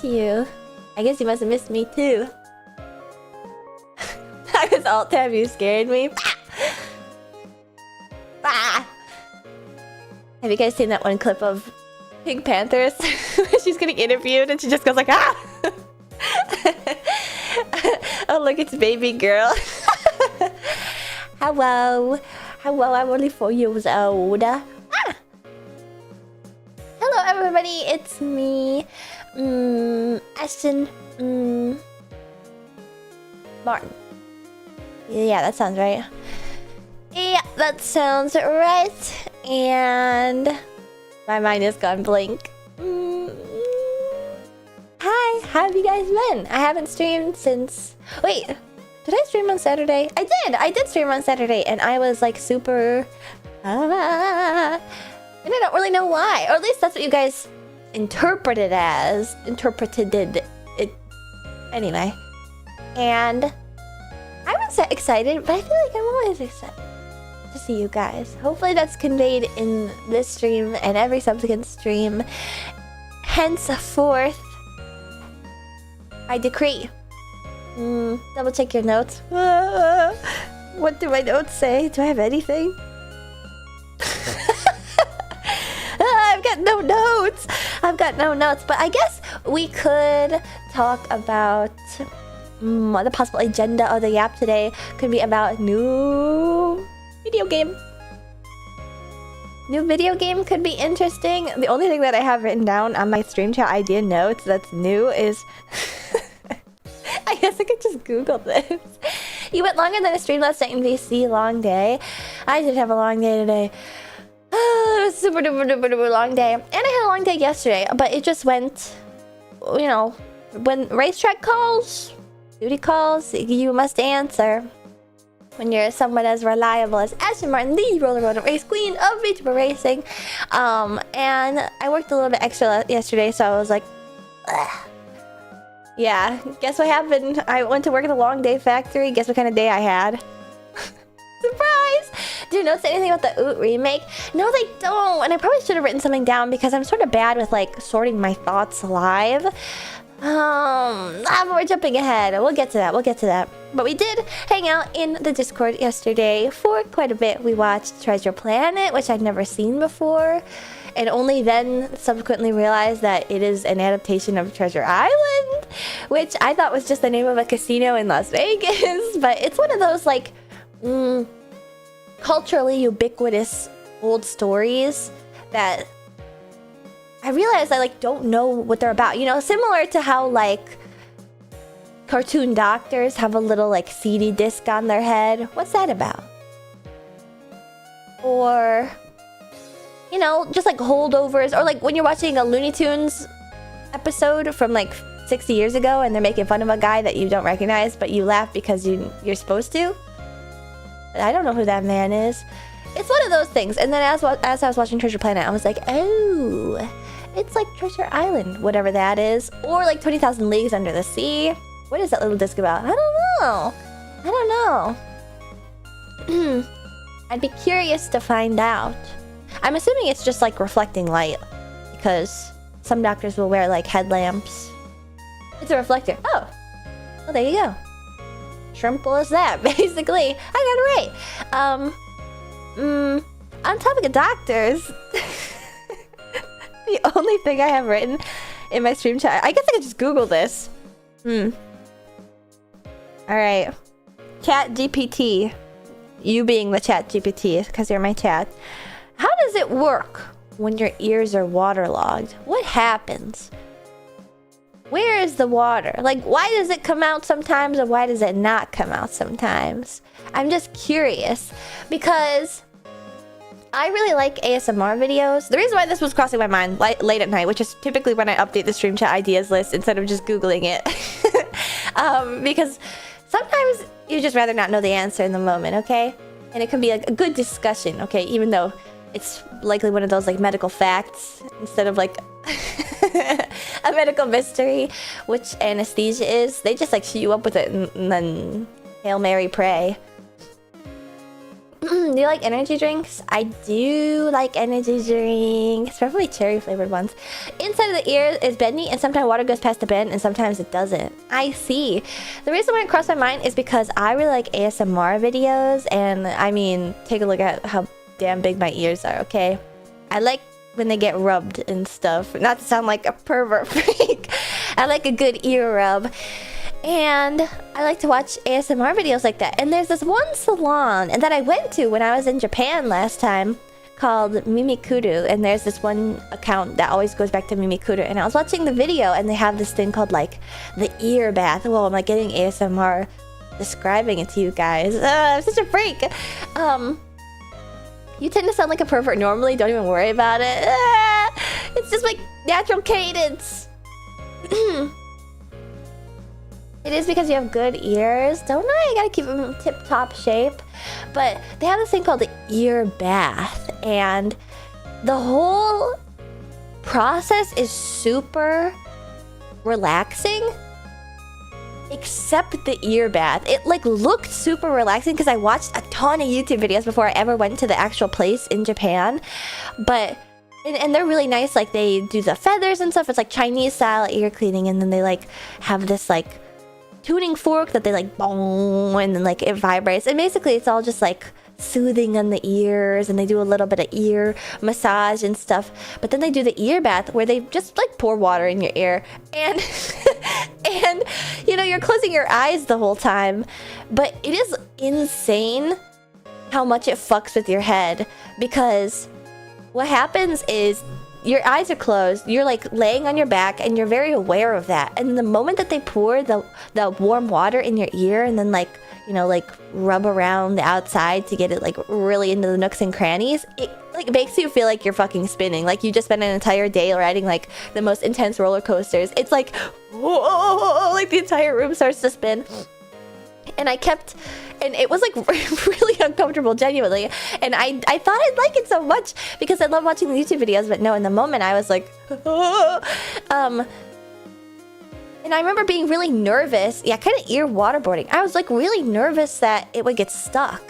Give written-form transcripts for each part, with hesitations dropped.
you. I guess you must have missed me too. I was alt-tab, you scared me. Bah! Have you guys seen that one clip of Pink Panthers? She's getting interviewed and she just goes like, ah! Oh look, it's baby girl. Hello. Hello, I'm only 4 years old. Ah! Hello everybody, it's me. Ashton. Martin. Yeah, that sounds right. Yeah, that sounds right. And my mind has gone blank. Hi, how have you guys been? I haven't streamed since... Wait, did I stream on Saturday? I did stream on Saturday, and I was like super... and I don't really know why. Or at least that's what you guys interpreted it. Anyway. And I was excited, but I feel like I'm always excited to see you guys. Hopefully that's conveyed in this stream and every subsequent stream. Henceforth, I decree. Double check your notes. What do my notes say? Do I have anything? I've got no notes. But I guess we could talk about the possible agenda of the Yap today. Could be about new video game. New video game could be interesting. The only thing that I have written down on my stream chat idea notes that's new is... I guess I could just Google this. You went longer than a stream last night in VC. Long day. I did have a long day today. It was super duper long day. And I had a long day yesterday, but it just went, you know, when racetrack calls, duty calls, you must answer. When you're someone as reliable as Ashton Martin, the roller road race queen of VTuber racing. And I worked a little bit extra yesterday, so I was like, ugh. Yeah, guess what happened? I went to work at the Long Day Factory. Guess what kind of day I had? Surprise! Do you notice anything about the Oot remake? No, they don't. And I probably should have written something down because I'm sort of bad with like sorting my thoughts live. We're jumping ahead. We'll get to that. But we did hang out in the Discord yesterday for quite a bit. We watched Treasure Planet, which I'd never seen before. And only then subsequently realized that it is an adaptation of Treasure Island, which I thought was just the name of a casino in Las Vegas. But it's one of those like culturally ubiquitous old stories that I realized I like don't know what they're about. You know, similar to how like cartoon doctors have a little like CD disc on their head. What's that about? Or, you know, just like holdovers, or like when you're watching a Looney Tunes episode from like 60 years ago and they're making fun of a guy that you don't recognize, but you laugh because you're supposed to. But I don't know who that man is. It's one of those things. And then as I was watching Treasure Planet, I was like, oh, it's like Treasure Island, whatever that is. Or like 20,000 Leagues Under the Sea. What is that little disc about? I don't know. I'd be curious to find out. I'm assuming it's just like reflecting light, because some doctors will wear like headlamps. It's a reflector. Oh, well, there you go. Simple as that, basically. I got it right. On topic of doctors, the only thing I have written in my stream chat, I guess I could just Google this. Alright. Chat GPT. You being the chat GPT, because you're my chat. How does it work when your ears are waterlogged? What happens? Where is the water? Like, why does it come out sometimes, or why does it not come out sometimes? I'm just curious, because I really like ASMR videos. The reason why this was crossing my mind late at night, which is typically when I update the stream chat ideas list instead of just Googling it. Because sometimes you just rather not know the answer in the moment, okay? And it can be like a good discussion, okay? Even though it's likely one of those like medical facts instead of like a medical mystery, which anesthesia is. They just like shoot you up with it and then Hail Mary pray. Do you like energy drinks? I do like energy drinks, probably cherry flavored ones. Inside of the ear is bendy, and sometimes water goes past the bend, and sometimes it doesn't. I see. The reason why it crossed my mind is because I really like ASMR videos, and I mean, take a look at how damn big my ears are, okay? I like when they get rubbed and stuff. Not to sound like a pervert freak. I like a good ear rub. And I like to watch ASMR videos like that. And there's this one salon and that I went to when I was in Japan last time called Mimikuru. And there's this one account that always goes back to Mimikuru. And I was watching the video and they have this thing called like the ear bath. Well, I'm like getting ASMR describing it to you guys. I'm such a freak. You tend to sound like a pervert normally. Don't even worry about it. It's just like natural cadence. It is because you have good ears, don't I? You gotta keep them in tip-top shape. But they have this thing called the ear bath, and the whole process is super relaxing, except the ear bath. It like looked super relaxing because I watched a ton of YouTube videos before I ever went to the actual place in Japan. But and they're really nice. Like they do the feathers and stuff. It's like Chinese style ear cleaning, and then they like have this like tuning fork that they like boom, and then like it vibrates, and basically it's all just like soothing on the ears, and they do a little bit of ear massage and stuff. But then they do the ear bath where they just like pour water in your ear, and and you know, you're closing your eyes the whole time, but it is insane how much it fucks with your head, because what happens is your eyes are closed, you're like laying on your back, and you're very aware of that. And the moment that they pour the warm water in your ear, and then like, you know, like rub around the outside to get it like really into the nooks and crannies, it like makes you feel like you're fucking spinning. Like you just spent an entire day riding like the most intense roller coasters. It's like, whoa, like the entire room starts to spin. And I kept, and it was like really uncomfortable, genuinely. And I thought I'd like it so much because I love watching the YouTube videos, but no, in the moment I was like, and I remember being really nervous. Yeah, kind of ear waterboarding. I was like really nervous that it would get stuck,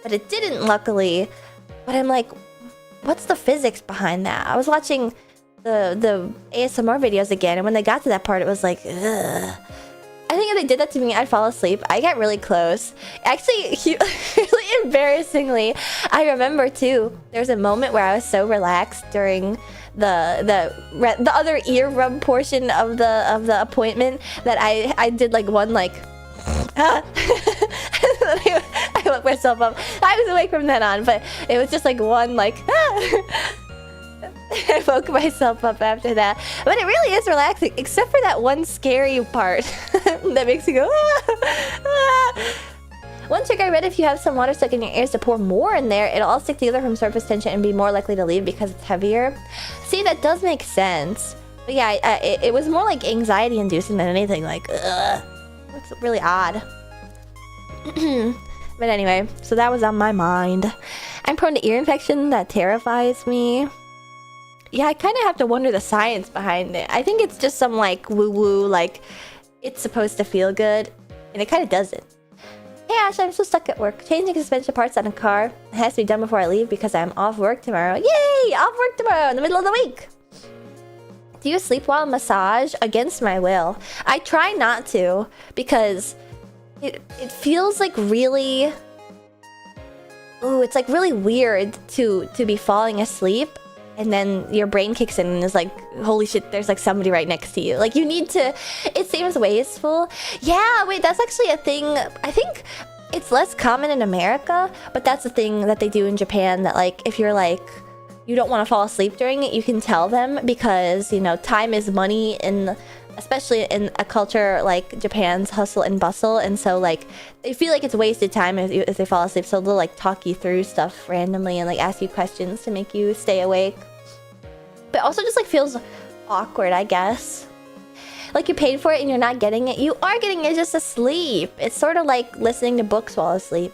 but it didn't, luckily. But I'm like, what's the physics behind that? I was watching the ASMR videos again, and when they got to that part, it was like, ugh. I think if they did that to me, I'd fall asleep. I get really close. Actually, really embarrassingly, I remember too, there's a moment where I was so relaxed during the other ear rub portion of the appointment that I did like one like I woke myself up. I was awake from then on, but it was just like one like I woke myself up after that. But it really is relaxing, except for that one scary part that makes you go, One trick I read, if you have some water stuck in your ears, to pour more in there, it'll all stick together from surface tension and be more likely to leave because it's heavier. See, that does make sense. But yeah, it was more like anxiety inducing than anything. Like, ugh. It's really odd. But anyway, so that was on my mind. I'm prone to ear infection. That terrifies me. Yeah, I kind of have to wonder the science behind it. I think it's just some like woo-woo, like it's supposed to feel good, and it kind of doesn't. Hey Ash, I'm so stuck at work. Changing suspension parts on a car. It has to be done before I leave because I'm off work tomorrow. Yay! Off work tomorrow in the middle of the week. Do you sleep while massage? Against my will. I try not to because it feels like really... Ooh, it's like really weird to be falling asleep, and then your brain kicks in and is like, holy shit, there's like somebody right next to you. Like you need to, it seems wasteful. Yeah, wait, that's actually a thing. I think it's less common in America, but that's a thing that they do in Japan, that like, if you're like, you don't want to fall asleep during it, you can tell them, because, you know, time is money, especially in a culture like Japan's hustle and bustle. And so like, they feel like it's wasted time if they fall asleep. So they'll like talk you through stuff randomly and like ask you questions to make you stay awake. But also just like feels awkward, I guess. Like you paid for it and you're not getting it. You are getting it just asleep. It's sort of like listening to books while asleep.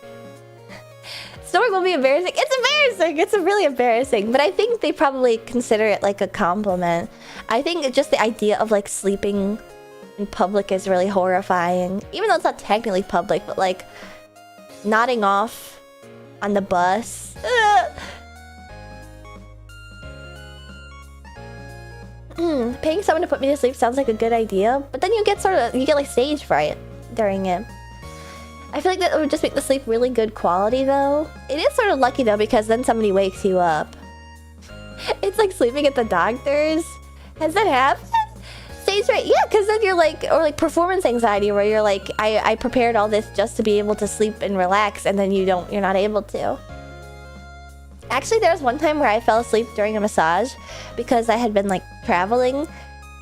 Snoring will be embarrassing. It's embarrassing. It's really embarrassing. But I think they probably consider it like a compliment. I think just the idea of like sleeping in public is really horrifying. Even though it's not technically public, but like nodding off on the bus. Paying someone to put me to sleep sounds like a good idea, but then you get like stage fright during it. I feel like that would just make the sleep really good quality though. It is sort of lucky though, because then somebody wakes you up. It's like sleeping at the doctor's. Has that happened? Stage fright, yeah, because then you're like, or like performance anxiety, where you're like, I prepared all this just to be able to sleep and relax, and then you're not able to. Actually, there was one time where I fell asleep during a massage because I had been like traveling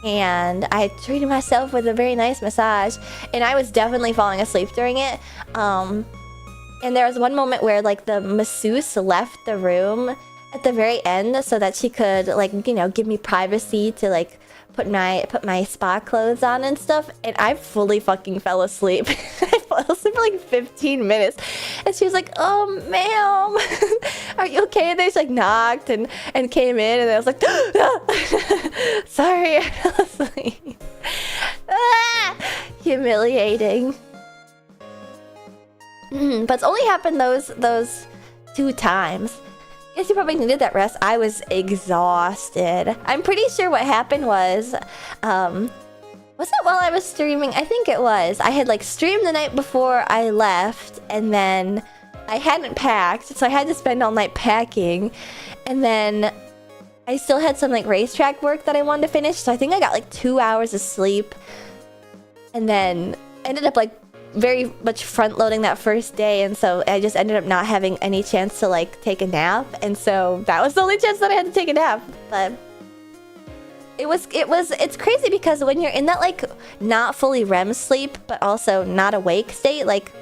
and I had treated myself with a very nice massage, and I was definitely falling asleep during it. And there was one moment where like the masseuse left the room at the very end so that she could like, you know, give me privacy to like put my spa clothes on and stuff, and I fully fucking fell asleep. I fell asleep for like 15 minutes, and she was like, "Oh, ma'am, are you okay?" And they just like knocked and came in, and I was like, "Sorry, I fell asleep." Humiliating. But it's only happened those 2 times. Guess you probably needed that rest. I was exhausted. I'm pretty sure what happened was it while I was streaming? I think it was. I had like streamed the night before I left, and then I hadn't packed, so I had to spend all night packing, and then I still had some like racetrack work that I wanted to finish, so I think I got like 2 hours of sleep, and then ended up like very much front loading that first day, and so I just ended up not having any chance to like take a nap, and so that was the only chance that I had to take a nap. But it's crazy because when you're in that like not fully REM sleep but also not awake state, like,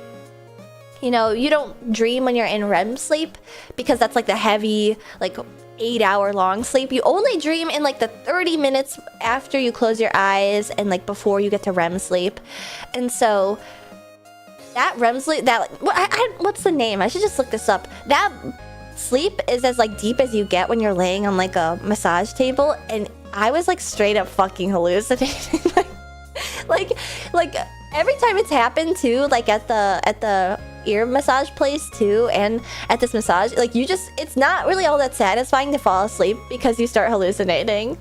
you know, you don't dream when you're in REM sleep because that's like the heavy like 8-hour long sleep. You only dream in like the 30 minutes after you close your eyes and like before you get to REM sleep. And so that REM sleep, that what's the name? I should just look this up. That sleep is as like deep as you get when you're laying on like a massage table, and I was like straight up fucking hallucinating. like every time it's happened too, like at the ear massage place too, and at this massage, like it's not really all that satisfying to fall asleep because you start hallucinating.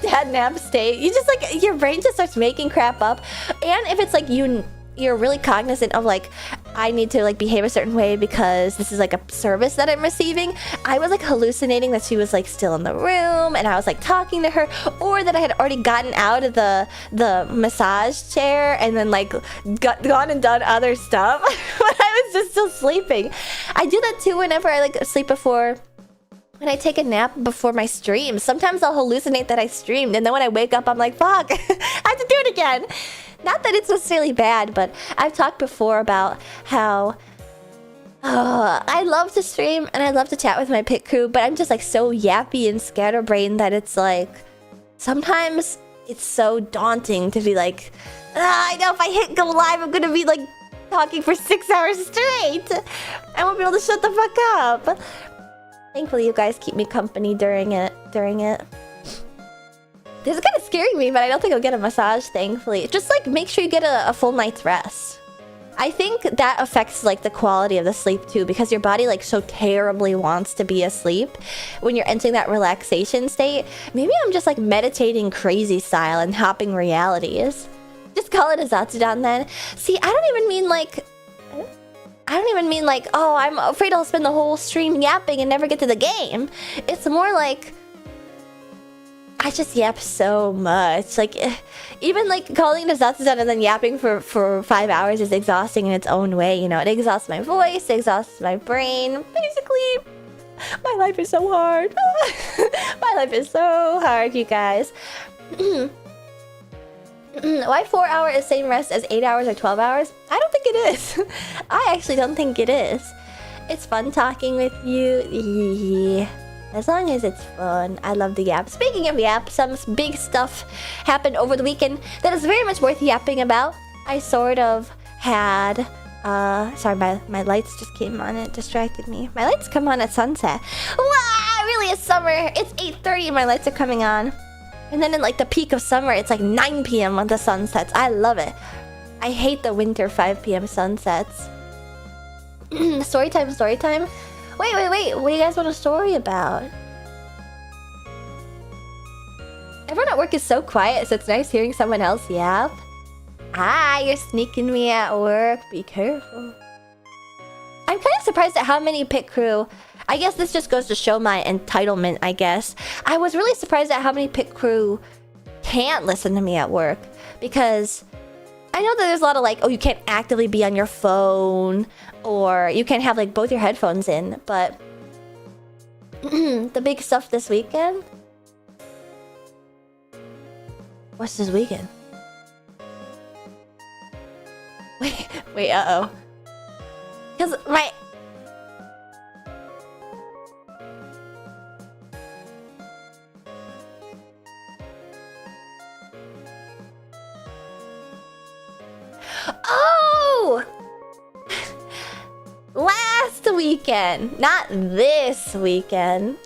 That nap state, you just like, your brain just starts making crap up. And if it's like you're really cognizant of like, I need to like behave a certain way because this is like a service that I'm receiving. I was like hallucinating that she was like still in the room and I was like talking to her, or that I had already gotten out of the massage chair and then like gone and done other stuff. But I was just still sleeping. I do that too whenever I like sleep before. When I take a nap before my stream, sometimes I'll hallucinate that I streamed, and then when I wake up, I'm like, fuck, I have to do it again. Not that it's necessarily bad, but I've talked before about how I love to stream and I love to chat with my pit crew, but I'm just like so yappy and scatterbrained that it's like, sometimes it's so daunting to be like, I know if I hit go live, I'm gonna be like talking for 6 hours straight. I won't be able to shut the fuck up. Thankfully, you guys keep me company during it. This is kind of scaring me, but I don't think I'll get a massage, thankfully. Just like make sure you get a full night's rest. I think that affects like the quality of the sleep too, because your body like so terribly wants to be asleep when you're entering that relaxation state. Maybe I'm just like meditating crazy style and hopping realities. Just call it a Zatsudan then. See, I don't even mean like, oh, I'm afraid I'll spend the whole stream yapping and never get to the game. It's more like, I just yap so much. Like, even like calling it a Zatsudan and then yapping for 5 hours is exhausting in its own way, you know? It exhausts my voice, it exhausts my brain. Basically, my life is so hard. My life is so hard, you guys. Why 4 hours is same rest as 8 hours or 12 hours? I don't think it is. I actually don't think it is. It's fun talking with you. As long as it's fun. I love the yap. Speaking of yap, some big stuff happened over the weekend that is very much worth yapping about. I sort of had... sorry, my lights just came on. It distracted me. My lights come on at sunset. Wow, really it's summer. It's 8:30 and my lights are coming on. And then in like the peak of summer, it's like 9 p.m. when the sun sets. I love it. I hate the winter 5 p.m. sunsets. Story time. Wait. What do you guys want a story about? Everyone at work is so quiet, so it's nice hearing someone else yap. Ah, you're sneaking me at work. Be careful. I'm kind of surprised at how many pit crew... I guess this just goes to show my entitlement, I guess. I was really surprised at how many pit crew can't listen to me at work. Because I know that there's a lot of like, oh, you can't actively be on your phone. Or you can't have like both your headphones in. But the big stuff this weekend... What's this weekend? Wait, uh-oh. Because my... Oh! Last weekend, not this weekend.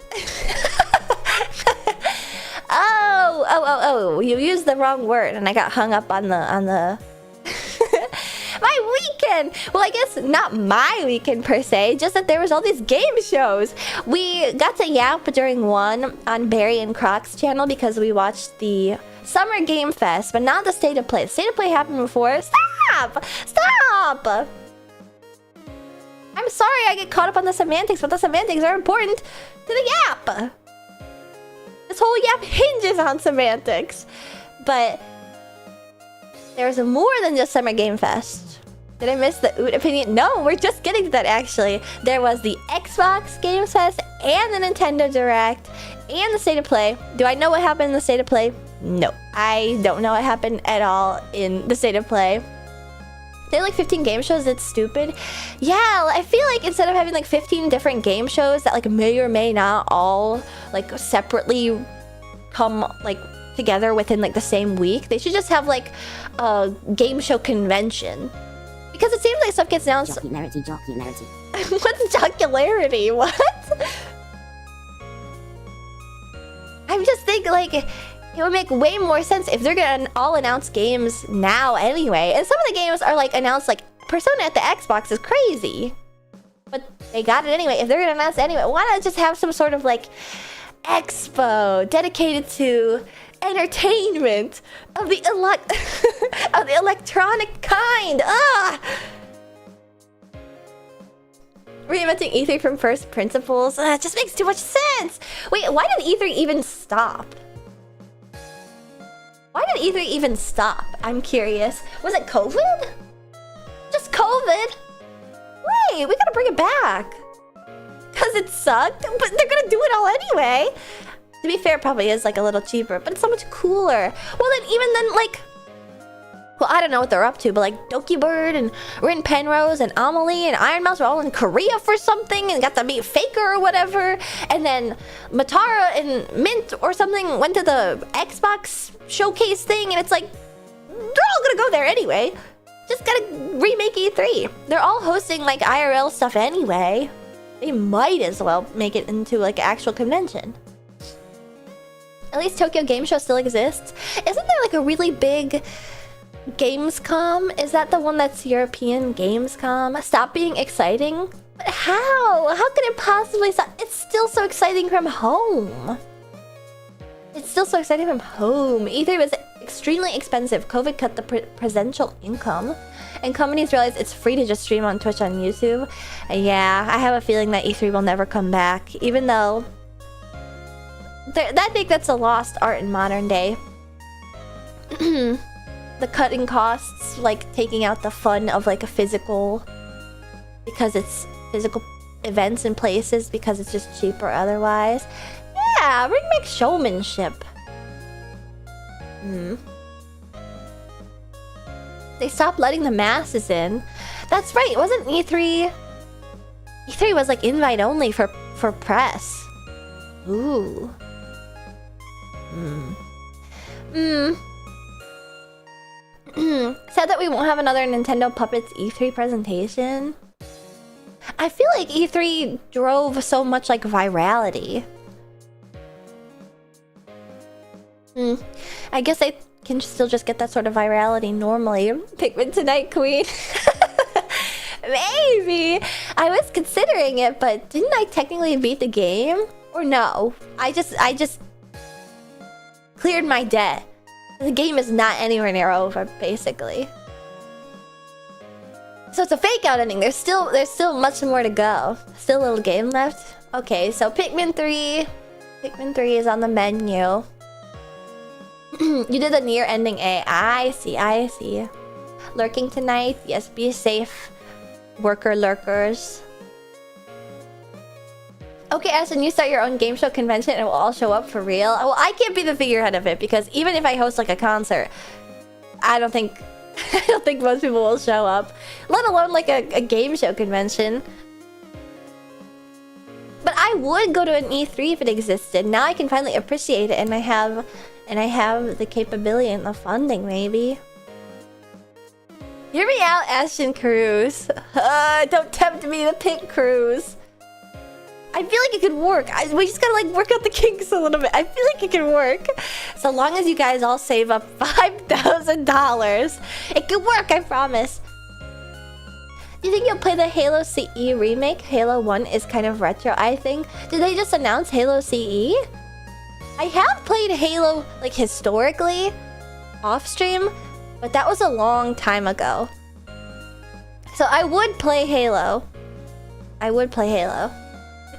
Oh, you used the wrong word and I got hung up on the my weekend. Well, I guess not my weekend per se, just that there was all these game shows. We got to yap during one on Barry and Croc's channel because we watched the Summer Game Fest, but not the State of Play. State of Play happened before. Stop! I'm sorry I get caught up on the semantics, but the semantics are important to the yap. This whole yap hinges on semantics. But there's more than just Summer Game Fest. Did I miss the Oot opinion? No, we're just getting to that actually. There was the Xbox Game Fest and the Nintendo Direct and the State of Play. Do I know what happened in the State of Play? No, I don't know what happened at all in the State of Play. There are like 15 game shows. It's stupid. Yeah, I feel like instead of having like 15 different game shows that like may or may not all like separately come like together within like the same week, they should just have like a game show convention. Because it seems like stuff gets announced. Jocularity. What's jocularity? What? I'm just thinking like it would make way more sense if they're gonna all announce games now anyway. And some of the games are like announced, like Persona at the Xbox is crazy. But they got it anyway. If they're gonna announce it anyway, why not just have some sort of like expo dedicated to entertainment of the of the electronic kind? Reinventing E3 from first principles. It just makes too much sense. Wait, why did E3 even stop? Why did E3 even stop? I'm curious. Was it COVID? Just COVID? Wait, we gotta bring it back. Because it sucked? But they're gonna do it all anyway. To be fair, it probably is like a little cheaper, but it's so much cooler. Well, then even then, like... Well, I don't know what they're up to, but like Doki Bird and Rin Penrose and Amelie and Iron Mouse were all in Korea for something and got to meet Faker or whatever. And then Matara and Mint or something went to the Xbox showcase thing, and it's like, they're all gonna go there anyway. Just gotta remake E3. They're all hosting like IRL stuff anyway. They might as well make it into like an actual convention. At least Tokyo Game Show still exists. Isn't there like a really big Gamescom? Is that the one that's European Gamescom? Stop being exciting? But how? How could it possibly stop? It's still so exciting from home. It's still so exciting from home. E3 was extremely expensive. COVID cut the presential income. And companies realized it's free to just stream on Twitch on YouTube. Yeah, I have a feeling that E3 will never come back. Even though... I think that's a lost art in modern day. The cutting costs, like taking out the fun of like a physical... Because it's physical events and places, because it's just cheaper otherwise. Yeah, bring back showmanship. They stopped letting the masses in. That's right, wasn't E3... E3 was like invite only for press. Ooh. Said that we won't have another Nintendo Puppets E3 presentation. I feel like E3 drove so much like virality. I guess I can still just get that sort of virality normally. Pikmin tonight, Queen. Maybe. I was considering it, but didn't I technically beat the game? Or no? I just cleared my debt. The game is not anywhere near over, basically. So it's a fake out ending. There's still much more to go. Still a little game left. Okay, so Pikmin 3. Pikmin 3 is on the menu. You did the near ending A. I see, I see. Lurking tonight? Yes, be safe. Lurkers. Okay, Ashton, you start your own game show convention and we'll all show up for real. Well, I can't be the figurehead of it because even if I host like a concert, I don't think most people will show up. Let alone like a game show convention. But I would go to an E3 if it existed. Now I can finally appreciate it and I have the capability and the funding, maybe. Hear me out, Ashton Cruz. Don't tempt me to pick Cruz. I feel like it could work. We just gotta like work out the kinks a little bit. I feel like it can work. So long as you guys all save up $5,000. It could work, I promise. Do you think you'll play the Halo CE remake? Halo 1 is kind of retro, I think. Did they just announce Halo CE? I have played Halo, like, historically, off-stream, but that was a long time ago. So I would play Halo.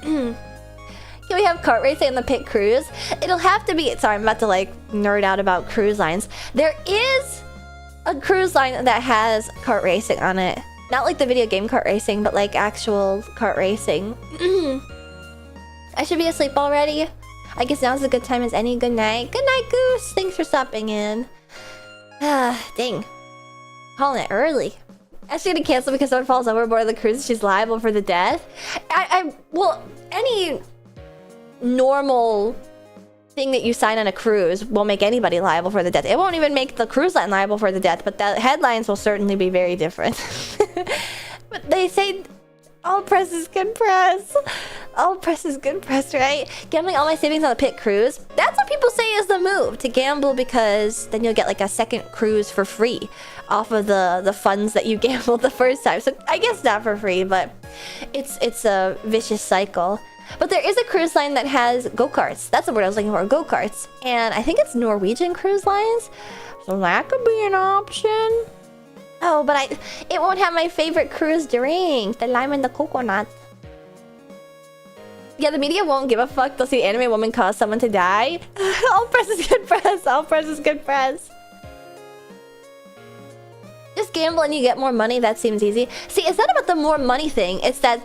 Can we have kart racing in the pit cruise? It'll have to be... Sorry, I'm about to, like, nerd out about cruise lines. There is a cruise line that has kart racing on it. Not like the video game kart racing, but, like, actual kart racing. I should be asleep already. I guess now's a good time as any. Good night. Good night, Goose. Thanks for stopping in. Dang. Calling it early. Actually gonna cancel because someone falls overboard on the cruise. She's liable for the death. Well, any normal thing that you sign on a cruise won't make anybody liable for the death. It won't even make the cruise line liable for the death, but the headlines will certainly be very different. But they say all press is good press. All press is good press, right? Gambling all my savings on the pit cruise. That's what people say is the move, to gamble, because then you'll get like a second cruise for free off of the funds that you gambled the first time. So I guess not for free, but it's a vicious cycle. But there is a cruise line that has go-karts. That's the word I was looking for, go-karts. And I think it's Norwegian Cruise Lines. So that could be an option. Oh, but it won't have my favorite cruise drink, the lime and the coconut. Yeah, the media won't give a fuck. They'll see anime woman cause someone to die. All press is good press. All press is good press. Just gamble and you get more money. That seems easy. See, it's not about the more money thing. It's that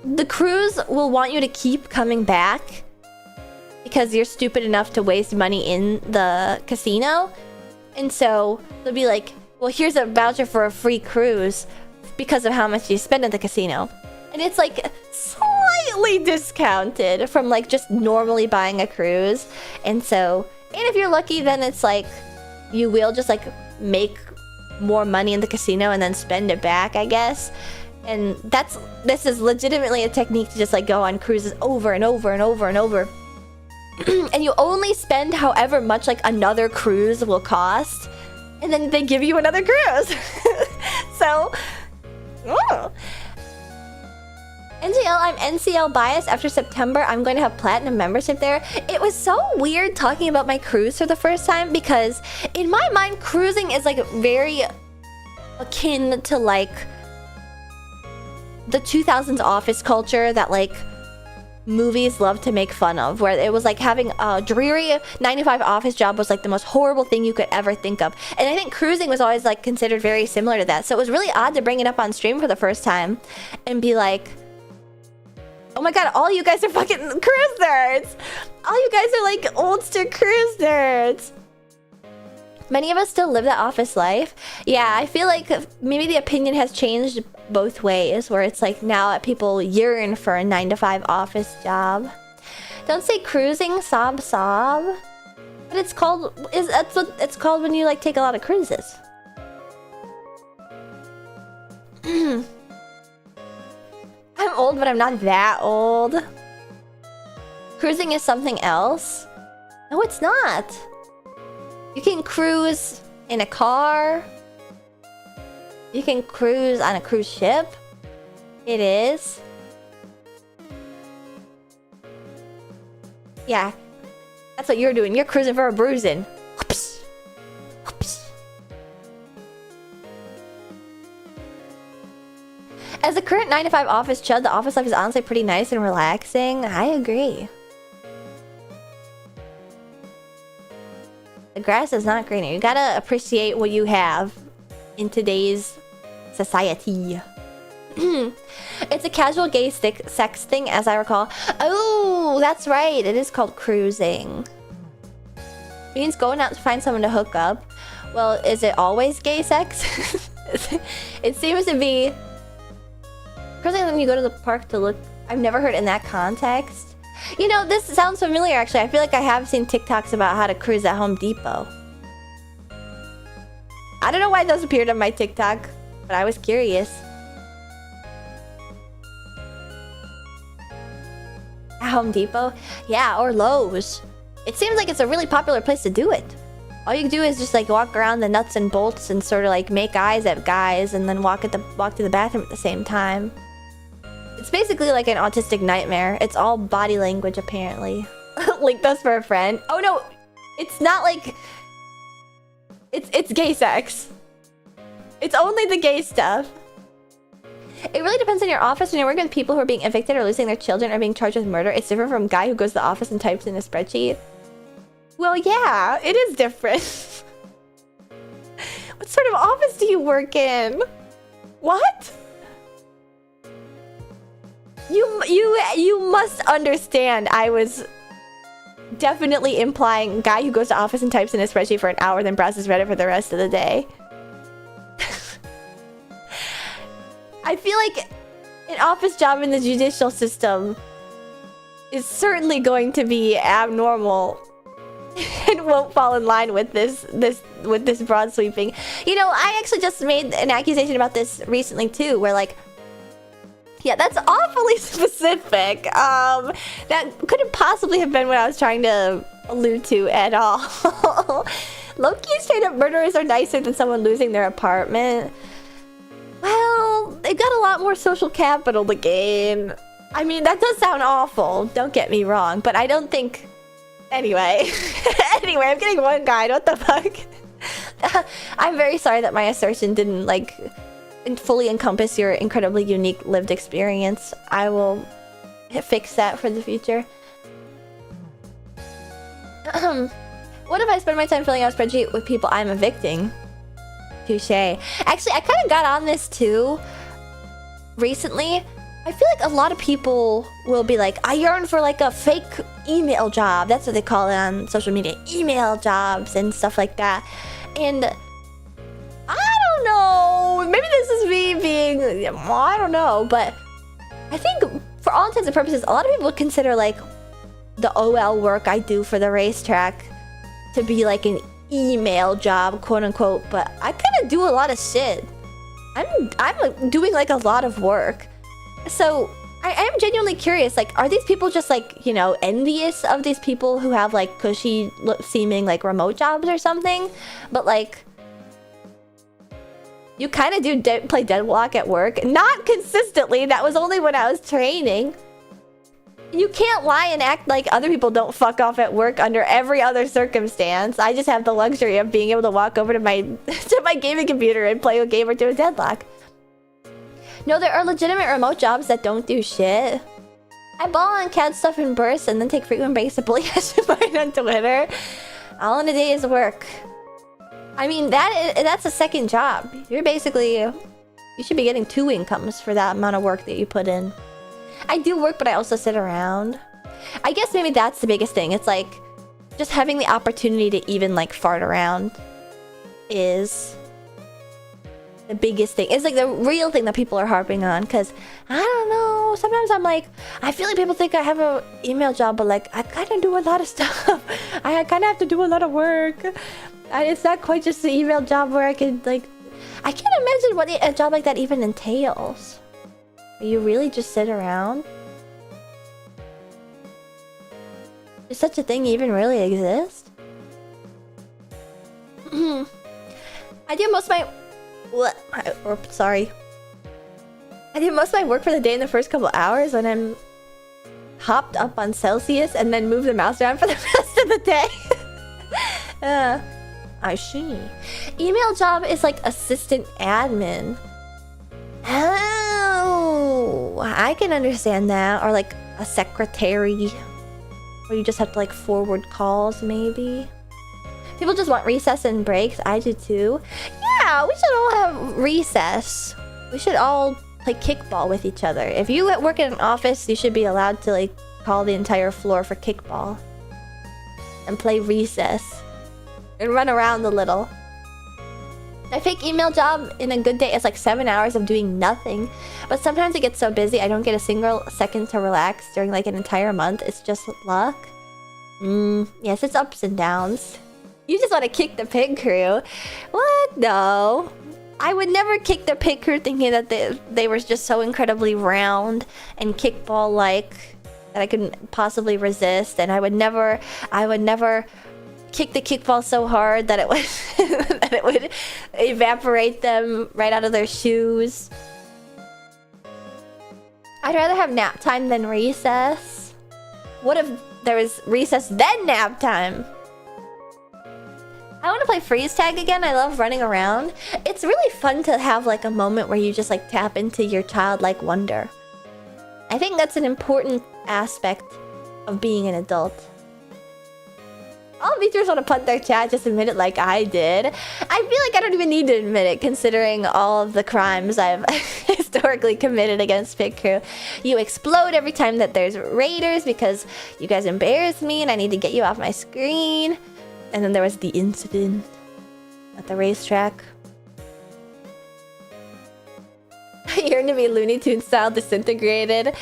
the cruise will want you to keep coming back because you're stupid enough to waste money in the casino. And so they'll be like, well, here's a voucher for a free cruise because of how much you spend at the casino. And it's like slightly discounted from like just normally buying a cruise. And so, and if you're lucky, then it's like you will just like make more money in the casino and then spend it back, I guess. And this is legitimately a technique to just like go on cruises over and over and over and over. And you only spend however much like another cruise will cost. And then they give you another cruise. So, NCL, I'm NCL biased. After September, I'm going to have platinum membership there. It was so weird talking about my cruise for the first time because in my mind, cruising is like very akin to like the 2000s office culture that like movies love to make fun of, where it was like having a dreary 9-to-5 office job was like the most horrible thing you could ever think of. And I think cruising was always like considered very similar to that. So it was really odd to bring it up on stream for the first time and be like, oh my god, all you guys are fucking cruise nerds! All you guys are like oldster cruise nerds! Many of us still live that office life. Yeah, I feel like maybe the opinion has changed both ways, where it's like now people yearn for a 9-to-5 office job. Don't say cruising, sob sob. But it's called, that's what it's called when you like take a lot of cruises. I'm old, but I'm not that old. Cruising is something else. No, it's not. You can cruise in a car. You can cruise on a cruise ship? It is. Yeah. That's what you're doing. You're cruising for a bruising. Whoops. Whoops. As a current 9 to 5 office chud, the office life is honestly pretty nice and relaxing. I agree. The grass is not greener. You gotta appreciate what you have in today's society. It's a casual gay sex thing, as I recall. Oh, that's right. It is called cruising. It means going out to find someone to hook up. Well, is it always gay sex? It seems to be. Cruising when you go to the park to look. I've never heard it in that context. You know, this sounds familiar actually. I feel like I have seen TikToks about how to cruise at Home Depot. I don't know why those appeared on my TikTok, but I was curious. At Home Depot? Yeah, or Lowe's. It seems like it's a really popular place to do it. All you do is just like walk around the nuts and bolts and sort of like make eyes at guys and then walk to the bathroom at the same time. It's basically like an autistic nightmare. It's all body language apparently. Link those for a friend. Oh no, it's not like it's gay sex. It's only the gay stuff. It really depends on your office. When you're working with people who are being evicted or losing their children or being charged with murder, it's different from a guy who goes to the office and types in a spreadsheet. Well, yeah, it is different. What sort of office do you work in? What? You must understand I was definitely implying guy who goes to office and types in a spreadsheet for an hour then browses Reddit for the rest of the day. I feel like an office job in the judicial system is certainly going to be abnormal and won't fall in line with this broad sweeping. You know, I actually just made an accusation about this recently too, where like, yeah, that's awfully specific. That couldn't possibly have been what I was trying to allude to at all. Low-key straight up murderers are nicer than someone losing their apartment. Well, they've got a lot more social capital to gain. I mean, that does sound awful. Don't get me wrong, but I don't think... Anyway. Anyway, I'm getting one guide. What the fuck? I'm very sorry that my assertion didn't, like, fully encompass your incredibly unique lived experience. I will fix that for the future. What if I spend my time filling out a spreadsheet with people I'm evicting? Touche. Actually, I kind of got on this too recently. I feel like a lot of people will be like, I yearn for like a fake email job. That's what they call it on social media. Email jobs and stuff like that. And I don't know. Maybe this is me being, I don't know. But I think for all intents and purposes, a lot of people would consider like the OL work I do for the racetrack to be like an email job, quote unquote. But I kind of do a lot of shit. I'm like, doing like a lot of work. So I am genuinely curious, like, are these people just like, you know, envious of these people who have like cushy seeming like remote jobs or something? But like, you kind of do play Deadlock at work. Not consistently. That was only when I was training. You can't lie and act like other people don't fuck off at work under every other circumstance. I just have the luxury of being able to walk over to my gaming computer and play a game or two of Deadlock. No, there are legitimate remote jobs that don't do shit. I ball on CAD stuff in bursts and then take frequent breaks to bully Ashton on Twitter. All in a day's work. I mean, that's a second job. You're basically... You should be getting 2 incomes for that amount of work that you put in. I do work, but I also sit around. I guess maybe that's the biggest thing. It's like, just having the opportunity to even like fart around is... the biggest thing. It's like the real thing that people are harping on, because I don't know, sometimes I'm like, I feel like people think I have an email job, but like I kind of do a lot of stuff. I kind of have to do a lot of work, and it's not quite just the email job where I could like, I can't imagine what a job like that even entails. You really just sit around? Does such a thing even really exist? I do most of my What? Sorry. I did most of my work for the day in the first couple hours when I'm hopped up on Celsius and then move the mouse around for the rest of the day. I see. Email job is like assistant admin. Oh, I can understand that. Or like a secretary, where you just have to like forward calls maybe. People just want recess and breaks. I do too. Yeah, we should all have recess. We should all play kickball with each other. If you work in an office, you should be allowed to like call the entire floor for kickball and play recess and run around a little. My fake email job in a good day is like 7 hours of doing nothing, but sometimes it gets so busy I don't get a single second to relax during like an entire month. It's just luck. Yes, it's ups and downs. You just want to kick the pig crew. What? No. I would never kick the pig crew thinking that they were just so incredibly round and kickball-like that I couldn't possibly resist, and I would never kick the kickball so hard that it would that it would evaporate them right out of their shoes. I'd rather have nap time than recess. What if there was recess then nap time? I want to play freeze tag again. I love running around. It's really fun to have like a moment where you just like tap into your childlike wonder. I think that's an important aspect of being an adult. All VTubers want to punt their chat, just admit it like I did. I feel like I don't even need to admit it, considering all of the crimes I've historically committed against Pig Crew. You explode every time that there's raiders because you guys embarrass me and I need to get you off my screen. And then there was the incident at the racetrack. I yearn to be Looney Tunes style disintegrated.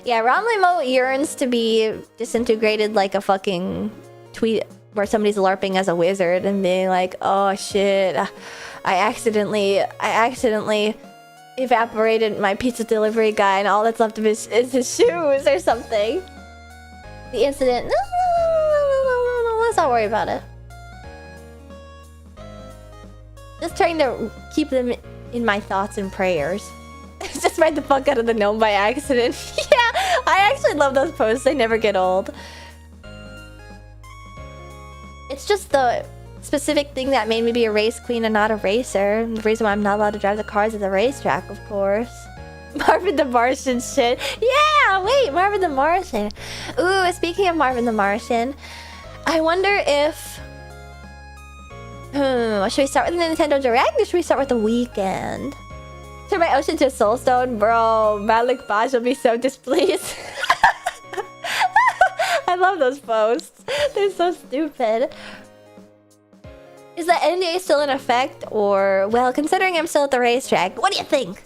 Yeah, Romlimo yearns to be disintegrated like a fucking tweet where somebody's LARPing as a wizard and being like, oh shit, I accidentally evaporated my pizza delivery guy and all that's left of his is his shoes or something. The incident, no, let's not worry about it. Just trying to keep them in my thoughts and prayers. Just read the fuck out of the gnome by accident. Yeah, I actually love those posts. They never get old. It's just the specific thing that made me be a race queen and not a racer. The reason why I'm not allowed to drive the cars at the racetrack, of course. Marvin the Martian shit. Yeah, wait, Marvin the Martian. Ooh, speaking of Marvin the Martian, I wonder if... should we start with the Nintendo Direct or should we start with the weekend? Turn my ocean to a soulstone? Bro, Malik Baj will be so displeased. I love those posts. They're so stupid. Is the NDA still in effect? Or, well, considering I'm still at the racetrack, what do you think?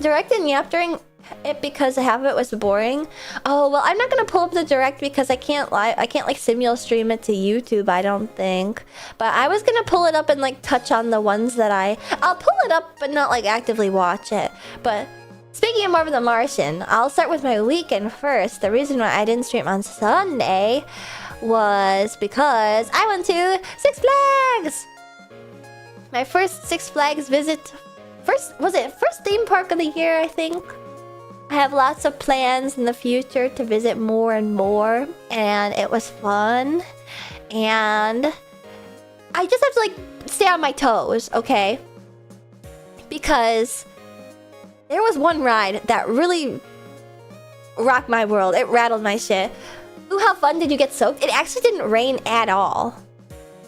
Direct and yap during it because half of it was boring. Oh, well, I'm not gonna pull up the Direct because I can't like simul stream it to YouTube, I don't think. But I was gonna pull it up and like touch on the ones that I'll pull it up but not like actively watch it. But speaking of Marvin the Martian, I'll start with my weekend first. The reason why I didn't stream on Sunday was because I went to Six Flags! My first Six Flags visit. First theme park of the year, I think. I have lots of plans in the future to visit more and more, and it was fun. And I just have to like stay on my toes, okay? Because there was one ride that really rocked my world. It rattled my shit. Ooh, how fun did you get soaked? It actually didn't rain at all.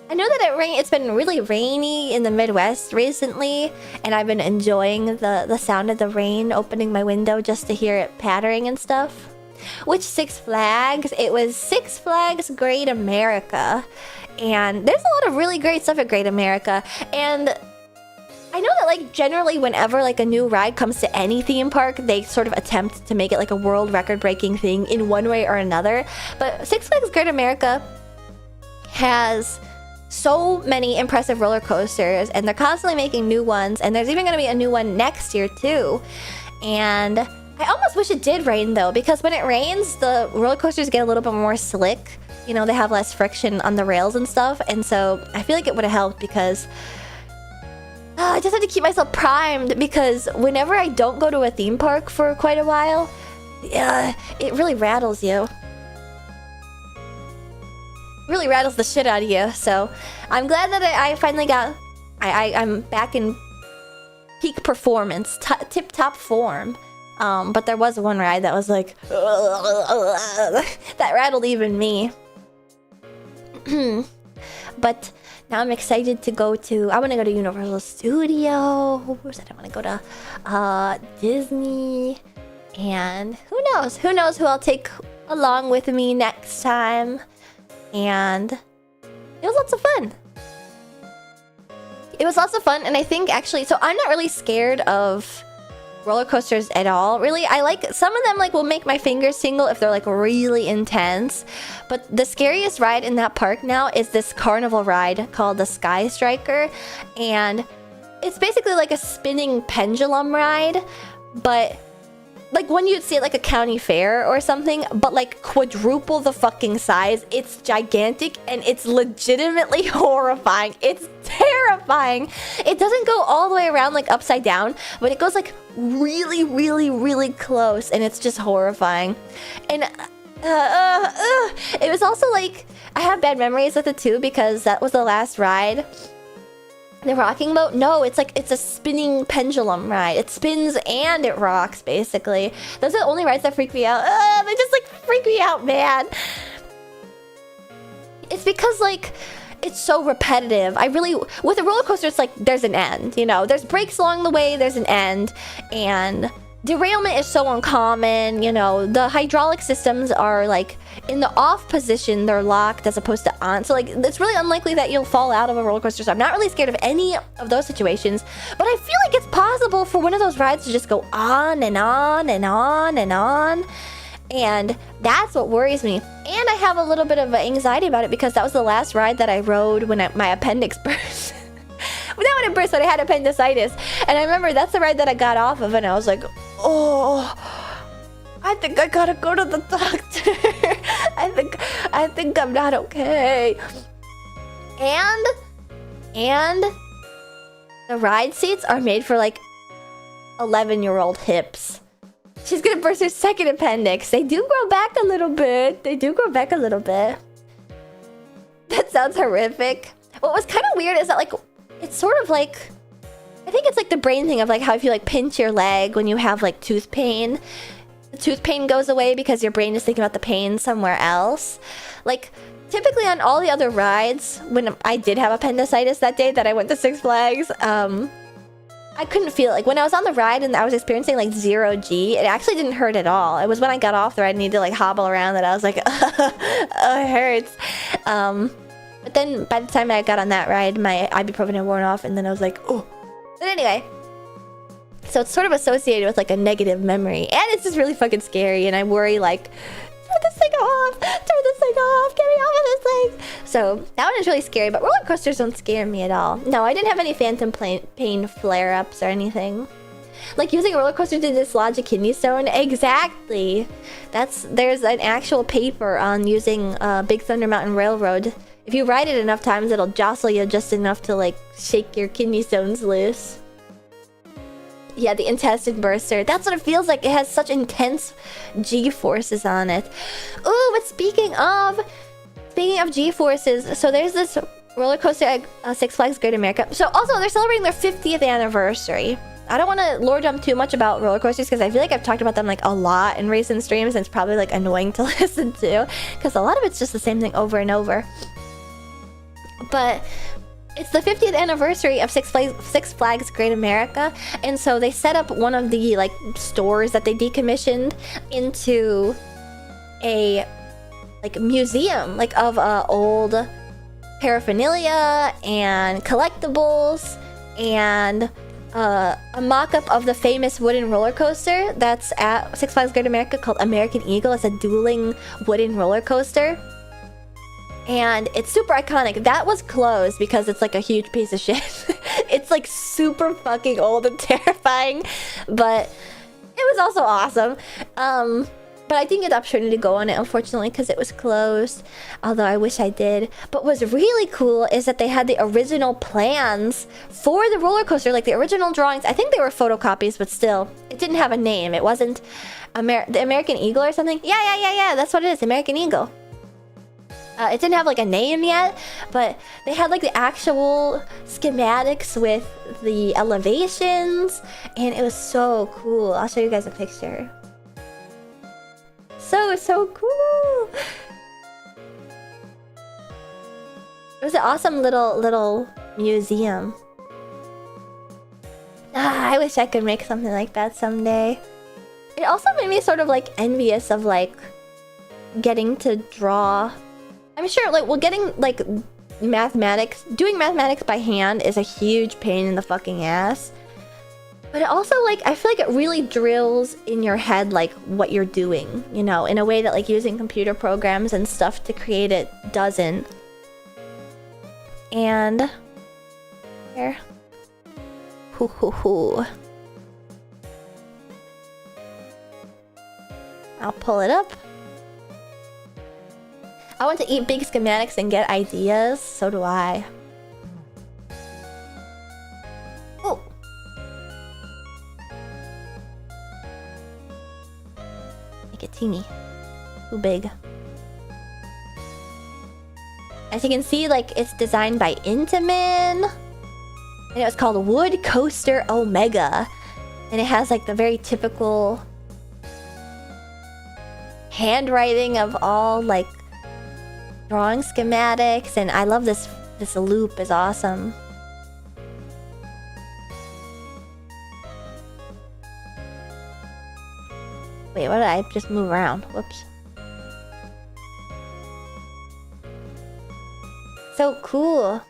I know that it's been really rainy in the Midwest recently, and I've been enjoying the sound of the rain opening my window just to hear it pattering and stuff. Which Six Flags? It was Six Flags Great America. And there's a lot of really great stuff at Great America. And I know that like generally whenever like a new ride comes to any theme park, they sort of attempt to make it like a world record breaking thing in one way or another. But Six Flags Great America has so many impressive roller coasters, and they're constantly making new ones, and there's even going to be a new one next year too. And I almost wish it did rain though, because when it rains the roller coasters get a little bit more slick you know, they have less friction on the rails and stuff. And so I feel like it would have helped because I just had to keep myself primed, because whenever I don't go to a theme park for quite a while, it really rattles you. Really rattles the shit out of you. So I'm glad that I finally got... I'm back in peak performance, tip-top form. But there was one ride that was like... that rattled even me. But... now I'm excited to go to... I want to go to Universal Studios. I want to go to Disney. And who knows? Who knows who I'll take along with me next time. And it was lots of fun. It was lots of fun. And I think actually... so I'm not really scared of roller coasters at all. Really, I like... some of them like will make my fingers tingle if they're like really intense. But the scariest ride in that park now is this carnival ride called the Sky Striker. And it's basically like a spinning pendulum ride. But like when you'd see it like a county fair or something, but like quadruple the fucking size. It's gigantic and it's legitimately horrifying. It's terrifying. It doesn't go all the way around like upside down, but it goes like really, really, really close, and it's just horrifying. And it was also like, I have bad memories with it too, because that was the last ride. The rocking boat? No, it's like, it's a spinning pendulum ride. It spins and it rocks, basically. Those are the only rides that freak me out. They just like freak me out, man. It's because like, it's so repetitive. I really, with a roller coaster, it's like, there's an end, you know? There's breaks along the way, there's an end. And derailment is so uncommon, you know? The hydraulic systems are like, in the off position, they're locked as opposed to on. So like, it's really unlikely that you'll fall out of a roller coaster. So I'm not really scared of any of those situations. But I feel like it's possible for one of those rides to just go on and on and on and on. And that's what worries me. And I have a little bit of anxiety about it because that was the last ride that I rode when my appendix burst. Well, not when it burst, but I had appendicitis. And I remember that's the ride that I got off of, and I was like, oh, I think I gotta go to the doctor. I think I'm not okay. And the ride seats are made for like 11-year-old hips. She's gonna burst her second appendix. They do grow back a little bit. They do grow back a little bit. That sounds horrific. What was kind of weird is that like, it's sort of like, I think it's like the brain thing of like how if you like pinch your leg when you have like tooth pain, the tooth pain goes away because your brain is thinking about the pain somewhere else. Like typically on all the other rides, when I did have appendicitis that day that I went to Six Flags, I couldn't feel it. Like when I was on the ride and I was experiencing like 0G, it actually didn't hurt at all. It was when I got off the ride and needed to like hobble around that I was like, it hurts. But then by the time I got on that ride, my ibuprofen had worn off, and then I was like, oh. But anyway, so it's sort of associated with like a negative memory, and it's just really fucking scary, and I worry like, turn this thing off, turn this thing off, get me off of this thing. So that one is really scary, but roller coasters don't scare me at all. No, I didn't have any phantom pain flare-ups or anything. Like using a roller coaster to dislodge a kidney stone? Exactly. There's an actual paper on using Big Thunder Mountain Railroad. If you ride it enough times, it'll jostle you just enough to like shake your kidney stones loose. Yeah, the intestine burster. That's what it feels like. It has such intense G-forces on it. Ooh, but speaking of G-forces, so there's this roller coaster at Six Flags Great America. So also, they're celebrating their 50th anniversary. I don't want to lore dump too much about roller coasters because I feel like I've talked about them like a lot in recent streams, and it's probably like annoying to listen to because a lot of it's just the same thing over and over. But it's the 50th anniversary of Six Flags Great America, and so they set up one of the like stores that they decommissioned into a like museum like of old paraphernalia and collectibles and a mock-up of the famous wooden roller coaster that's at Six Flags Great America called American Eagle. It's a dueling wooden roller coaster. And it's super iconic. That was closed because it's like a huge piece of shit. It's like super fucking old and terrifying, but it was also awesome. But I didn't get the opportunity to go on it, unfortunately, because it was closed. Although I wish I did. But what's really cool is that they had the original plans for the roller coaster, like the original drawings. I think they were photocopies, but still, it didn't have a name. It wasn't the American Eagle or something. Yeah. That's what it is, American Eagle. It didn't have like a name yet, but they had like the actual schematics with the elevations, and it was so cool. I'll show you guys a picture. So cool. It was an awesome little museum. I wish I could make something like that someday. It also made me sort of like envious of like getting to draw. I'm sure like getting like mathematics, doing mathematics by hand is a huge pain in the fucking ass. But it also like, I feel like it really drills in your head like what you're doing, you know, in a way that like using computer programs and stuff to create it doesn't. And here. I'll pull it up. I want to eat big schematics and get ideas. So do I. Oh. Make it teeny. Too big. As you can see, like, it's designed by Intamin. And it was called Wood Coaster Omega. And it has, like, the very typical handwriting of all, like, drawing schematics. And I love this loop is awesome. Wait, what did I just move around? Whoops. So cool.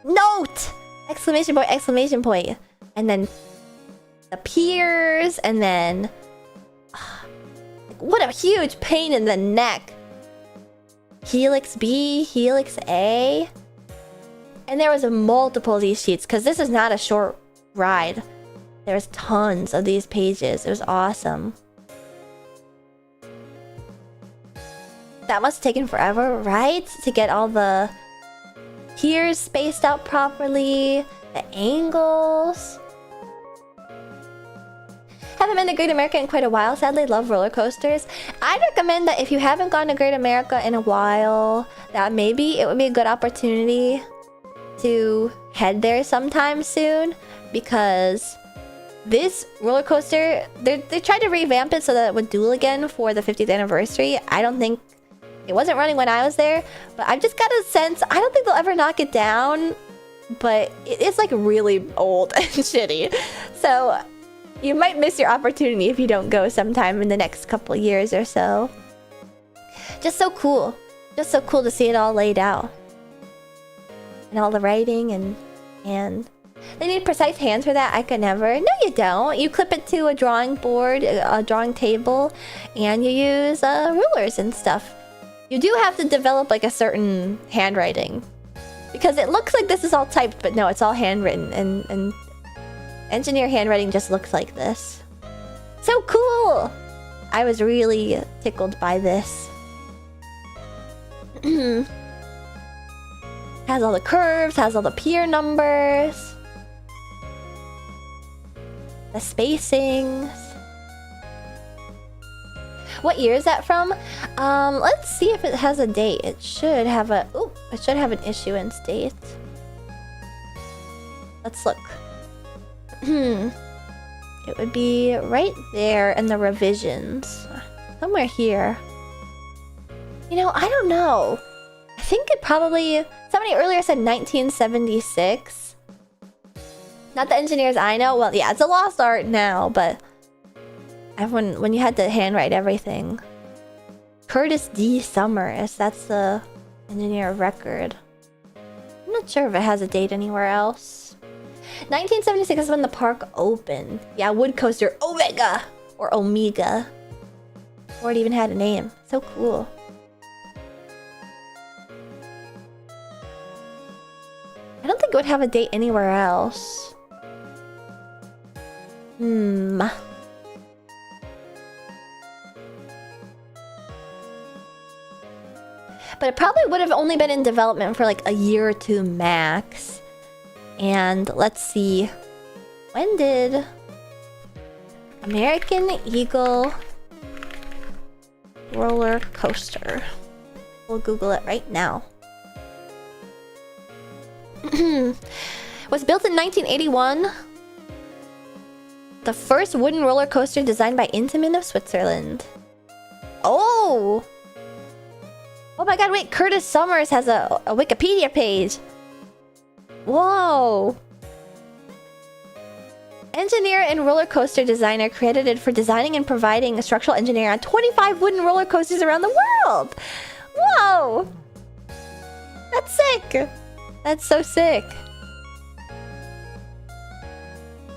Note! Exclamation point, exclamation point. And then the piers, and then what a huge pain in the neck. Helix B, Helix A. And there was multiple of these sheets, because this is not a short ride. There's tons of these pages. It was awesome. That must have taken forever, right? To get all the piers spaced out properly, the angles. Haven't been to Great America in quite a while. Sadly, love roller coasters. I'd recommend that if you haven't gone to Great America in a while, that maybe it would be a good opportunity to head there sometime soon, because this roller coaster, they tried to revamp it so that it would duel again for the 50th anniversary. I don't think it wasn't running when I was there, but I've just got a sense, I don't think they'll ever knock it down, but it's like really old and shitty. So you might miss your opportunity if you don't go sometime in the next couple of years or so. Just so cool. Just so cool to see it all laid out. And all the writing and they need precise hands for that. I could never. No, you don't. You clip it to a drawing board, a drawing table, and you use rulers and stuff. You do have to develop like a certain handwriting, because it looks like this is all typed, but no, it's all handwritten, and engineer handwriting just looks like this. So cool! I was really tickled by this. Has all the curves, has all the pier numbers, the spacings. What year is that from? Let's see if it has a date. It should have a... Oh, it should have an issuance date. Let's look. It would be right there in the revisions. Somewhere here. You know, I don't know. I think it probably... Somebody earlier said 1976. Not the engineers I know. Well, yeah, it's a lost art now, but... Everyone, when you had to handwrite everything. Curtis D. Summers, that's the engineer of record. I'm not sure if it has a date anywhere else. 1976 is when the park opened. Yeah, Wood Coaster Omega! Or Omega. Or it even had a name. So cool. I don't think it would have a date anywhere else. But it probably would have only been in development for like a year or two max. And let's see. When did American Eagle roller coaster? We'll Google it right now. Was built in 1981. The first wooden roller coaster designed by Intamin of Switzerland. Oh! Oh my god, wait, Curtis Summers has a Wikipedia page. Whoa! Engineer and roller coaster designer credited for designing and providing structural engineering on 25 wooden roller coasters around the world. Whoa! That's sick. That's so sick.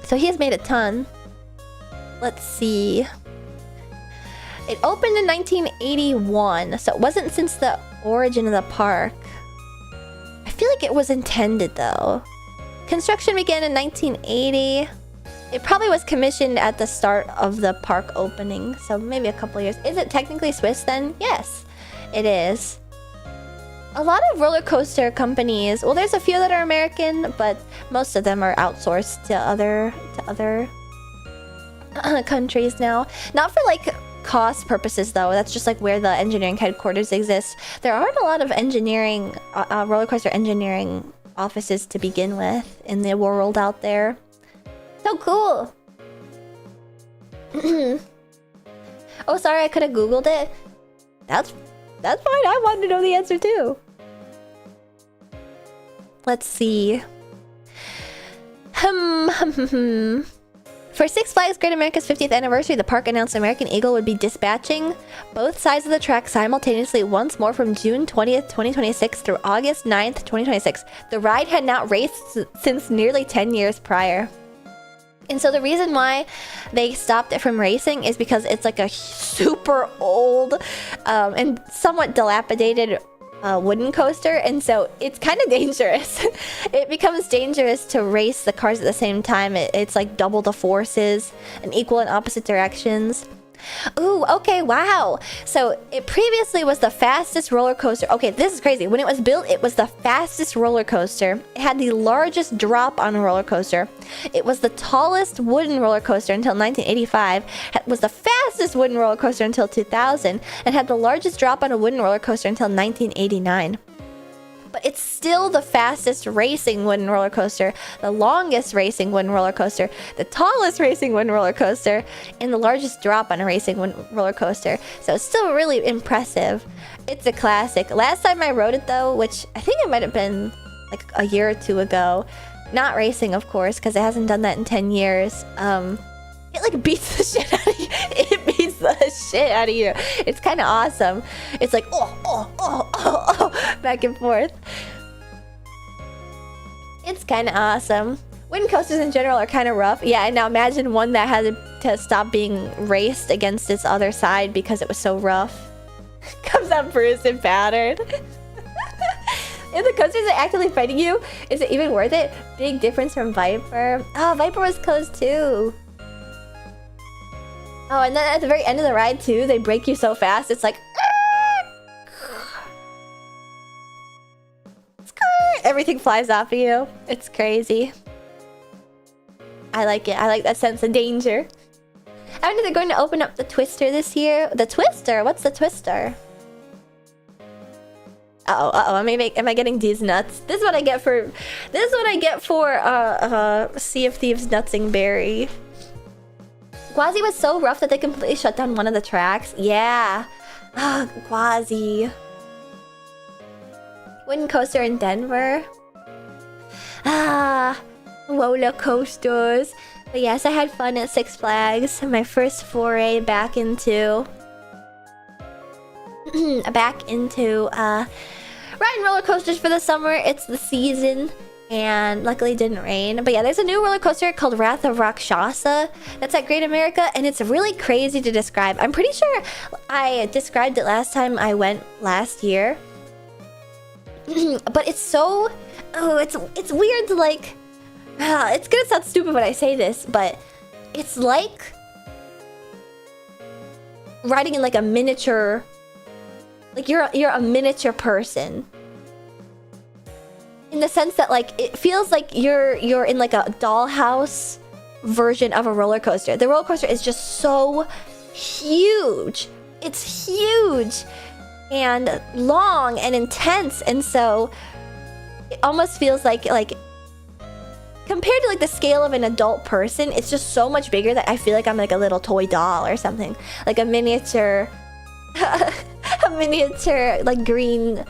So he has made a ton. Let's see. It opened in 1981, so it wasn't since the origin of the park. I feel like it was intended though. Construction began in 1980. It probably was commissioned at the start of the park opening, so maybe a couple years. Is it technically Swiss then? Yes, it is. A lot of roller coaster companies, well, there's a few that are American, but most of them are outsourced to other countries now. Not for like cost purposes though. That's just like where the engineering headquarters exists. There aren't a lot of engineering, roller coaster engineering offices to begin with in the world out there. So cool. Oh, sorry, I could have Googled it. That's fine. I wanted to know the answer too. Let's see. For Six Flags Great America's 50th anniversary, the park announced American Eagle would be dispatching both sides of the track simultaneously once more from June 20th, 2026 through August 9th, 2026. The ride had not raced since nearly 10 years prior. And so the reason why they stopped it from racing is because it's like a super old and somewhat dilapidated wooden coaster, and so it's kind of dangerous. It becomes dangerous to race the cars at the same time. It's like double the forces and equal in opposite directions. Ooh, okay, wow. So it previously was the fastest roller coaster. Okay, this is crazy. When it was built, it was the fastest roller coaster. It had the largest drop on a roller coaster. It was the tallest wooden roller coaster until 1985. It was the fastest wooden roller coaster until 2000, and had the largest drop on a wooden roller coaster until 1989. But it's still the fastest racing wooden roller coaster, the longest racing wooden roller coaster, the tallest racing wooden roller coaster, and the largest drop on a racing wooden roller coaster. So it's still really impressive. It's a classic. Last time I rode it though, which I think it might have been like a year or two ago, not racing of course, because it hasn't done that in 10 years. It like beats the shit out of you. It beats the shit out of you. It's kind of awesome. It's like oh, back and forth. It's kind of awesome. Wooden coasters in general are kind of rough. Yeah, and now imagine one that had to stop being raced against its other side because it was so rough. Comes out bruised and battered. If the coasters are actively fighting you, is it even worth it? Big difference from Viper. Oh, Viper was closed too. Oh, and then at the very end of the ride too, they break you so fast, it's like everything flies off of you. It's crazy. I like it. I like that sense of danger. I wonder if they're going to open up the Twister this year. The Twister? What's the Twister? Uh-oh, am I getting these nuts? This is what I get for Sea of Thieves Nutsing Berry. Quasi was so rough that they completely shut down one of the tracks. Yeah. Ah, Quasi. Wooden coaster in Denver. Ah, roller coasters. But yes, I had fun at Six Flags. My first foray back into riding roller coasters for the summer. It's the season. And luckily it didn't rain. But yeah, there's a new roller coaster called Wrath of Rakshasa that's at Great America, and it's really crazy to describe. I'm pretty sure I described it last time I went last year. But it's so... Oh, it's weird to like... it's gonna sound stupid when I say this, but it's like riding in like a miniature Like you're a miniature person. In the sense that like it feels like you're in like a dollhouse version of a roller coaster. The roller coaster is just so huge. It's huge and long and intense, and so it almost feels like compared to like the scale of an adult person, it's just so much bigger that I feel like I'm like a little toy doll or something, like a miniature a miniature like green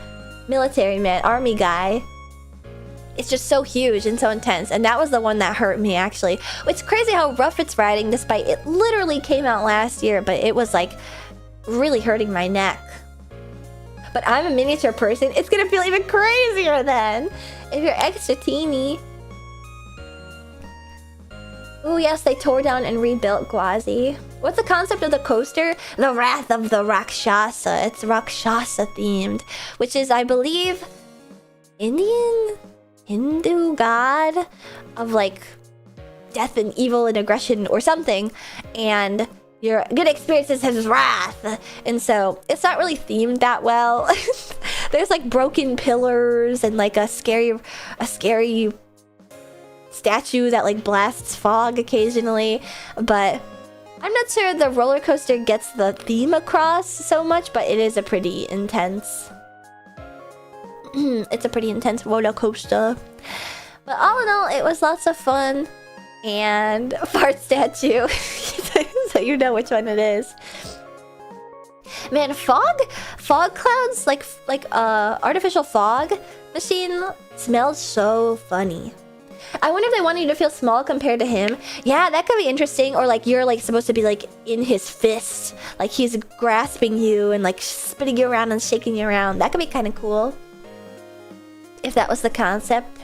military man, army guy. It's just so huge and so intense, and that was the one that hurt me actually. It's crazy how rough it's riding despite it literally came out last year, but it was like really hurting my neck. But I'm a miniature person, it's gonna feel even crazier then if you're extra teeny. Oh yes, they tore down and rebuilt Gwazi. What's the concept of the coaster? The Wrath of the Rakshasa. It's Rakshasa themed, which is, I believe, Hindu god of like death and evil and aggression or something, and you're gonna experience his wrath, and so it's not really themed that well. There's like broken pillars and like a scary statue that like blasts fog occasionally, but I'm not sure the roller coaster gets the theme across so much, but it is a pretty intense it's a pretty intense roller coaster. But all in all, it was lots of fun. And fart statue. So you know which one it is. Man, fog clouds, like artificial fog machine smells so funny. I wonder if they want you to feel small compared to him. Yeah, that could be interesting. Or like you're like supposed to be like in his fist, like he's grasping you and like spinning you around and shaking you around. That could be kind of cool if that was the concept.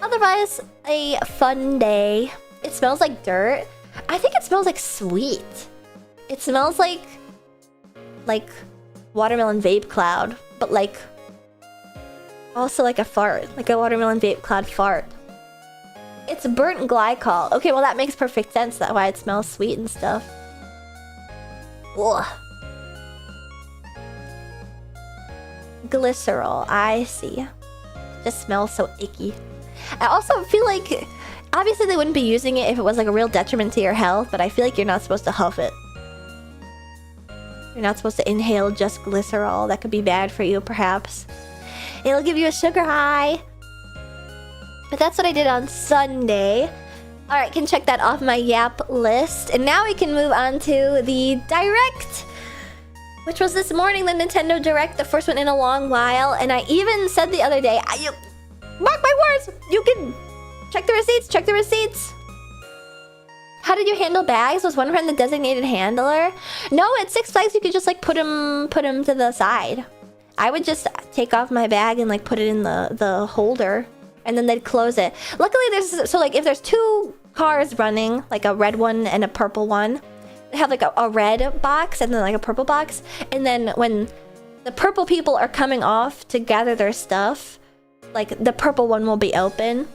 Otherwise, a fun day. It smells like dirt. I think it smells like sweet. It smells like watermelon vape cloud, but like also like a fart, like a watermelon vape cloud fart. It's burnt glycol. Okay, well that makes perfect sense. That's why it smells sweet and stuff. Ugh. Glycerol, I see. Just smells so icky. I also feel like obviously they wouldn't be using it if it was like a real detriment to your health, but I feel like you're not supposed to huff it. You're not supposed to inhale just glycerol. That could be bad for you, perhaps. It'll give you a sugar high. But that's what I did on Sunday. Alright, can check that off my Yap list. And now we can move on to the Direct, which was this morning, the Nintendo Direct, the first one in a long while. And I even said the other day, mark my words, you can check the receipts. How did you handle bags? Was one friend the designated handler? No, at Six Flags you could just like put them to the side. I would just take off my bag and like put it in the holder, and then they'd close it. Luckily so like if there's two cars running, like a red one and a purple one, they have like a red box and then like a purple box, and then when the purple people are coming off to gather their stuff, like the purple one will be open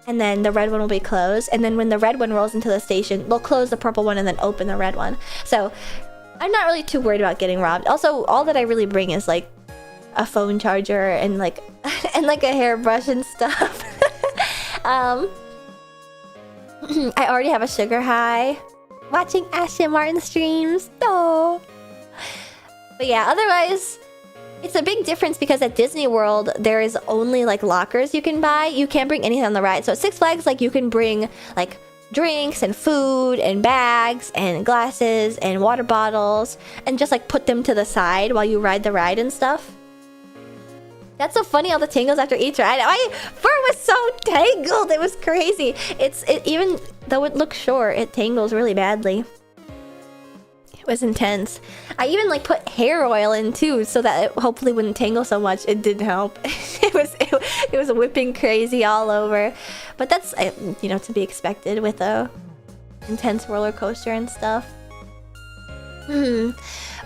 and then the red one will be closed, and then when the red one rolls into the station, they'll close the purple one and then open the red one. So I'm not really too worried about getting robbed. Also, all that I really bring is like a phone charger and like and like a hairbrush and stuff. I already have a sugar high watching Ashton Martin streams. No. But yeah, otherwise it's a big difference because at Disney World there is only like lockers you can buy. You can't bring anything on the ride. So at Six Flags, like you can bring like drinks and food and bags and glasses and water bottles and just like put them to the side while you ride the ride and stuff. That's so funny, all the tingles after each ride. My fur was so tangled, it was crazy. Even though it looks short, it tangles really badly. It was intense. I even like put hair oil in too, so that it hopefully wouldn't tangle so much. It didn't help. It was whipping crazy all over. But that's, you know, to be expected with a intense roller coaster and stuff.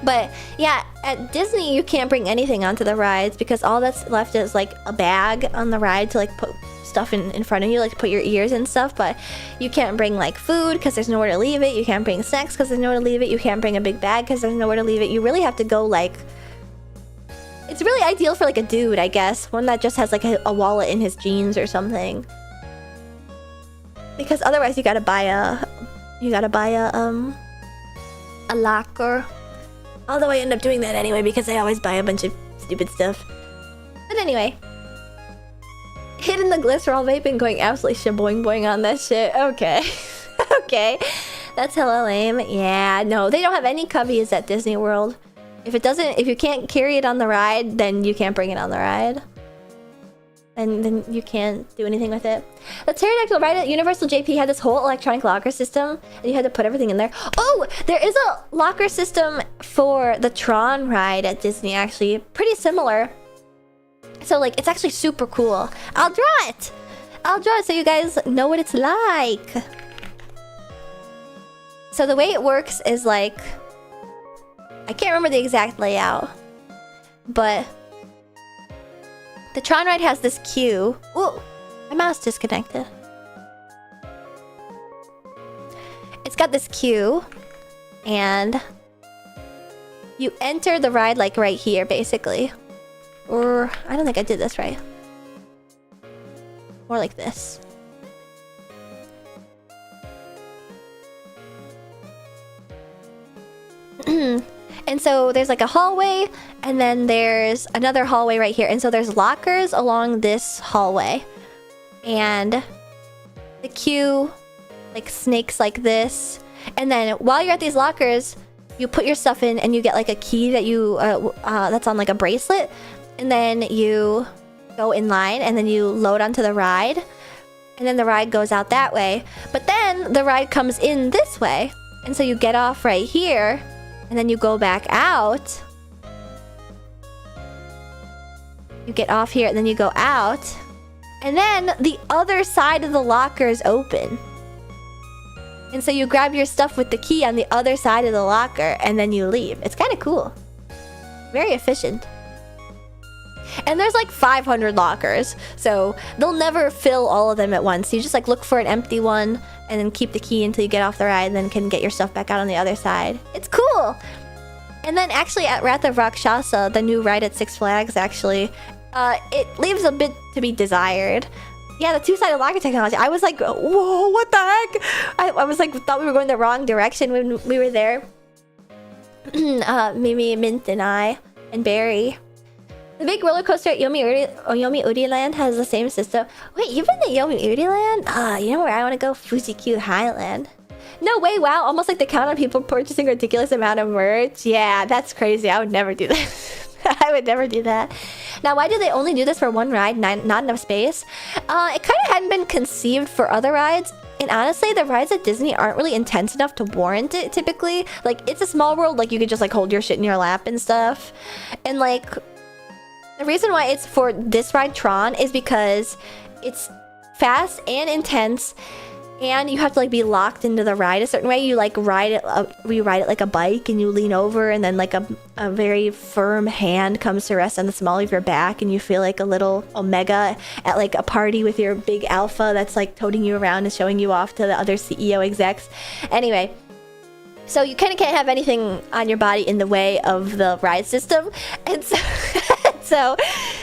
But yeah, at Disney you can't bring anything onto the rides because all that's left is like a bag on the ride to like put stuff in front of you, like to put your ears and stuff, but you can't bring like food because there's nowhere to leave it. You can't bring snacks because there's nowhere to leave it. You can't bring a big bag because there's nowhere to leave it. You really have to go like... It's really ideal for like a dude, I guess. One that just has like a wallet in his jeans or something. Because otherwise you gotta buy a locker. Although I end up doing that anyway because I always buy a bunch of stupid stuff. But anyway. Hitting the glycerol vape and going absolutely shaboing boing on that shit. Okay. Okay. That's hella lame. Yeah, no, they don't have any cubbies at Disney World. If you can't carry it on the ride, then you can't bring it on the ride. And then you can't do anything with it. The pterodactyl ride at Universal JP had this whole electronic locker system, and you had to put everything in there. Oh, there is a locker system for the Tron ride at Disney, actually. Pretty similar. So, like, it's actually super cool. I'll draw it! I'll draw it so you guys know what it's like. So the way it works is, like... I can't remember the exact layout. But... the Tron ride has this queue. Ooh, my mouse disconnected. It's got this queue, and you enter the ride like right here, basically. Or I don't think I did this right. More like this. And so there's like a hallway, and then there's another hallway right here. And so there's lockers along this hallway. And the queue like snakes like this. And then while you're at these lockers, you put your stuff in and you get like a key that you that's on like a bracelet. And then you go in line and then you load onto the ride. And then the ride goes out that way. But then the ride comes in this way. And so you get off right here. And then you go back out. You get off here and then you go out. And then the other side of the locker is open. And so you grab your stuff with the key on the other side of the locker and then you leave. It's kind of cool. Very efficient. And there's like 500 lockers. So they'll never fill all of them at once. You just like look for an empty one and then keep the key until you get off the ride and then can get your stuff back out on the other side. It's cool! And then actually at Wrath of Rakshasa, the new ride at Six Flags actually, it leaves a bit to be desired. Yeah, the two-sided locker technology. I was like, whoa, what the heck? I was like, thought we were going the wrong direction when we were there. Mimi, Mint, and I, and Barry. The big roller coaster at Yomi Uri Land has the same system. Wait, you've been to Yomi Uri Land? You know where I want to go? Fuji-Q Highland. No way, wow. Almost like the count on people purchasing a ridiculous amount of merch. Yeah, that's crazy. I would never do that. I would never do that. Now, why do they only do this for one ride? Not enough space? It kind of hadn't been conceived for other rides. And honestly, the rides at Disney aren't really intense enough to warrant it, typically. Like, It's a Small World. Like, you could just, like, hold your shit in your lap and stuff. And, like... the reason why it's for this ride, Tron, is because it's fast and intense, and you have to like be locked into the ride a certain way. You like ride it like a bike, and you lean over, and then like a very firm hand comes to rest on the small of your back, and you feel like a little Omega at like a party with your big alpha that's like toting you around and showing you off to the other CEO execs. Anyway. So you kind of can't have anything on your body in the way of the ride system, and so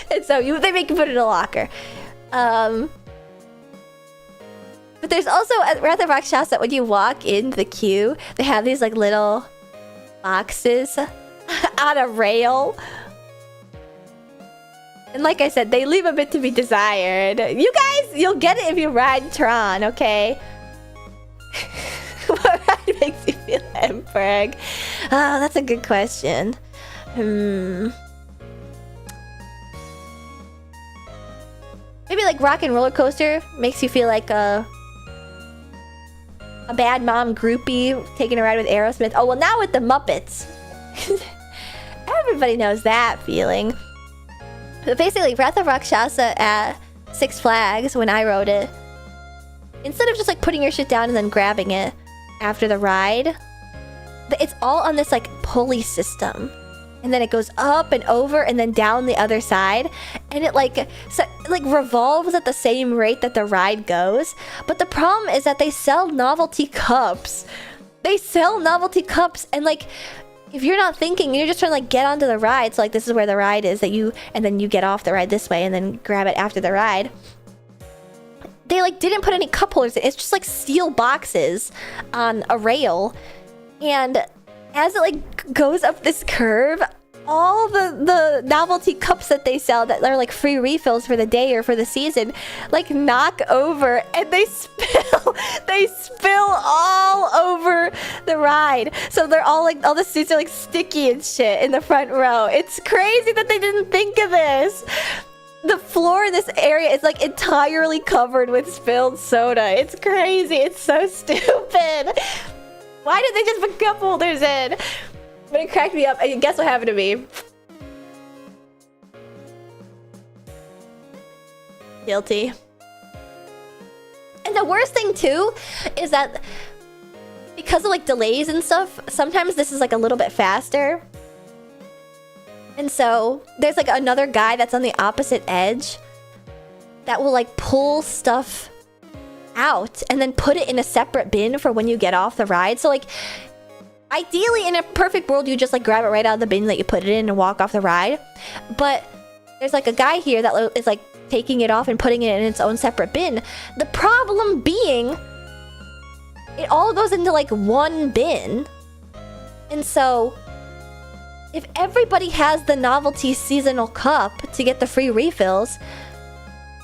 they make you put it in a locker. But there's also at Wrath of Rakshasa, when you walk in the queue, they have these like little boxes on a rail. And like I said, they leave a bit to be desired. You guys, you'll get it if you ride Tron, okay? What ride makes you feel Emperor? Oh, that's a good question. Maybe like Rock and Roller Coaster makes you feel like a bad mom groupie taking a ride with Aerosmith. Oh, well, now with the Muppets. Everybody knows that feeling. But basically, Wrath of Rakshasa at Six Flags, when I rode it, instead of just like putting your shit down and then grabbing it after the ride, it's all on this like pulley system. and then it goes up and over and then down the other side, and it like revolves at the same rate that the ride goes. But the problem is that they sell novelty cups. And like, if you're not thinking, you're just trying to like get onto the ride, so like this is where the ride is, and then you get off the ride this way and then grab it after the ride. They like didn't put any cup holders in. It's just like steel boxes on a rail, and as it like goes up this curve, all the novelty cups that they sell that are like free refills for the day or for the season like knock over, and they spill all over the ride. So they're all like, all the seats are like sticky and shit in the front row. It's crazy that they didn't think of this. The floor in this area is like entirely covered with spilled soda. It's crazy. It's so stupid. Why did they just put cup holders in? But it cracked me up. And guess what happened to me? Guilty. And the worst thing too is that because of like delays and stuff, sometimes this is like a little bit faster. And so there's like another guy that's on the opposite edge that will like pull stuff out and then put it in a separate bin for when you get off the ride. So like, ideally in a perfect world, you just like grab it right out of the bin that you put it in and walk off the ride. But there's like a guy here that is like taking it off and putting it in its own separate bin. The problem being, it all goes into like one bin. And so if everybody has the novelty seasonal cup to get the free refills,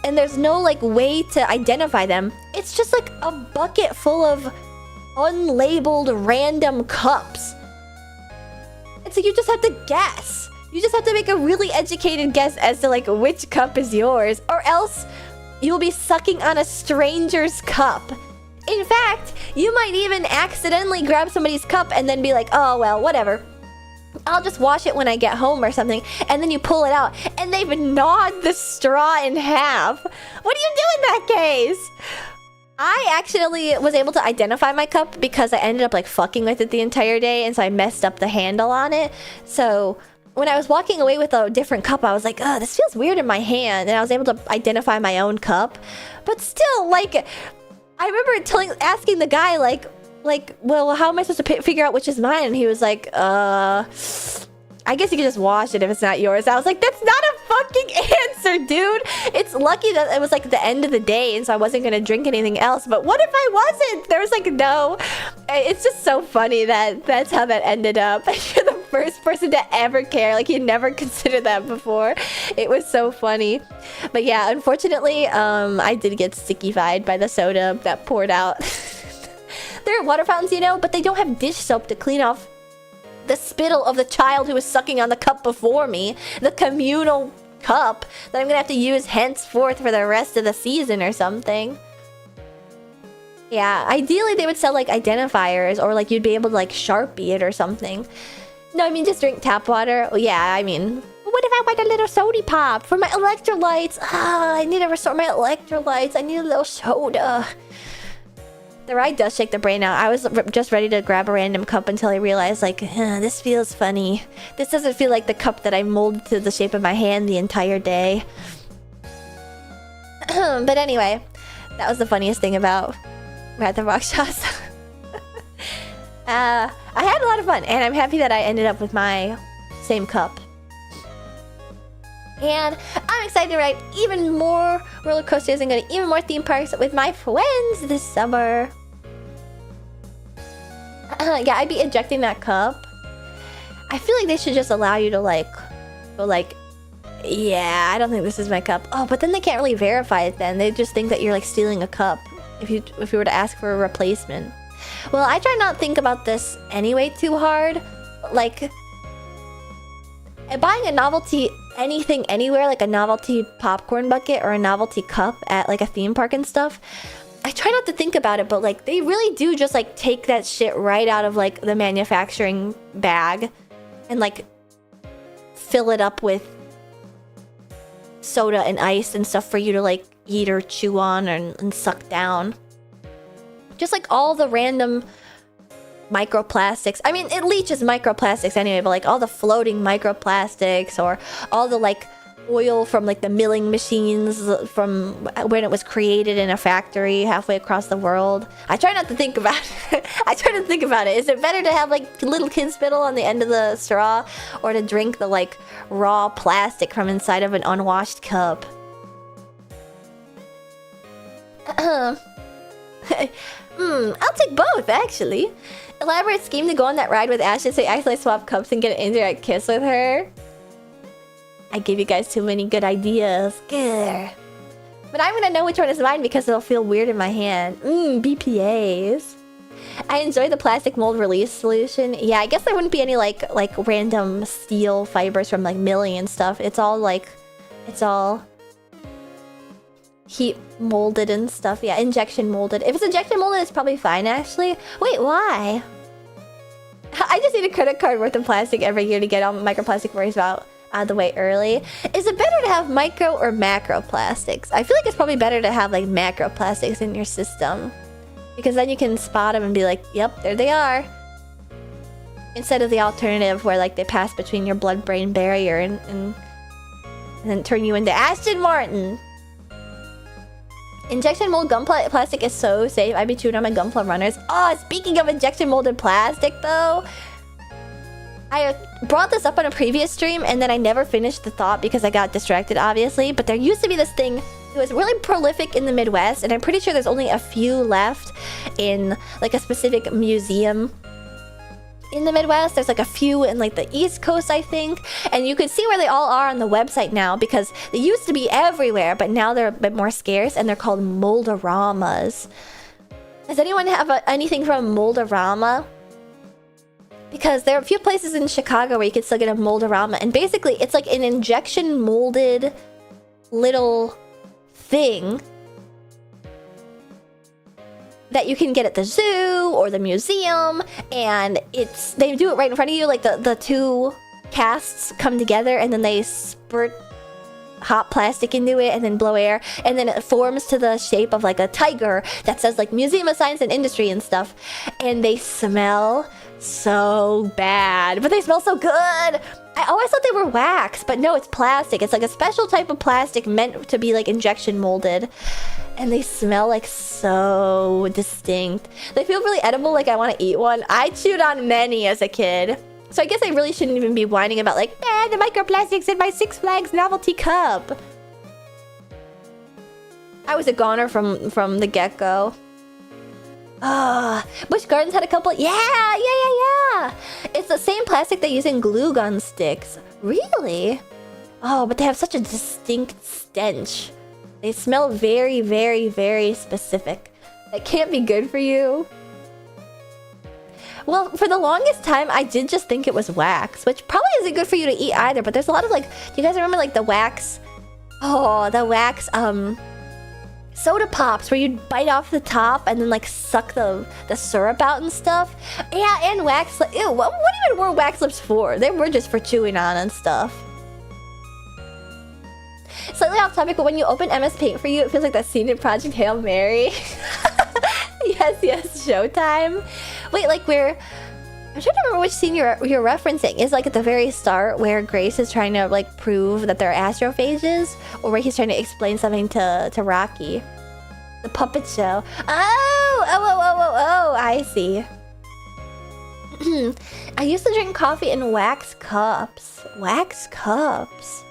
and there's no like way to identify them, it's just like a bucket full of unlabeled random cups. And so you just have to guess. You just have to make a really educated guess as to like which cup is yours, or else you'll be sucking on a stranger's cup. In fact, you might even accidentally grab somebody's cup and then be like, oh well, whatever, I'll just wash it when I get home or something. And then you pull it out and they've gnawed the straw in half. What do you do in that case? I actually was able to identify my cup because I ended up like fucking with it the entire day, and so I messed up the handle on it. So when I was walking away with a different cup, I was like, oh, this feels weird in my hand, and I was able to identify my own cup. But still, like, I remember asking the guy like, well, how am I supposed to figure out which is mine? And he was like, I guess you can just wash it if it's not yours. I was like, that's not a fucking answer, dude. It's lucky that it was like the end of the day, and so I wasn't gonna drink anything else. But what if I wasn't? There was like no. It's just so funny that that's how that ended up. You're the first person to ever care. Like, you never considered that before. It was so funny. But yeah, unfortunately, I did get stickified by the soda that poured out. There are water fountains, you know, but they don't have dish soap to clean off the spittle of the child who was sucking on the cup before me. The communal cup that I'm gonna have to use henceforth for the rest of the season or something. Yeah, ideally they would sell like identifiers, or like you'd be able to like Sharpie it or something. No, I mean just drink tap water. Well, yeah, I mean, what if I want a little soda pop for my electrolytes? Ah, I need to restore my electrolytes. I need a little soda. The ride does shake the brain out. I was just ready to grab a random cup until I realized, like, this feels funny. This doesn't feel like the cup that I molded to the shape of my hand the entire day. But anyway, that was the funniest thing about Wrath of Rakshas. I had a lot of fun, and I'm happy that I ended up with my same cup. And I'm excited to ride even more roller coasters and go to even more theme parks with my friends this summer. Yeah, I'd be ejecting that cup. I feel like they should just allow you to like go like, yeah, I don't think this is my cup. Oh, but then they can't really verify it then. They just think that you're like stealing a cup if you were to ask for a replacement. Well, I try not to think about this anyway too hard. Like, buying a novelty anything anywhere, like a novelty popcorn bucket or a novelty cup at like a theme park and stuff, I try not to think about it, but like they really do just like take that shit right out of like the manufacturing bag and like fill it up with soda and ice and stuff for you to like eat or chew on and suck down. Just like all the random microplastics. I mean, it leaches microplastics anyway, but like all the floating microplastics or all the like oil from like the milling machines from when it was created in a factory halfway across the world. I try not to think about it. I try to think about it. Is it better to have like little kid spittle on the end of the straw or to drink the like raw plastic from inside of an unwashed cup? I'll take both, actually. Elaborate scheme to go on that ride with Ashton so you accidentally swap cups and get an indirect kiss with her. I gave you guys too many good ideas. Grr. But I'm gonna know which one is mine because it'll feel weird in my hand. BPAs. I enjoy the plastic mold release solution. Yeah, I guess there wouldn't be any like random steel fibers from like milling and stuff. It's all heat molded and stuff. Yeah, injection molded. If it's injection molded, it's probably fine actually. Wait, why? I just need a credit card worth of plastic every year to get all microplastic worries out of the way early. Is it better to have micro or macro plastics? I feel like it's probably better to have like macro plastics in your system because then you can spot them and be like, yep, there they are. Instead of the alternative where like they pass between your blood-brain barrier and then turn you into Ashton Martin. Injection mold gum plastic is so safe. I'd be chewing on my Gunpla runners. Oh, speaking of injection molded plastic though, I brought this up on a previous stream and then I never finished the thought because I got distracted, obviously. But there used to be this thing. It was really prolific in the Midwest, and I'm pretty sure there's only a few left in like a specific museum in the Midwest. There's like a few in like the East Coast, I think. And you can see where they all are on the website now because they used to be everywhere, but now they're a bit more scarce and they're called Moldoramas. Does anyone have anything from Moldorama? Because there are a few places in Chicago where you can still get a Moldorama, and basically it's like an injection molded little thing that you can get at the zoo or the museum, and they do it right in front of you. Like the two casts come together and then they spurt hot plastic into it and then blow air, and then it forms to the shape of like a tiger that says like Museum of Science and Industry and stuff, and they smell so bad, but they smell so good. I always thought they were wax, but no, it's plastic. It's like a special type of plastic meant to be like injection molded, and they smell like so distinct. They feel really edible, like I want to eat one. I chewed on many as a kid, so I guess I really shouldn't even be whining about like, the microplastics in my Six Flags novelty cup. I was a goner from the get-go. Busch Gardens had a couple. Yeah. It's the same plastic they use in glue gun sticks. Really? Oh, but they have such a distinct stench. They smell very, very, very specific. That can't be good for you. Well, for the longest time, I did just think it was wax, which probably isn't good for you to eat either. But there's a lot of like, do you guys remember like the wax? Oh, the wax, soda pops where you'd bite off the top and then like suck the syrup out and stuff. Yeah, and wax. Ew, what even were wax lips for? They were just for chewing on and stuff. Slightly off topic, but when you open MS Paint for You, it feels like that scene in Project Hail Mary. Yes, Showtime. Wait, like where? I'm trying to remember which scene you're referencing. Is like at the very start where Grace is trying to like prove that they're astrophages, or where he's trying to explain something to Rocky. The puppet show. Oh, I see. I used to drink coffee in wax cups. Wax cups.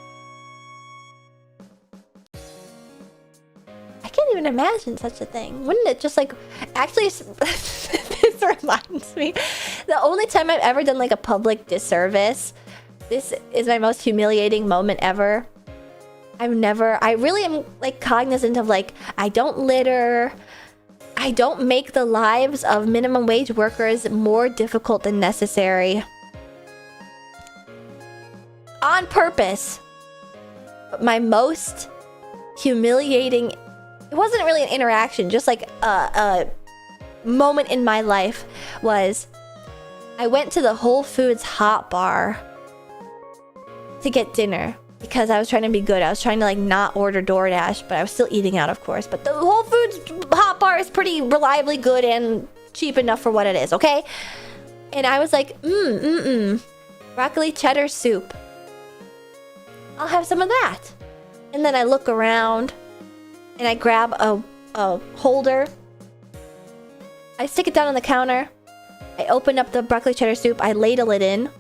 I can't even imagine such a thing. Wouldn't it just like... Actually, this reminds me. The only time I've ever done like a public disservice. This is my most humiliating moment ever. I really am like cognizant of like, I don't litter. I don't make the lives of minimum wage workers more difficult than necessary. On purpose. But my most humiliating... It wasn't really an interaction, just like a moment in my life was I went to the Whole Foods hot bar to get dinner because I was trying to be good. I was trying to like not order DoorDash, but I was still eating out, of course. But the Whole Foods hot bar is pretty reliably good and cheap enough for what it is, okay? And I was like, broccoli cheddar soup. I'll have some of that. And then I look around and I grab a holder. I stick it down on the counter. I open up the broccoli cheddar soup. I ladle it in.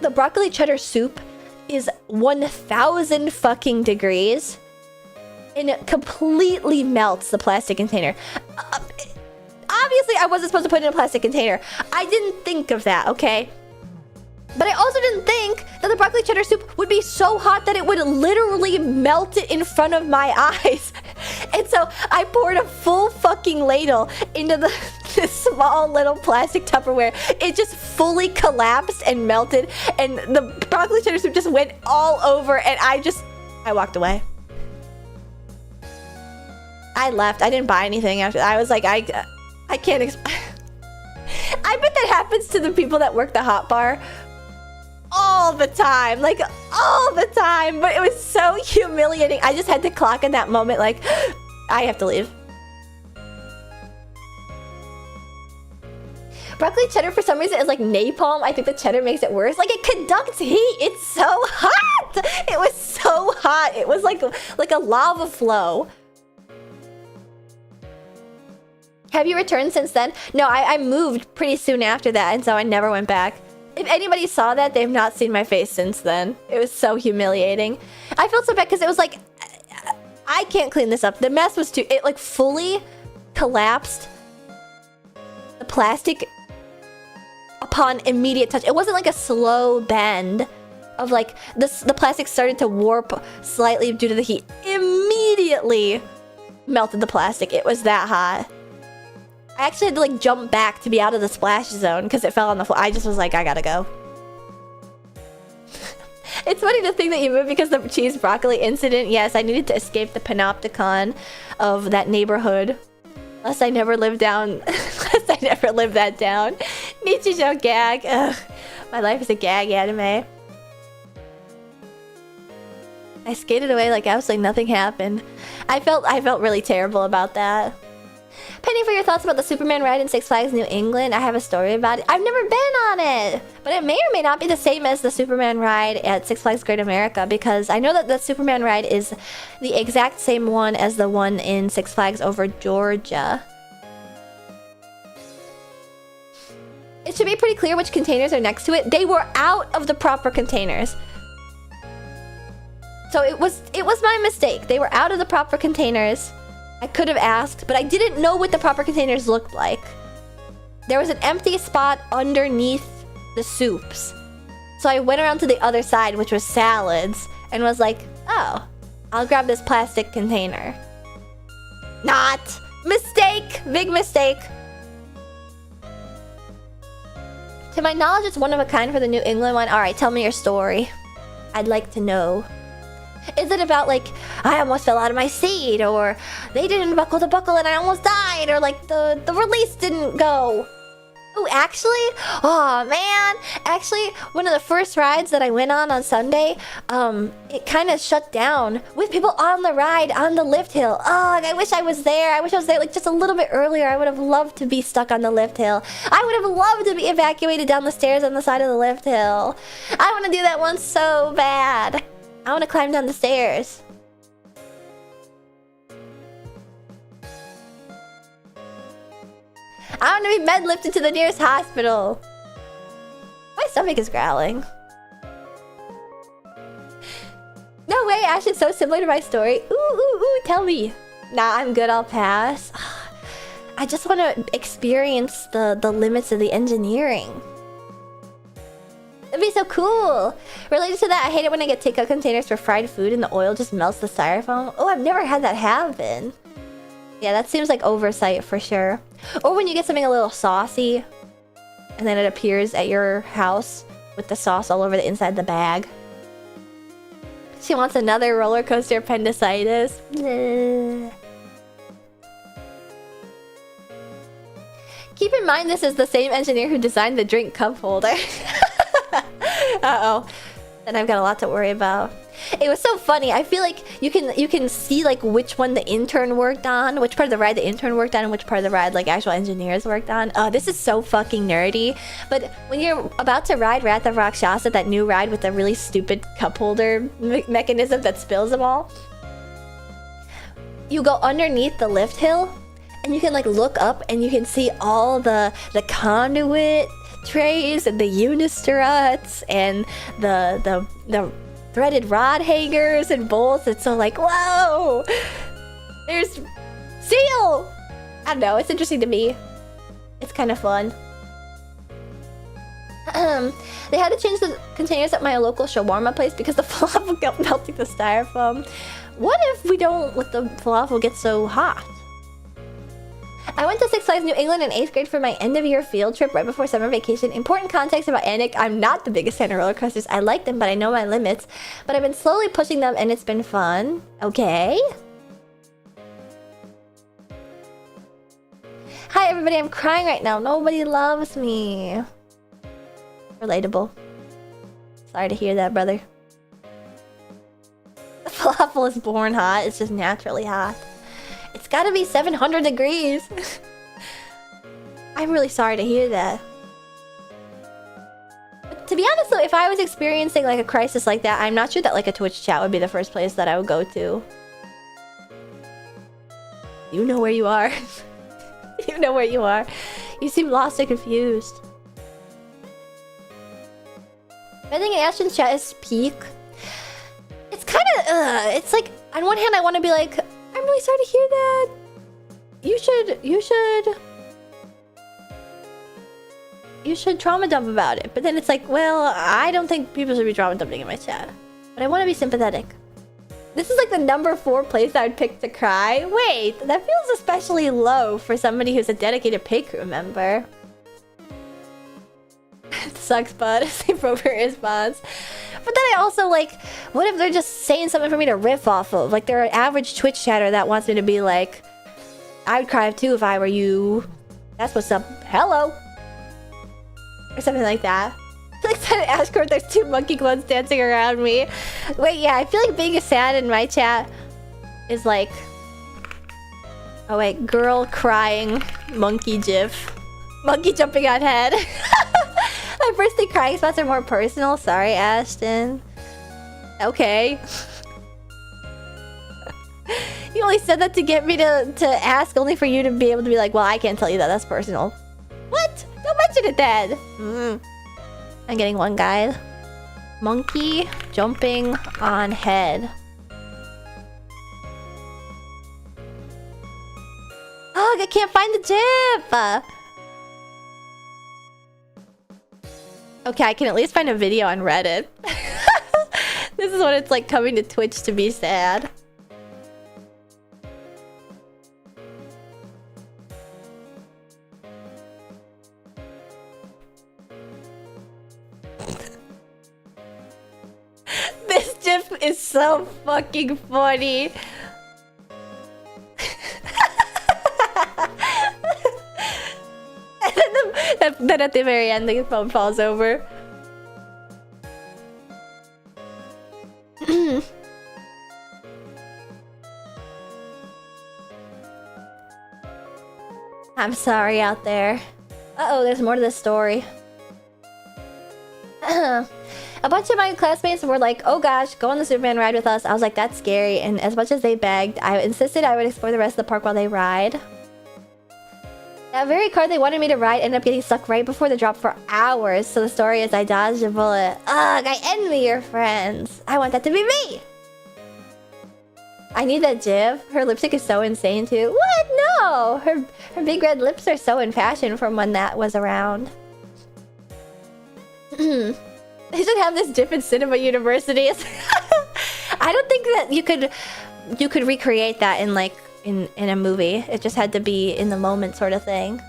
The broccoli cheddar soup is 1,000 fucking degrees. And it completely melts the plastic container. Obviously, I wasn't supposed to put it in a plastic container. I didn't think of that, okay? But I also didn't think that the broccoli cheddar soup would be so hot that it would literally melt it in front of my eyes. And so I poured a full fucking ladle into this small little plastic Tupperware. It just fully collapsed and melted. And the broccoli cheddar soup just went all over. And I walked away. I left. I didn't buy anything after. I was like, I can't I bet that happens to the people that work the hot bar all the time. Like, all the time. But it was so humiliating. I just had to clock in that moment, like, I have to leave. Broccoli cheddar, for some reason, is like napalm. I think the cheddar makes it worse. Like, it conducts heat. It's so hot. It was so hot. It was like a lava flow. Have you returned since then? No, I moved pretty soon after that, and so I never went back. If anybody saw that, they've not seen my face since then. It was so humiliating. I felt so bad because it was like, I can't clean this up. The mess was too... It like fully collapsed the plastic upon immediate touch. It wasn't like a slow bend of like... The plastic started to warp slightly due to the heat. Immediately melted the plastic. It was that hot. I actually had to like jump back to be out of the splash zone because it fell on the floor. I just was like, I gotta go. It's funny to think that you moved because of the cheese broccoli incident. Yes, I needed to escape the panopticon of that neighborhood. Lest I never live down... Lest I never live that down. Nichijou gag. Ugh. My life is a gag anime. I skated away like absolutely nothing happened. I felt really terrible about that. Penny, for your thoughts about the Superman ride in Six Flags New England. I have a story about it. I've never been on it, but it may or may not be the same as the Superman ride at Six Flags Great America, because I know that the Superman ride is the exact same one as the one in Six Flags Over Georgia. It should be pretty clear which containers are next to it. They were out of the proper containers. So it was my mistake. They were out of the proper containers. I could have asked, but I didn't know what the proper containers looked like. There was an empty spot underneath the soups. So I went around to the other side, which was salads, and was like, oh, I'll grab this plastic container. Not. Mistake. Big mistake. To my knowledge, it's one of a kind for the New England one. Alright, tell me your story. I'd like to know. Is it about like, I almost fell out of my seat, or they didn't buckle the buckle and I almost died, or like the release didn't go? Oh, actually, oh man, actually, one of the first rides that I went on Sunday, it kind of shut down with people on the ride on the lift hill. Oh, I wish I was there. I wish I was there like just a little bit earlier. I would have loved to be stuck on the lift hill. I would have loved to be evacuated down the stairs on the side of the lift hill. I want to do that one so bad. I want to climb down the stairs. I want to be med lifted to the nearest hospital. My stomach is growling. No way, Ash, it's so similar to my story. Ooh, tell me. Nah, I'm good, I'll pass. I just want to experience the limits of the engineering. It'd be so cool. Related to that, I hate it when I get takeout containers for fried food and the oil just melts the styrofoam. Oh, I've never had that happen. Yeah, that seems like oversight for sure. Or when you get something a little saucy and then it appears at your house with the sauce all over the inside of the bag. She wants another roller coaster appendicitis. Bleh. Keep in mind this is the same engineer who designed the drink cup holder. Uh-oh. Then I've got a lot to worry about. It was so funny. I feel like you can see like which one the intern worked on, which part of the ride the intern worked on, and which part of the ride like actual engineers worked on. Oh, this is so fucking nerdy. But when you're about to ride Wrath of Rakshasa, that new ride with the really stupid cup holder mechanism that spills them all, you go underneath the lift hill, and you can like look up and you can see all the conduit trays and the unistruts and the threaded rod hangers and bolts. It's so like, whoa! There's seal! I don't know, it's interesting to me. It's kind of fun. They had to change the containers at my local shawarma place because the falafel kept melting the styrofoam. What if we don't let the falafel get so hot? I went to Six Flags New England in 8th grade for my end-of-year field trip right before summer vacation. Important context about Anik. I'm not the biggest fan of roller coasters. I like them, but I know my limits. But I've been slowly pushing them, and it's been fun. Okay. Hi, everybody. I'm crying right now. Nobody loves me. Relatable. Sorry to hear that, brother. The falafel is born hot. It's just naturally hot. It's gotta be 700 degrees. I'm really sorry to hear that. But to be honest though, if I was experiencing like a crisis like that, I'm not sure that like a Twitch chat would be the first place that I would go to. You know where you are. You know where you are. You seem lost and confused. I think Ashton's chat is peak. It's kind of, it's like, on one hand I want to be like, I'm really sorry to hear that. You should trauma dump about it. But then it's like, well, I don't think people should be trauma dumping in my chat. But I want to be sympathetic. This is like the number 4 place I would pick to cry. Wait, that feels especially low for somebody who's a dedicated pay crew member. It sucks, bud. Same appropriate response. But then I also like, what if they're just saying something for me to riff off of? Like they're an average Twitch chatter that wants me to be like, I would cry too if I were you. That's what's up. Hello. Or something like that. Like said in Ashcourt, there's 2 monkey clones dancing around me. Wait, yeah, I feel like being a sad in my chat is like, oh wait, girl crying monkey gif. Monkey jumping on head. My birthday crying spots are more personal. Sorry, Ashton. Okay. You only said that to get me to ask, only for you to be able to be like, well, I can't tell you that. That's personal. What? Don't mention it then. I'm getting one guide. Monkey jumping on head. Oh, I can't find the gif. Okay, I can at least find a video on Reddit. This is what it's like coming to Twitch to be sad. This gif is so fucking funny. Then at the very end, the phone falls over. I'm sorry out there. Uh-oh, there's more to this story. A bunch of my classmates were like, oh gosh, go on the Superman ride with us. I was like, that's scary. And as much as they begged, I insisted I would explore the rest of the park while they ride. That very car they wanted me to ride ended up getting stuck right before the drop for hours. So the story is I dodged a bullet. Ugh, I envy your friends. I want that to be me. I need that gif. Her lipstick is so insane too. What? No! Her big red lips are so in fashion from when that was around. They should have this gif in cinema universities. I don't think that you could recreate that in like in a movie. It just had to be in the moment sort of thing.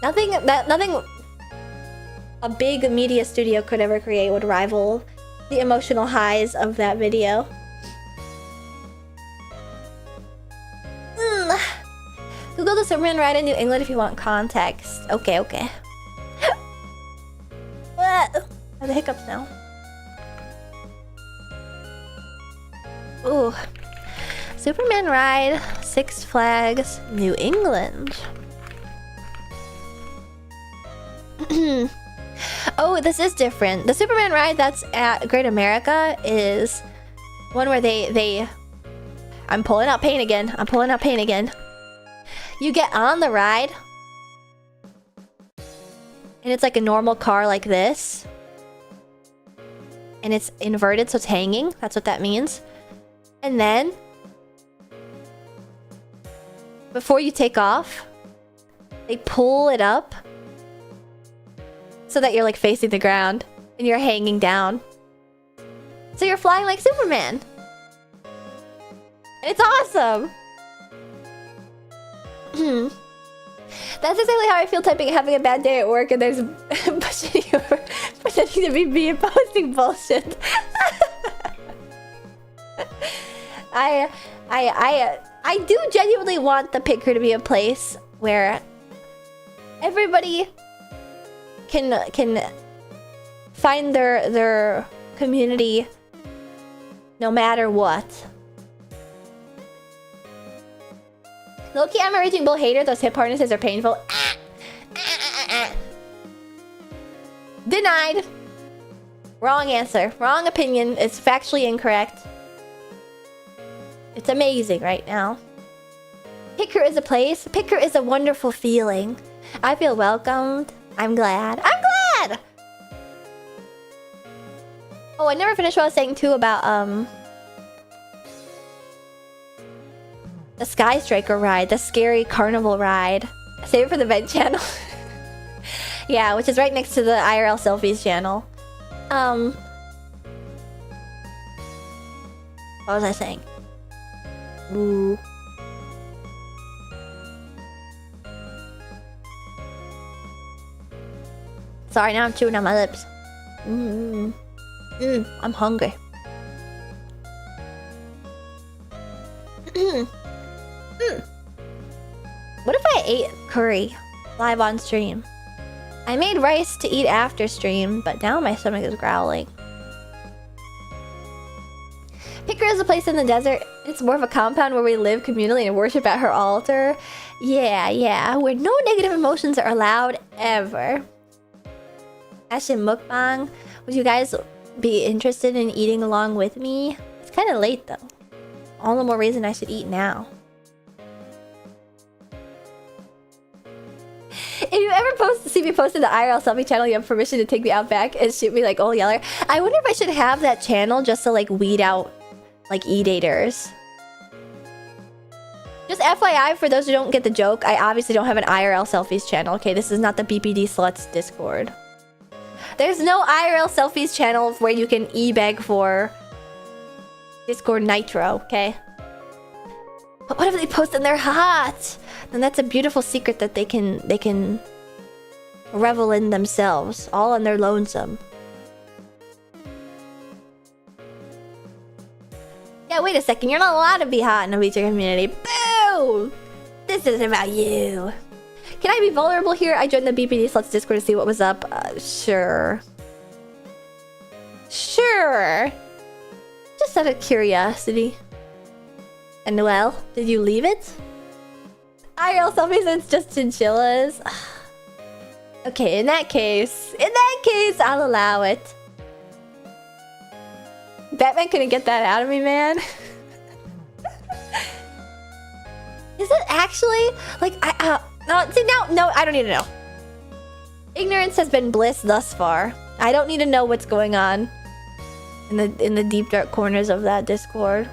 Nothing a big media studio could ever create would rival the emotional highs of that video. Google the Superman ride in New England if you want context. Okay. What? I have the hiccups now. Ooh. Superman ride, Six Flags, New England. Oh, this is different. The Superman ride that's at Great America is one where they... I'm pulling out paint again. I'm pulling out paint again. You get on the ride. And it's like a normal car like this. And it's inverted, so it's hanging. That's what that means. And then... before you take off, they pull it up. So that you're like facing the ground. And you're hanging down. So you're flying like Superman. And it's awesome! That's exactly how I feel having a bad day at work and there's pretending to be me and posting bullshit. I do genuinely want the pit crew to be a place where everybody can find their community no matter what. Low-key, I'm a Raging Bull hater. Those hip harnesses are painful. Denied. Wrong answer. Wrong opinion. It's factually incorrect. It's amazing right now. Pit crew is a place. Pit crew is a wonderful feeling. I feel welcomed. I'm glad. I'm glad! Oh, I never finished what I was saying too about, the Sky Striker ride, the scary carnival ride. Save it for the vent channel. Yeah, which is right next to the IRL selfies channel. What was I saying? Ooh. Sorry, now I'm chewing on my lips. I'm hungry. What if I ate curry live on stream? I made rice to eat after stream, but now my stomach is growling. Picker is a place in the desert. It's more of a compound where we live communally and worship at her altar. Yeah, where no negative emotions are allowed ever. Ashton mukbang. Would you guys be interested in eating along with me? It's kind of late though. All the more reason I should eat now. If you ever see me post in the IRL selfie channel, you have permission to take me out back and shoot me like Old Yeller. I wonder if I should have that channel just to like weed out like e-daters. Just FYI, for those who don't get the joke, I obviously don't have an IRL selfies channel. Okay, this is not the BPD Sluts Discord. There's no IRL selfies channel where you can e-beg for Discord Nitro, okay? But what if they post and they're hot? Then that's a beautiful secret that they can revel in themselves, all on their lonesome. Yeah, wait a second. You're not allowed to be hot in a VTuber community. Boo! This isn't about you. Can I be vulnerable here? I joined the BPD Sluts Discord to see what was up. Sure. Sure. Just out of curiosity. And well, did you leave it? IRL selfies, it's just chinchillas. Okay, in that case, I'll allow it. Batman couldn't get that out of me, man. Is it actually like no? See no, I don't need to know. Ignorance has been bliss thus far. I don't need to know what's going on in the deep dark corners of that Discord.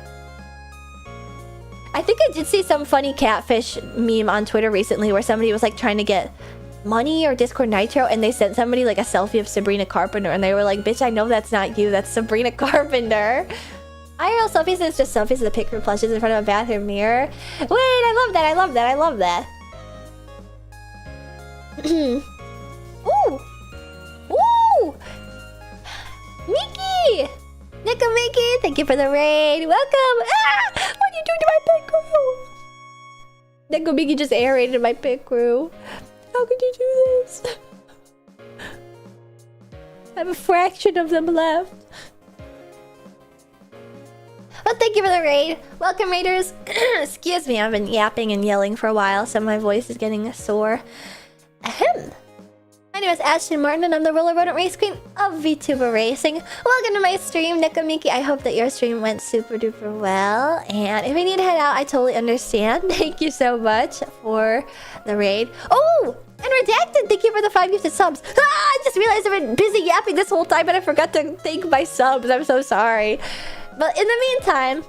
I think I did see some funny catfish meme on Twitter recently where somebody was like trying to get money or Discord Nitro and they sent somebody like a selfie of Sabrina Carpenter and they were like, bitch, I know that's not you, that's Sabrina Carpenter. IRL selfies is just selfies of the picture plushes in front of a bathroom mirror. Wait, I love that. Ooh! Ooh! Mickey! Nico Mickey, thank you for the raid. Welcome! Ah! What are you doing to my pit crew? Nico Mickey just aerated my pit crew. How could you do this? I have a fraction of them left. But thank you for the raid. Welcome, raiders. Excuse me, I've been yapping and yelling for a while, so my voice is getting sore. Ahem. My name is Ashton Martin, and I'm the roller rodent race queen of VTuber Racing. Welcome to my stream, Nikamiki. I hope that your stream went super duper well. And if you need to head out, I totally understand. Thank you so much for the raid. Oh! And Redacted, thank you for the 5 gifted subs. Ah, I just realized I've been busy yapping this whole time, and I forgot to thank my subs. I'm so sorry. But in the meantime,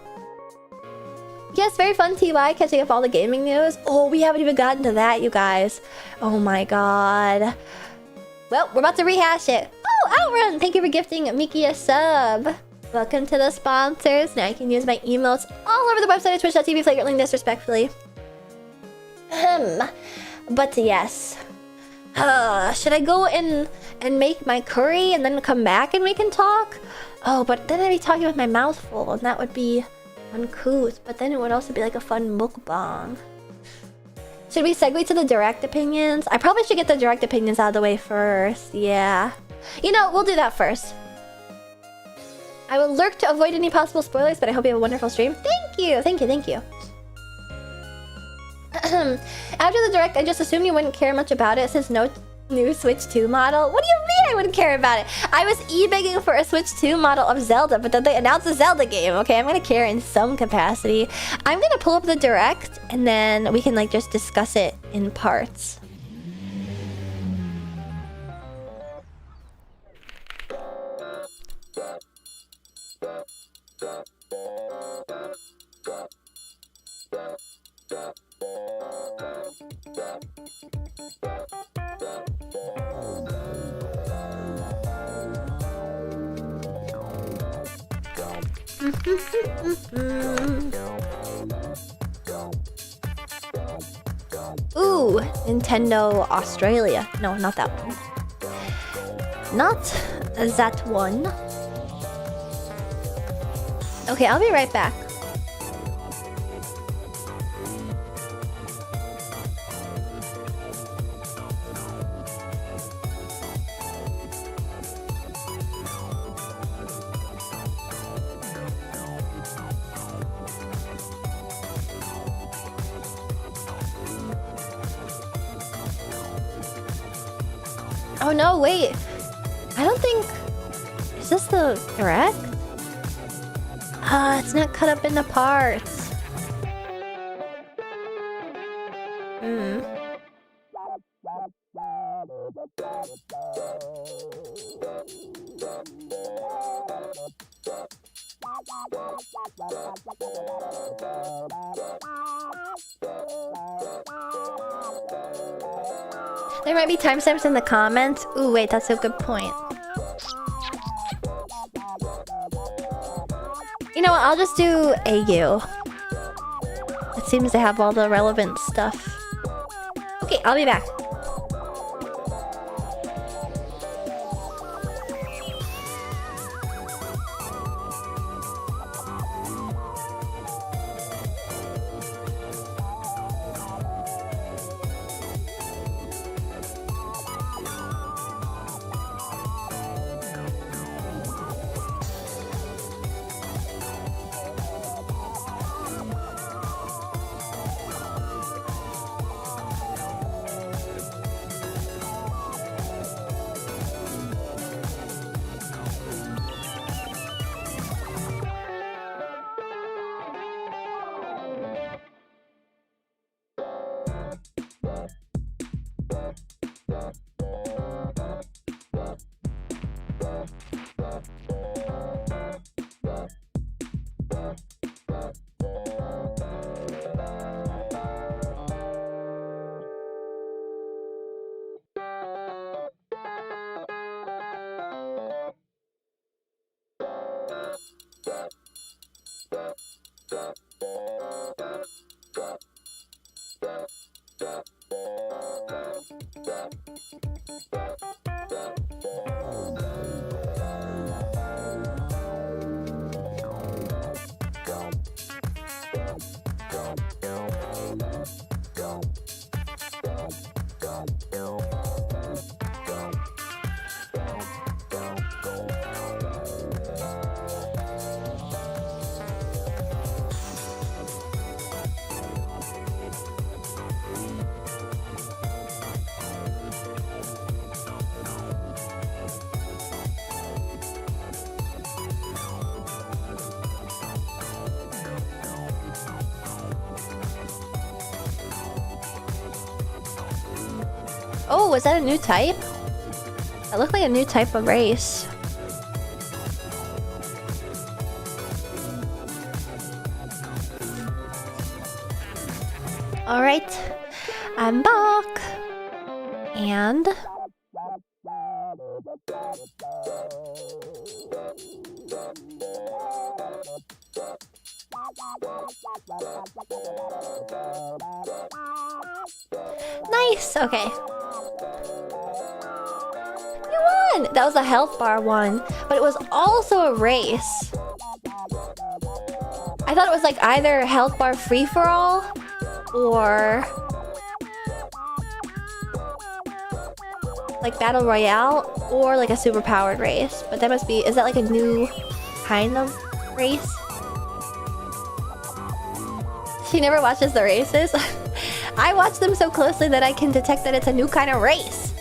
yes, very fun TY catching up all the gaming news. Oh, we haven't even gotten to that, you guys. Oh my god. Well, we're about to rehash it. Oh, Outrun! Thank you for gifting Miki a sub. Welcome to the sponsors. Now you can use my emotes all over the website at twitch.tv flagrantly disrespectfully. But yes. Should I go in and make my curry and then come back and we can talk? Oh, but then I'd be talking with my mouth full and that would be uncouth. But then it would also be like a fun mukbang. Should we segue to the direct opinions? I probably should get the direct opinions out of the way first. Yeah. You know, we'll do that first. I will lurk to avoid any possible spoilers, but I hope you have a wonderful stream. Thank you! Thank you, thank you. After the direct, I just assumed you wouldn't care much about it since no new Switch 2 model. What do you mean I wouldn't care about it? I was e-begging for a Switch 2 model of Zelda, but then they announced a Zelda game. Okay, I'm gonna care in some capacity. I'm gonna pull up the direct and then we can like just discuss it in parts. Ooh, Nintendo Australia. No, not that one. Not that one. Okay, I'll be right back. Oh no, wait. I don't think... Is this the direct? It's not cut up into parts. There might be timestamps in the comments. Ooh, wait, that's a good point. You know what, I'll just do AU. It seems to have all the relevant stuff. Okay, I'll be back. Oh, was that a new type? That looked like a new type of race. Alright, I'm back. And... nice, okay. You won! That was a health bar one, but it was also a race. I thought it was like either health bar free-for-all or like battle royale or like a super powered race. But that must be, is that like a new kind of race? She never watches the races. I watch them so closely that I can detect that it's a new kind of race.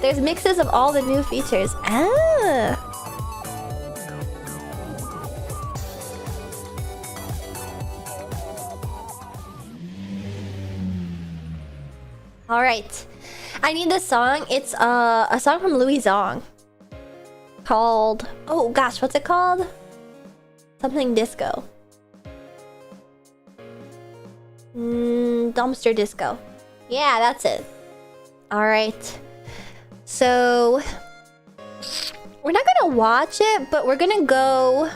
There's mixes of all the new features. Ah. All right. I need this song. It's a song from Louis Zong called, oh gosh, what's it called? Something disco. Dumpster disco. Yeah, that's it. All right. So we're not gonna watch it, but we're gonna go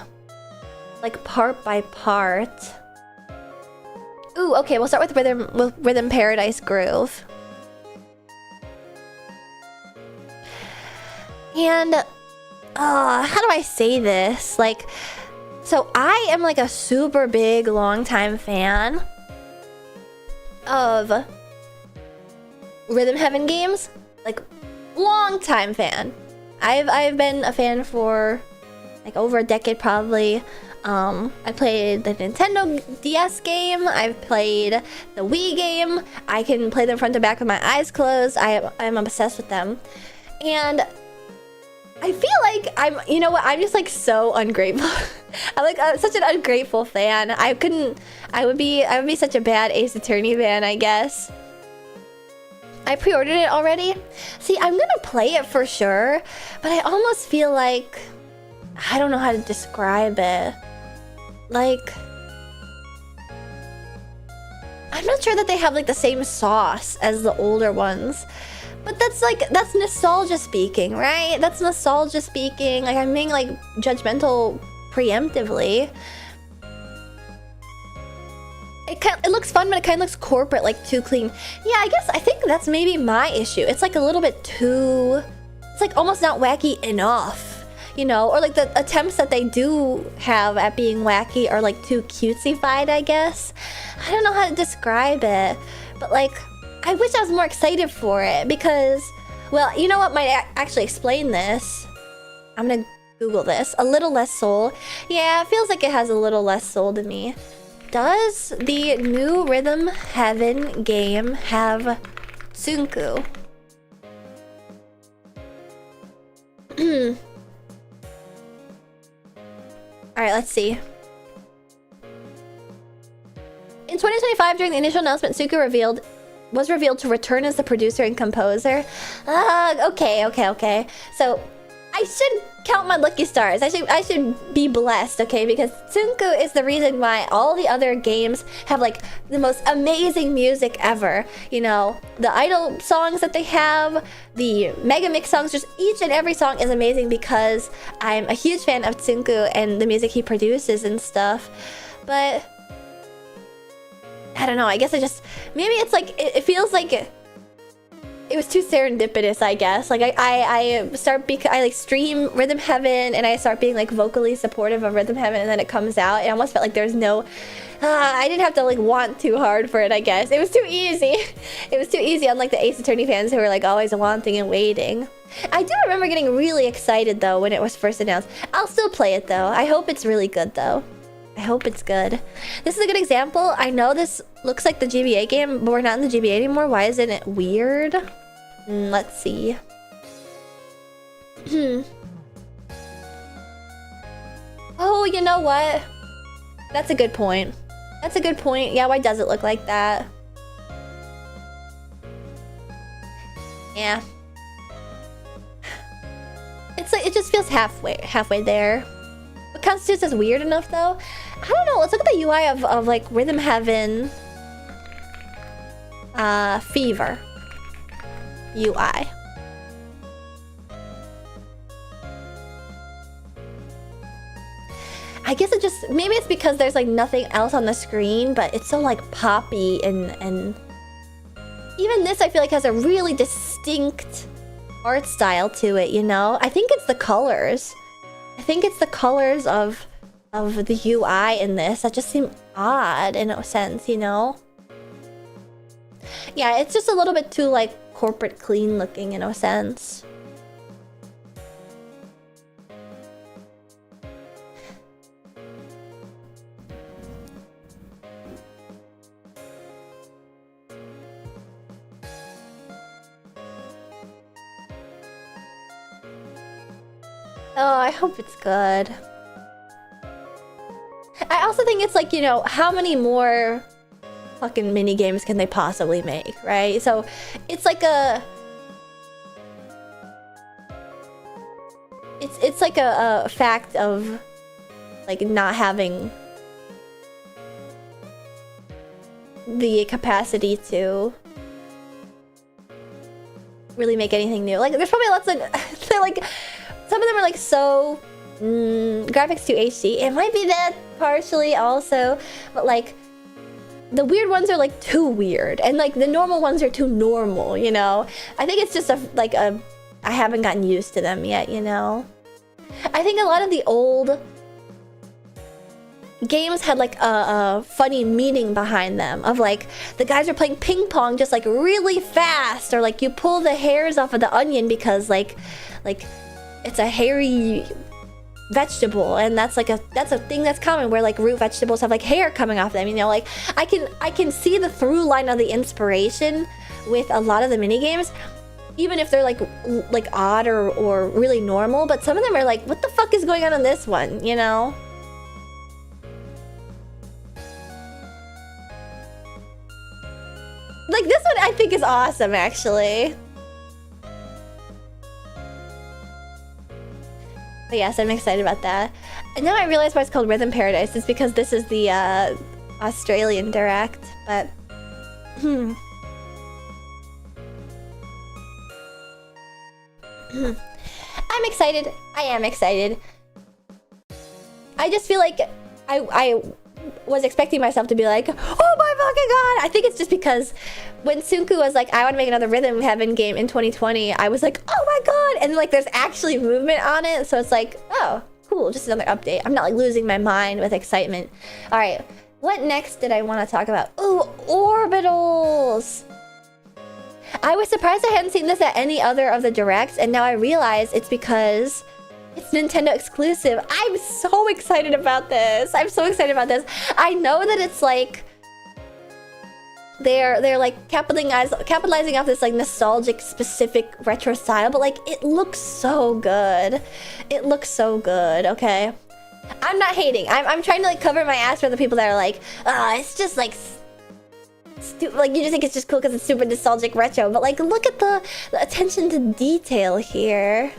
like part by part. Ooh, okay, we'll start with Rhythm Paradise Groove. And how do I say this? Like, so I am like a super big longtime fan of Rhythm Heaven games. Like, long time fan. I've been a fan for like over a decade probably. I played the Nintendo DS game. I've played the Wii game. I can play them front to back with my eyes closed. I'm obsessed with them. And I feel like you know what, I'm just like so ungrateful. I'm such an ungrateful fan. I would be such a bad Ace Attorney fan, I guess. I pre-ordered it already. See, I'm gonna play it for sure, but I almost feel like I don't know how to describe it. Like, I'm not sure that they have like the same sauce as the older ones. But that's nostalgia speaking, right? That's nostalgia speaking. Like, I'm being like judgmental preemptively. It looks fun, but it kind of looks corporate, like too clean. Yeah, I think that's maybe my issue. It's like a little bit too, it's like almost not wacky enough, you know? Or like the attempts that they do have at being wacky are like too cutesy-fied, I guess. I don't know how to describe it, but like, I wish I was more excited for it because, well, you know what might actually explain this? I'm gonna Google this. A little less soul. Yeah, it feels like it has a little less soul to me. Does the new Rhythm Heaven game have Tsunku? Alright, let's see. In 2025, during the initial announcement, Tsunku was revealed to return as the producer and composer. Okay. So, I should count my lucky stars. I should be blessed, okay? Because Tsunku is the reason why all the other games have like the most amazing music ever. You know, the idol songs that they have, the Mega Mix songs, just each and every song is amazing because I'm a huge fan of Tsunku and the music he produces and stuff. But I don't know, I guess maybe it's like, it feels like it was too serendipitous, I guess. Like, I like stream Rhythm Heaven and I start being like vocally supportive of Rhythm Heaven and then it comes out. It almost felt like there's no, I didn't have to like want too hard for it, I guess. It was too easy. It was too easy, unlike the Ace Attorney fans who were like always wanting and waiting. I do remember getting really excited though when it was first announced. I'll still play it though. I hope it's really good though. I hope it's good. This is a good example. I know this looks like the GBA game, but we're not in the GBA anymore. Why isn't it weird? Let's see. Oh, you know what? That's a good point. That's a good point. Yeah, why does it look like that? Yeah. It's like, it just feels halfway there. What constitutes as weird enough though? I don't know, let's look at the UI of like Rhythm Heaven Fever UI. I guess it just, maybe it's because there's like nothing else on the screen, but it's so like poppy and even this I feel like has a really distinct art style to it, you know? I think it's the colors. I think it's the colors of the UI in this that just seem odd in a sense, you know? Yeah, it's just a little bit too like corporate clean looking in a sense. Oh, I hope it's good. I also think it's like, you know, how many more fucking mini games can they possibly make, right? So it's like a... It's like a fact of like not having the capacity to really make anything new. Like there's probably lots of... they're like... Some of them are like so graphics to HD. It might be that partially also, but like the weird ones are like too weird, and like the normal ones are too normal. You know, I think it's just I haven't gotten used to them yet. You know, I think a lot of the old games had like a funny meaning behind them of like the guys are playing ping pong just like really fast, or like you pull the hairs off of the onion because like it's a hairy vegetable, and that's a thing that's common where like root vegetables have like hair coming off them, you know? Like I can see the through line of the inspiration with a lot of the mini games, even if they're like odd or really normal, but some of them are like, what the fuck is going on in this one, you know? Like this one I think is awesome actually. But yes, I'm excited about that. And now I realize why it's called Rhythm Paradise. It's because this is the Australian Direct, but... I'm excited. I am excited. I just feel like I was expecting myself to be like, oh my fucking god! I think it's just because when Sunku was like, I want to make another Rhythm Heaven game in 2020, I was like, oh my god! And like, there's actually movement on it, so it's like, oh, cool, just another update. I'm not like losing my mind with excitement. All right, what next did I want to talk about? Ooh, orbitals! I was surprised I hadn't seen this at any other of the directs, and now I realize it's because it's Nintendo exclusive. I'm so excited about this. I'm so excited about this. I know that it's like they're like capitalizing off this like nostalgic specific retro style, but like it looks so good. It looks so good, okay? I'm not hating. I'm trying to like cover my ass for the people that are like, it's just like like you just think it's just cool because it's super nostalgic retro, but like look at the attention to detail here.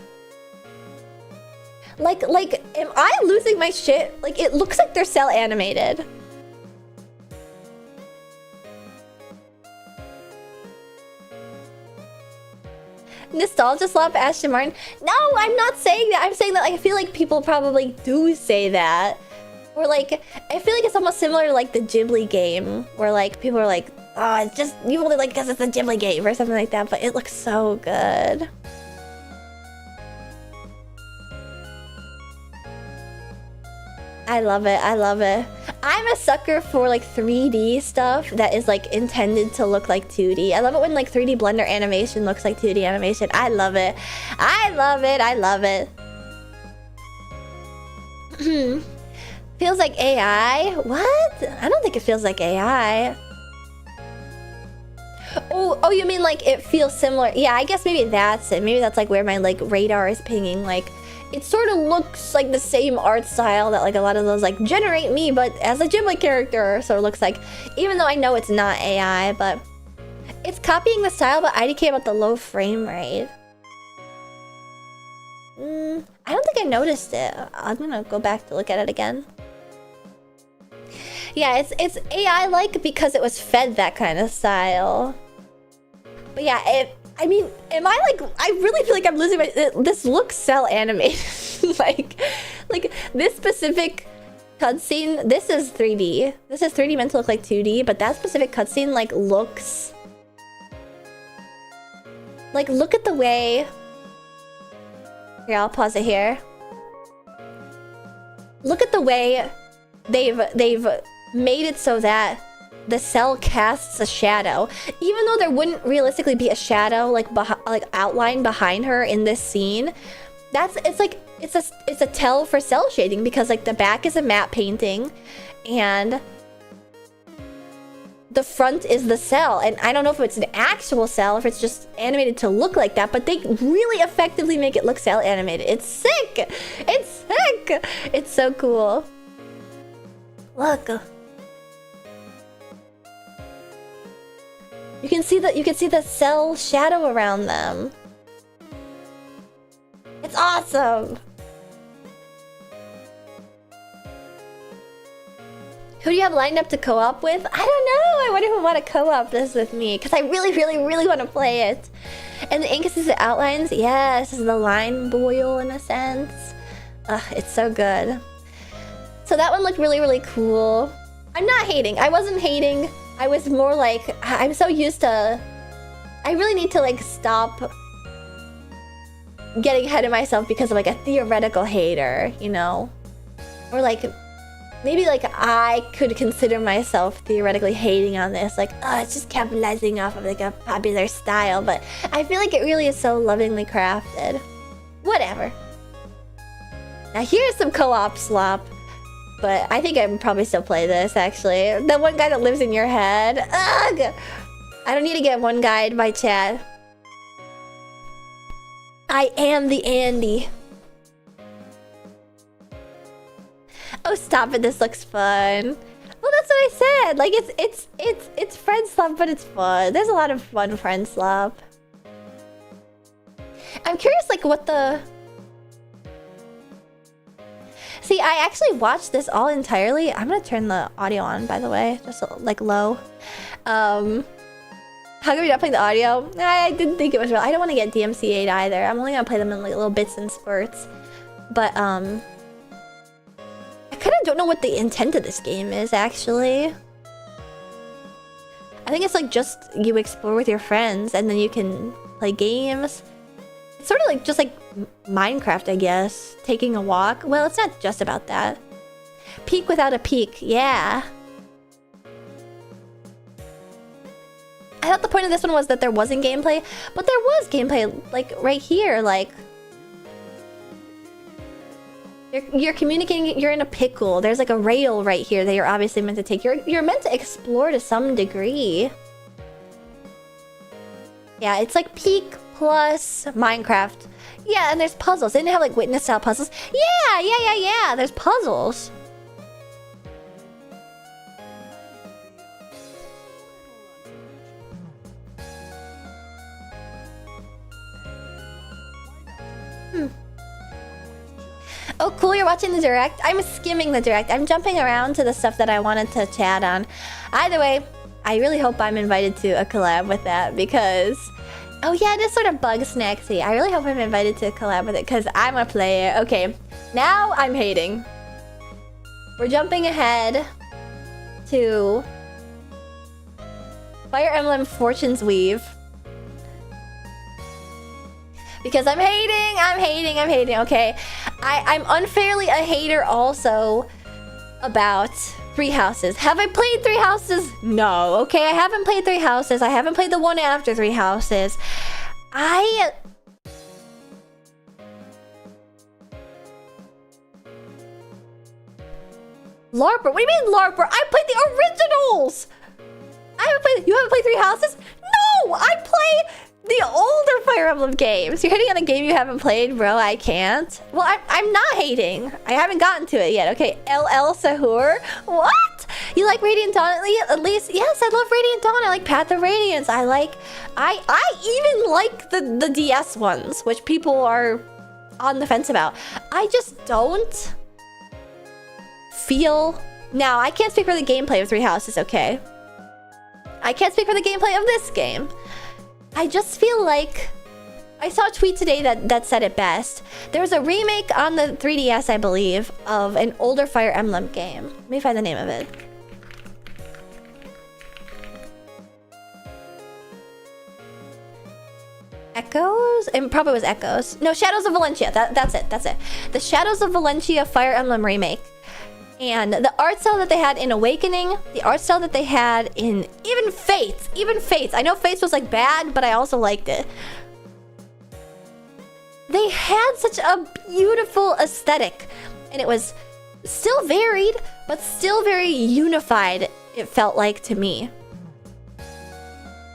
Like, am I losing my shit? Like, it looks like they're cell animated. Nostalgia slap Ashton Martin? No, I'm not saying that. I'm saying that like, I feel like people probably do say that. Or like, I feel like it's almost similar to like the Ghibli game, where like people are like, oh, it's just, you only like because it's a Ghibli game or something like that, but it looks so good. I love it. I love it. I'm a sucker for like 3D stuff that is like intended to look like 2D. I love it when like 3D Blender animation looks like 2D animation. I love it. I love it. I love it. Feels like AI? What? I don't think it feels like AI. Oh, you mean like it feels similar? Yeah, I guess maybe that's it. Maybe that's like where my like radar is pinging. Like, it sort of looks like the same art style that like a lot of those like generate me, but as a Ghibli character sort of looks like, even though I know it's not AI, but It's copying the style, but IDK about the low frame rate. I don't think I noticed it. I'm gonna go back to look at it again. Yeah, it's AI-like because it was fed that kind of style. But yeah, I mean, am I like... I really feel like I'm losing my... This looks cell animated. like this specific cutscene... This is 3D. This is 3D meant to look like 2D, but that specific cutscene like looks... Like, look at the way... Here, I'll pause it here. Look at the way they've made it so that the cell casts a shadow, even though there wouldn't realistically be a shadow like outline behind her in this scene. It's a tell for cell shading because like the back is a matte painting, and the front is the cell. And I don't know if it's an actual cell, if it's just animated to look like that, but they really effectively make it look cell animated. It's sick! It's sick! It's so cool. Look. You can see the cell shadow around them. It's awesome. Who do you have lined up to co-op with? I don't know. I wonder who want to co-op this with me, because I really, really, really want to play it. And the inconsistent outlines, yes, this is the line boil in a sense. It's so good. So that one looked really, really cool. I'm not hating. I wasn't hating. I was more like, I'm so used to... I really need to like stop getting ahead of myself because of like a theoretical hater, you know? Or like... Maybe like I could consider myself theoretically hating on this, like, oh, it's just capitalizing off of like a popular style, but I feel like it really is so lovingly crafted. Whatever. Now here's some co-op slop, but I think I'd probably still play this actually. The one guy that lives in your head. Ugh! I don't need to get one guyed by chat. I am the Andy. Oh, stop it! This looks fun. Well, that's what I said. Like it's friend slop, but it's fun. There's a lot of fun friend slop. I'm curious, like what the. See, I actually watched this all entirely. I'm gonna turn the audio on, by the way, just like low. How come you're not playing the audio? I didn't think it was real. I don't want to get DMCA'd either. I'm only gonna play them in like little bits and spurts. But I kind of don't know what the intent of this game is, actually. I think it's like just you explore with your friends and then you can play games. It's sort of like just like Minecraft, I guess. Taking a walk. Well, it's not just about that. Peek without a peek. Yeah. I thought the point of this one was that there wasn't gameplay, but there was gameplay, like right here, like... You're communicating, you're in a pickle. There's like a rail right here that you're obviously meant to take. You're meant to explore to some degree. Yeah, it's like Peak plus Minecraft. Yeah, and there's puzzles. They didn't have like witness style puzzles. Yeah. There's puzzles. Oh, cool, you're watching the direct? I'm skimming the direct. I'm jumping around to the stuff that I wanted to chat on. Either way, I really hope I'm invited to a collab with that because... Oh yeah, it is sort of bug snacksy. I really hope I'm invited to a collab with it because I'm a player. Okay, now I'm hating. We're jumping ahead to... Fire Emblem Fortune's Weave. Because I'm hating, okay? I'm unfairly a hater also about Three Houses. Have I played Three Houses? No, okay? I haven't played Three Houses. I haven't played the one after Three Houses. LARPer? What do you mean LARPer? I played the originals! You haven't played Three Houses? No! I play the older Fire Emblem games. You're hitting on a game you haven't played, bro. I can't. Well, I'm not hating. I haven't gotten to it yet. Okay, LL Sahur? What? You like Radiant Dawn at least? Yes, I love Radiant Dawn. I like Path of Radiance. I even like the DS ones, which people are on the fence about. I just don't feel... Now, I can't speak for the gameplay of Three Houses, okay? I can't speak for the gameplay of this game. I just feel like... I saw a tweet today that said it best. There was a remake on the 3DS, I believe, of an older Fire Emblem game. Let me find the name of it. Echoes? It probably was Echoes. No, Shadows of Valentia. That's it. The Shadows of Valentia Fire Emblem remake. And the art style that they had in Awakening, the art style that they had in even Fates. I know Fates was like bad, but I also liked it. They had such a beautiful aesthetic, and it was still varied, but still very unified, it felt like to me.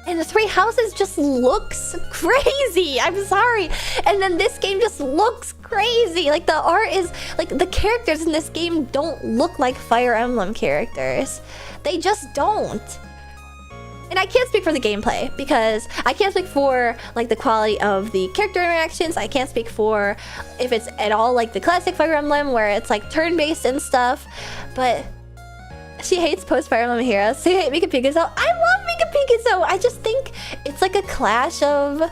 And the Three Houses just looks crazy. I'm sorry. And then this game just looks crazy. Like the art is like the characters in this game don't look like Fire Emblem characters. They just don't. And I can't speak for the gameplay because I can't speak for like the quality of the character interactions. I can't speak for if it's at all like the classic Fire Emblem where it's like turn-based and stuff. But she hates post-Fire Emblem Heroes. She hates Mika Pikazo. I love Mika Pikazo. I just think it's like a clash of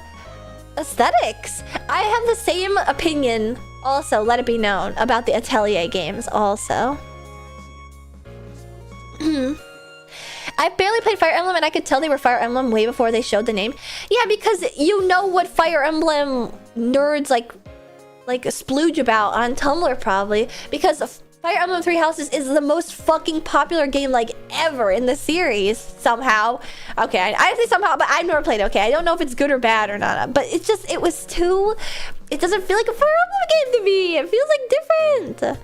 aesthetics. I have the same opinion also, let it be known, about the Atelier games also. I barely played Fire Emblem and I could tell they were Fire Emblem way before they showed the name. Yeah, because you know what Fire Emblem nerds like splooge about on Tumblr probably. Because Fire Emblem Three Houses is the most fucking popular game like ever in the series somehow. Okay, I say somehow, but I've never played it. Okay, I don't know if it's good or bad or not. But it doesn't feel like a Fire Emblem game to me. It feels like different.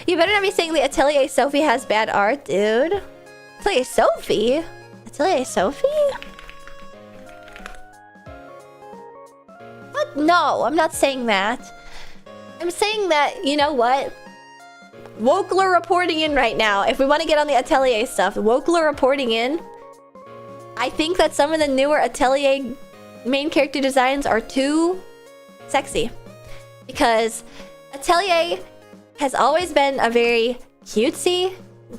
You better not be saying the Atelier Sophie has bad art, dude. Atelier Sophie? Atelier Sophie? What? No, I'm not saying that. I'm saying that, you know what? Wokler reporting in right now. If we want to get on the Atelier stuff, Wokler reporting in. I think that some of the newer Atelier main character designs are too sexy. Because Atelier has always been a very cutesy,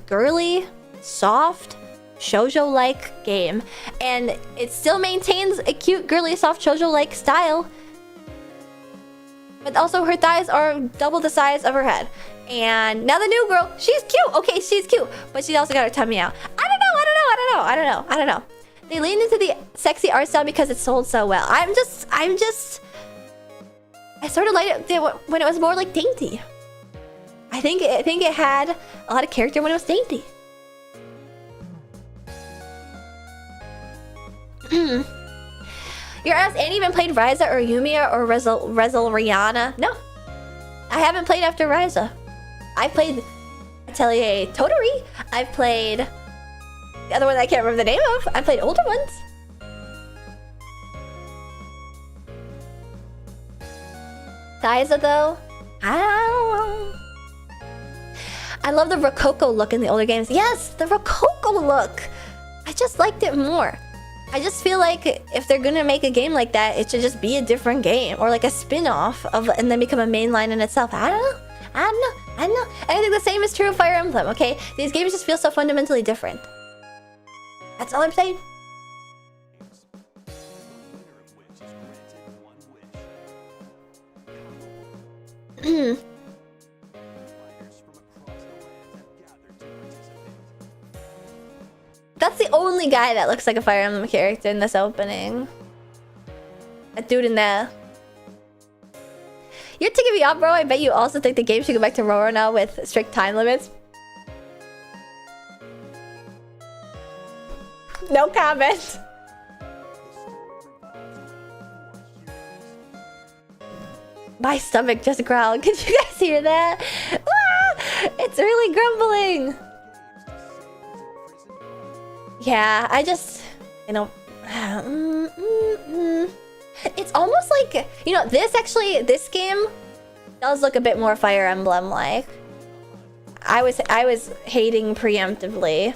girly, soft, shoujo-like game. And it still maintains a cute, girly, soft, shoujo-like style. But also her thighs are double the size of her head. And now the new girl, she's cute. Okay, she's cute. But she's also got her tummy out. I don't know. They leaned into the sexy art style because it sold so well. I sort of liked it when it was more like dainty. I think it had a lot of character when it was dainty. Your ass ain't even played Ryza or Yumiya or Rihanna? No. I haven't played after Ryza. I played Atelier Toturi. I've played the other one I can't remember the name of. I played older ones. Ryza though, I don't know. I love the Rococo look in the older games. Yes, the Rococo look. I just liked it more. I just feel like if they're gonna make a game like that, it should just be a different game or like a spin-off of and then become a mainline in itself. I don't know. And I think the same is true of Fire Emblem, okay? These games just feel so fundamentally different. That's all I'm saying. That's the only guy that looks like a Fire Emblem character in this opening. That dude in there. You're ticking me off, bro. I bet you also think the game should go back to Roro now with strict time limits. No comment. My stomach just growled. Could you guys hear that? Ah, it's really grumbling. Yeah, I just, you know, it's almost like, you know, this game does look a bit more Fire Emblem like. I was hating preemptively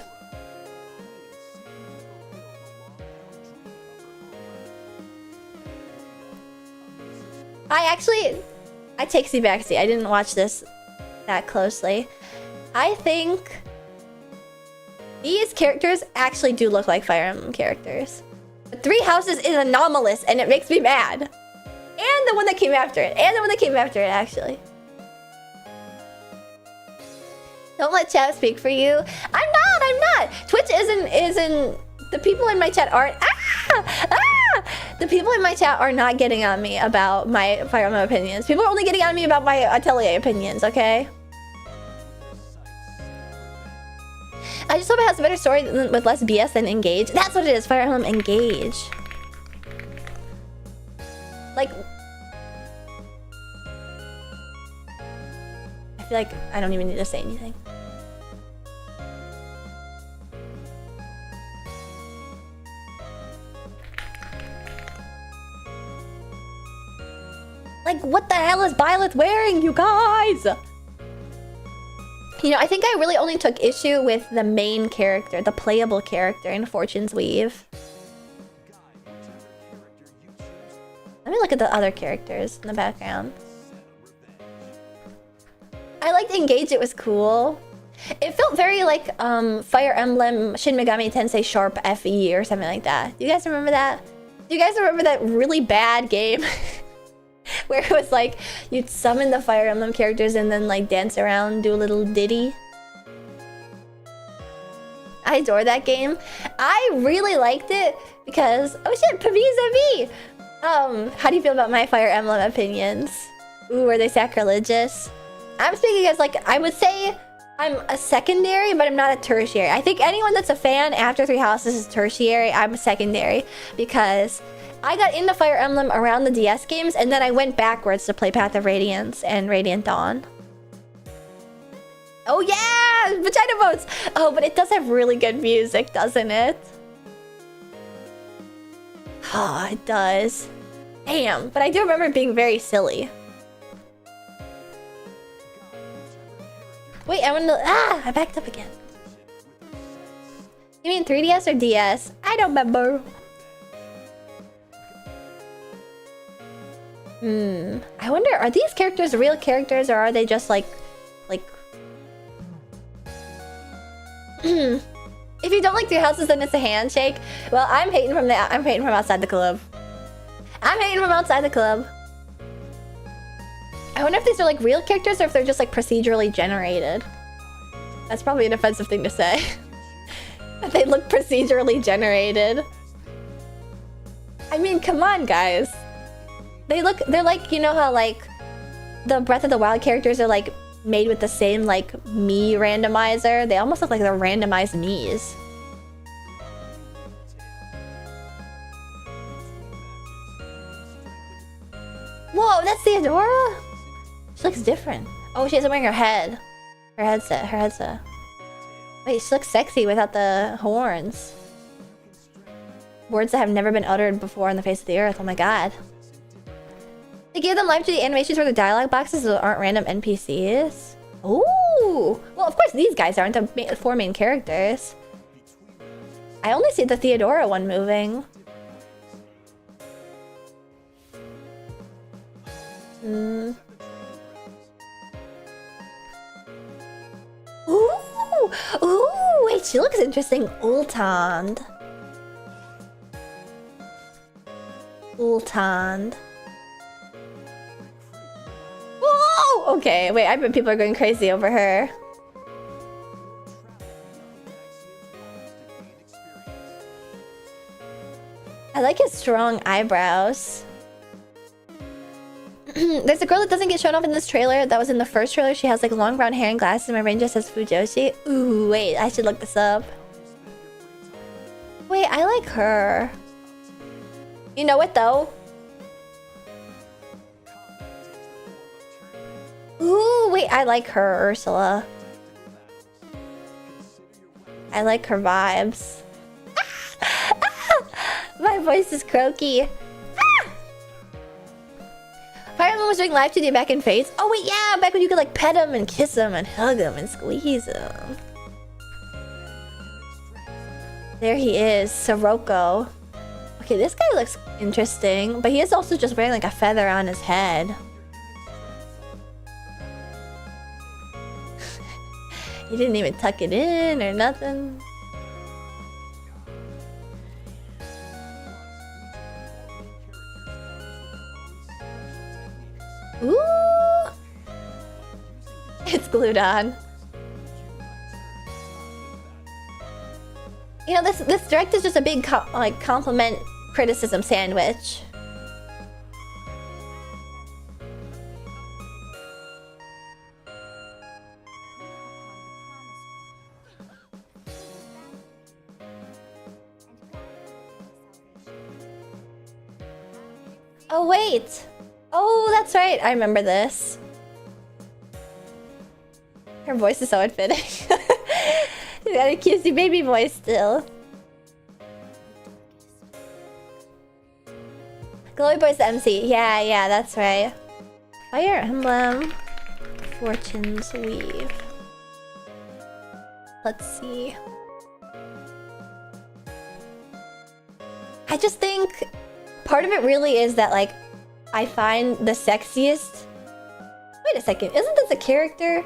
I take you back. See, I didn't watch this that closely. I think these characters actually do look like Fire Emblem characters. But Three Houses is anomalous and it makes me mad. And the one that came after it. And the one that came after it, actually. Don't let chat speak for you. I'm not. Twitch isn't. The people in my chat aren't. The people in my chat are not getting on me about my Fire Emblem opinions. People are only getting on me about my Atelier opinions, okay? I just hope it has a better story with less BS than Engage. That's what it is, Fire Emblem Engage. Like... I feel like I don't even need to say anything. Like, what the hell is Byleth wearing, you guys? You know, I think I really only took issue with the main character, the playable character in Fortune's Weave. Let me look at the other characters in the background. I liked Engage, it was cool. It felt very like Fire Emblem Shin Megami Tensei Sharp FE or something like that. Do you guys remember that? Do you guys remember that really bad game? Where it was like, you'd summon the Fire Emblem characters and then like dance around, do a little ditty. I adore that game. I really liked it because, oh shit, Pavisa V! How do you feel about my Fire Emblem opinions? Ooh, are they sacrilegious? I'm speaking as like, I would say I'm a secondary, but I'm not a tertiary. I think anyone that's a fan after Three Houses is tertiary. I'm a secondary because I got into Fire Emblem around the DS games, and then I went backwards to play Path of Radiance and Radiant Dawn. Oh yeah! Vagina boats! Oh, but it does have really good music, doesn't it? Oh, it does. Damn, but I do remember it being very silly. Wait, I want to... I backed up again. You mean 3DS or DS? I don't remember. I wonder, are these characters real characters or are they just like... If you don't like Three Houses, then it's a handshake. Well, I'm hating from outside the club. I'm hating from outside the club. I wonder if these are like real characters or if they're just like procedurally generated. That's probably an offensive thing to say. That they look procedurally generated. I mean, come on, guys. They're like, you know how like the Breath of the Wild characters are like made with the same like Mii randomizer? They almost look like they're randomized Miis. Whoa, that's Theodora? She looks different. Oh, she isn't wearing her head. Her headset. Wait, she looks sexy without the horns. Words that have never been uttered before on the face of the earth. Oh my god. They gave them live 3D animations for the dialogue boxes that aren't random NPCs. Ooh! Well, of course these guys aren't the four main characters. I only see the Theodora one moving. Ooh! Ooh! Wait, she looks interesting. Ultand. Whoa! Okay, wait, I bet people are going crazy over her. I like his strong eyebrows. There's a girl that doesn't get shown off in this trailer. That was in the first trailer. She has like long brown hair and glasses. My brain just says Fujoshi. Ooh, wait, I should look this up. Wait, I like her. You know what though? Ooh, wait, I like her, Ursula. I like her vibes. My voice is croaky. Fire Emblem was doing live 2D back in Fates. Oh wait, yeah, back when you could like pet him and kiss him and hug him and squeeze him. There he is, Sirocco. Okay, this guy looks interesting, but he is also just wearing like a feather on his head. He didn't even tuck it in or nothing. Ooh! It's glued on. You know, this direct is just a big compliment criticism sandwich. Oh wait! Oh, that's right. I remember this. Her voice is so unfitting. She's got a cutesy baby voice still. Glowy Boy's the MC. Yeah, that's right. Fire Emblem. Fortune's Weave. Let's see. I just think part of it really is that, like, I find the sexiest... Wait a second, isn't this a character?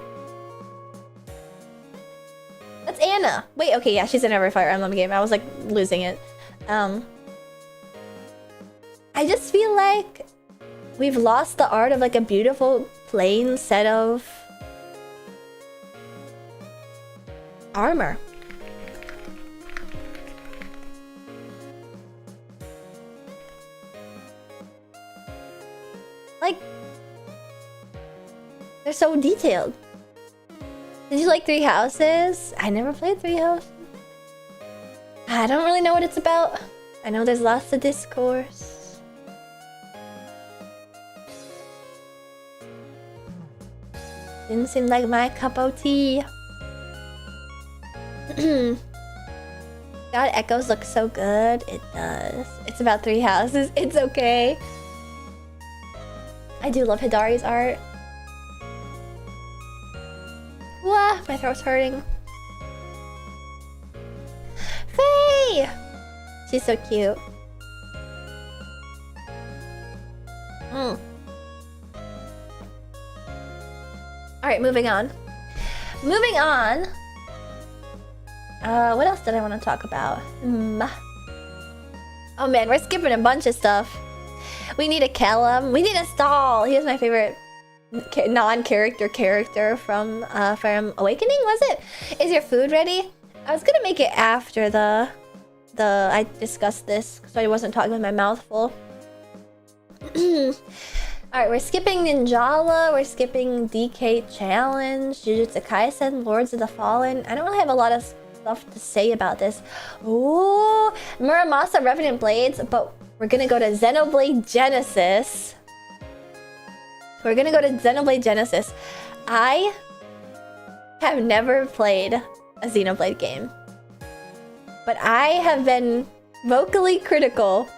That's Anna. Wait, okay, yeah, she's in every Fire Emblem game. I was, like, losing it. I just feel like we've lost the art of, like, a beautiful, plain set of armor. Like, they're so detailed. Did you like Three Houses? I never played Three Houses. I don't really know what it's about. I know there's lots of discourse. Didn't seem like my cup of tea. God, Echoes looks so good. It does. It's about Three Houses. It's okay. I do love Hidari's art. Wah, my throat's hurting. Faye! She's so cute. Alright, moving on. Moving on. What else did I want to talk about? Oh man, we're skipping a bunch of stuff. We need a Callum. We need a Stall. He is my favorite non-character character from Awakening, was it? Is your food ready? I was gonna make it after I discussed this, so I wasn't talking with my mouth full. Alright, we're skipping Ninjala, we're skipping DK Challenge, Jujutsu Kaisen, Lords of the Fallen. I don't really have a lot of stuff to say about this. Ooh, Muramasa Revenant Blades, but we're gonna go to Xenoblade Genesis. We're gonna go to Xenoblade Genesis. I have never played a Xenoblade game, but I have been vocally critical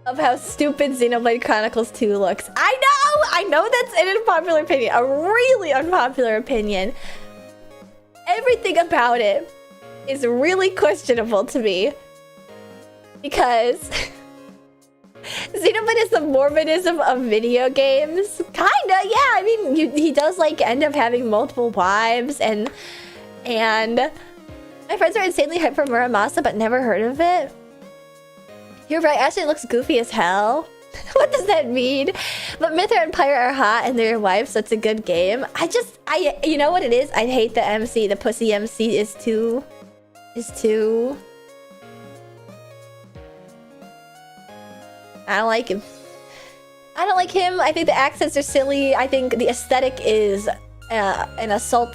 of how stupid Xenoblade Chronicles 2 looks. I know that's an unpopular opinion, a really unpopular opinion. Everything about it is really questionable to me because Xenoblade is the Mormonism of video games. Kinda, yeah. I mean, he does like end up having multiple wives, and my friends are insanely hyped for Muramasa, but never heard of it. You're right, actually it looks goofy as hell. What does that mean? But Mythra and Pyre are hot and they're your wives, so it's a good game. You know what it is? I hate the MC. The pussy MC is too... I don't like him. I don't like him. I think the accents are silly. I think the aesthetic is an assault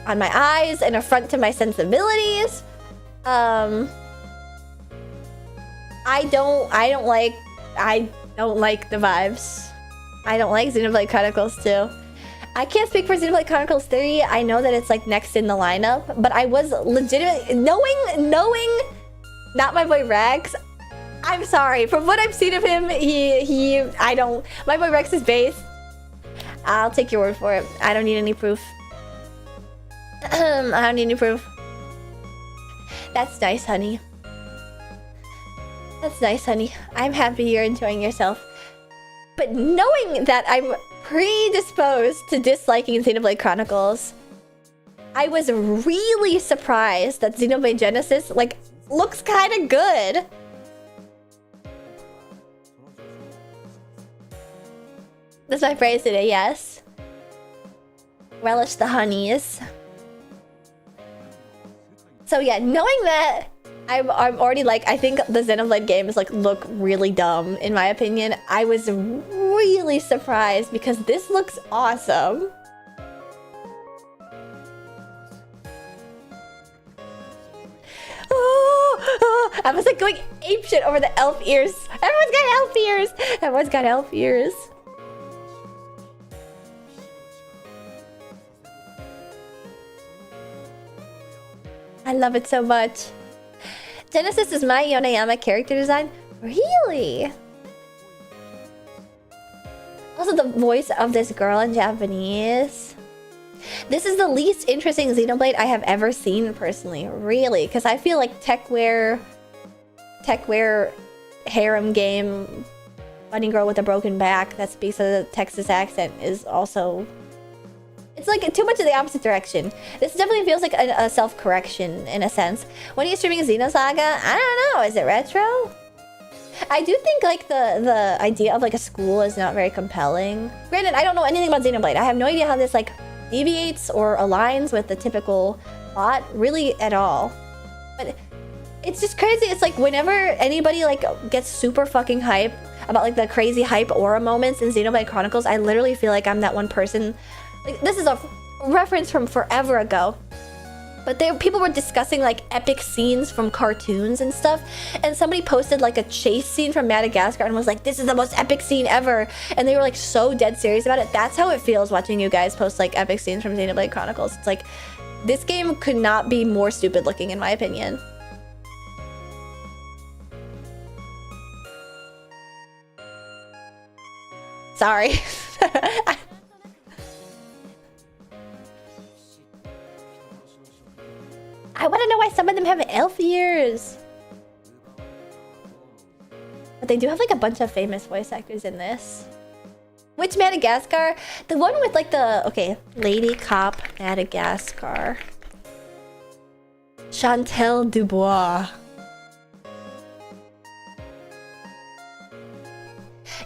on my eyes, an affront to my sensibilities. I don't like the vibes. I don't like Xenoblade Chronicles 2. I can't speak for Xenoblade Chronicles 3. I know that it's like next in the lineup, but I was legitimately knowing not my boy Rex. I'm sorry. From what I've seen of him, my boy Rex is based. I'll take your word for it. I don't need any proof. I don't need any proof. That's nice, honey. That's nice, honey. I'm happy you're enjoying yourself. But knowing that I'm predisposed to disliking Xenoblade Chronicles, I was really surprised that Xenoblade Genesis, like, looks kind of good. That's my phrase today, yes. Relish the honeys. So yeah, knowing that, I'm already like, I think the Xenoblade games like look really dumb in my opinion. I was really surprised because this looks awesome. Oh, I was like going apeshit over the elf ears. Everyone's got elf ears. Everyone's got elf ears. I love it so much. Genesis is my Yonayama character design? Really? Also the voice of this girl in Japanese. This is the least interesting Xenoblade I have ever seen personally. Really? Because I feel like techwear harem game bunny girl with a broken back that speaks a Texas accent is also... It's like too much of the opposite direction. This definitely feels like a self-correction in a sense. When are you streaming Xenosaga? I don't know. Is it retro? I do think like the idea of like a school is not very compelling. Granted, I don't know anything about Xenoblade. I have no idea how this like deviates or aligns with the typical plot really at all. But it's just crazy. It's like whenever anybody like gets super fucking hype about like the crazy hype aura moments in Xenoblade Chronicles, I literally feel like I'm that one person. Like, this is a reference from forever ago. But people were discussing like epic scenes from cartoons and stuff. And somebody posted like a chase scene from Madagascar and was like, this is the most epic scene ever. And they were like so dead serious about it. That's how it feels watching you guys post like epic scenes from Xenoblade Chronicles. It's like, this game could not be more stupid looking in my opinion. Sorry. I want to know why some of them have elf ears. But they do have like a bunch of famous voice actors in this. Which Madagascar? The one with like the... Okay, Lady Cop Madagascar. Chantel Dubois.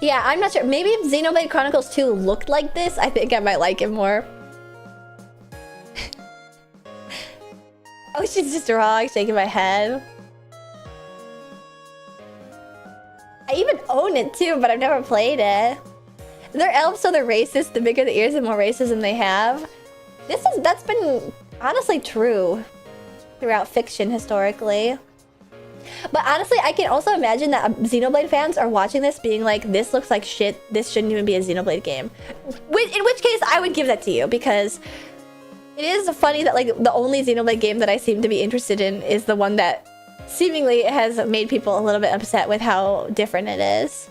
Yeah, I'm not sure. Maybe if Xenoblade Chronicles 2 looked like this, I think I might like it more. Oh, she's just wrong, shaking my head. I even own it too, but I've never played it. They're elves, so they're racist. The bigger the ears, the more racism they have. That's been honestly true throughout fiction historically. But honestly, I can also imagine that Xenoblade fans are watching this being like, this looks like shit. This shouldn't even be a Xenoblade game. In which case, I would give that to you because it is funny that like the only Xenoblade game that I seem to be interested in is the one that seemingly has made people a little bit upset with how different it is.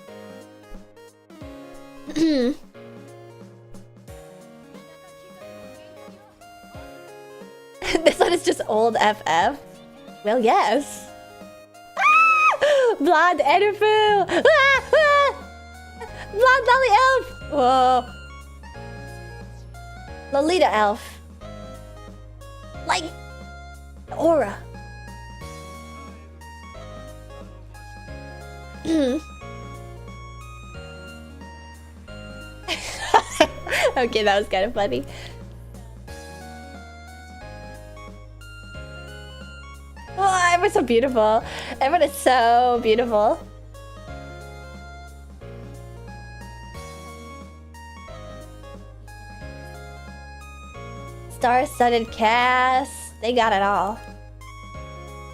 This one is just old FF. Well, yes. Ah! Blonde Edifu! Ah! Ah! Blonde Lolly Elf! Whoa. Lolita Elf. Like, aura. Okay, that was kind of funny. Oh, everyone's so beautiful. Everyone is so beautiful. Star-studded cast. They got it all.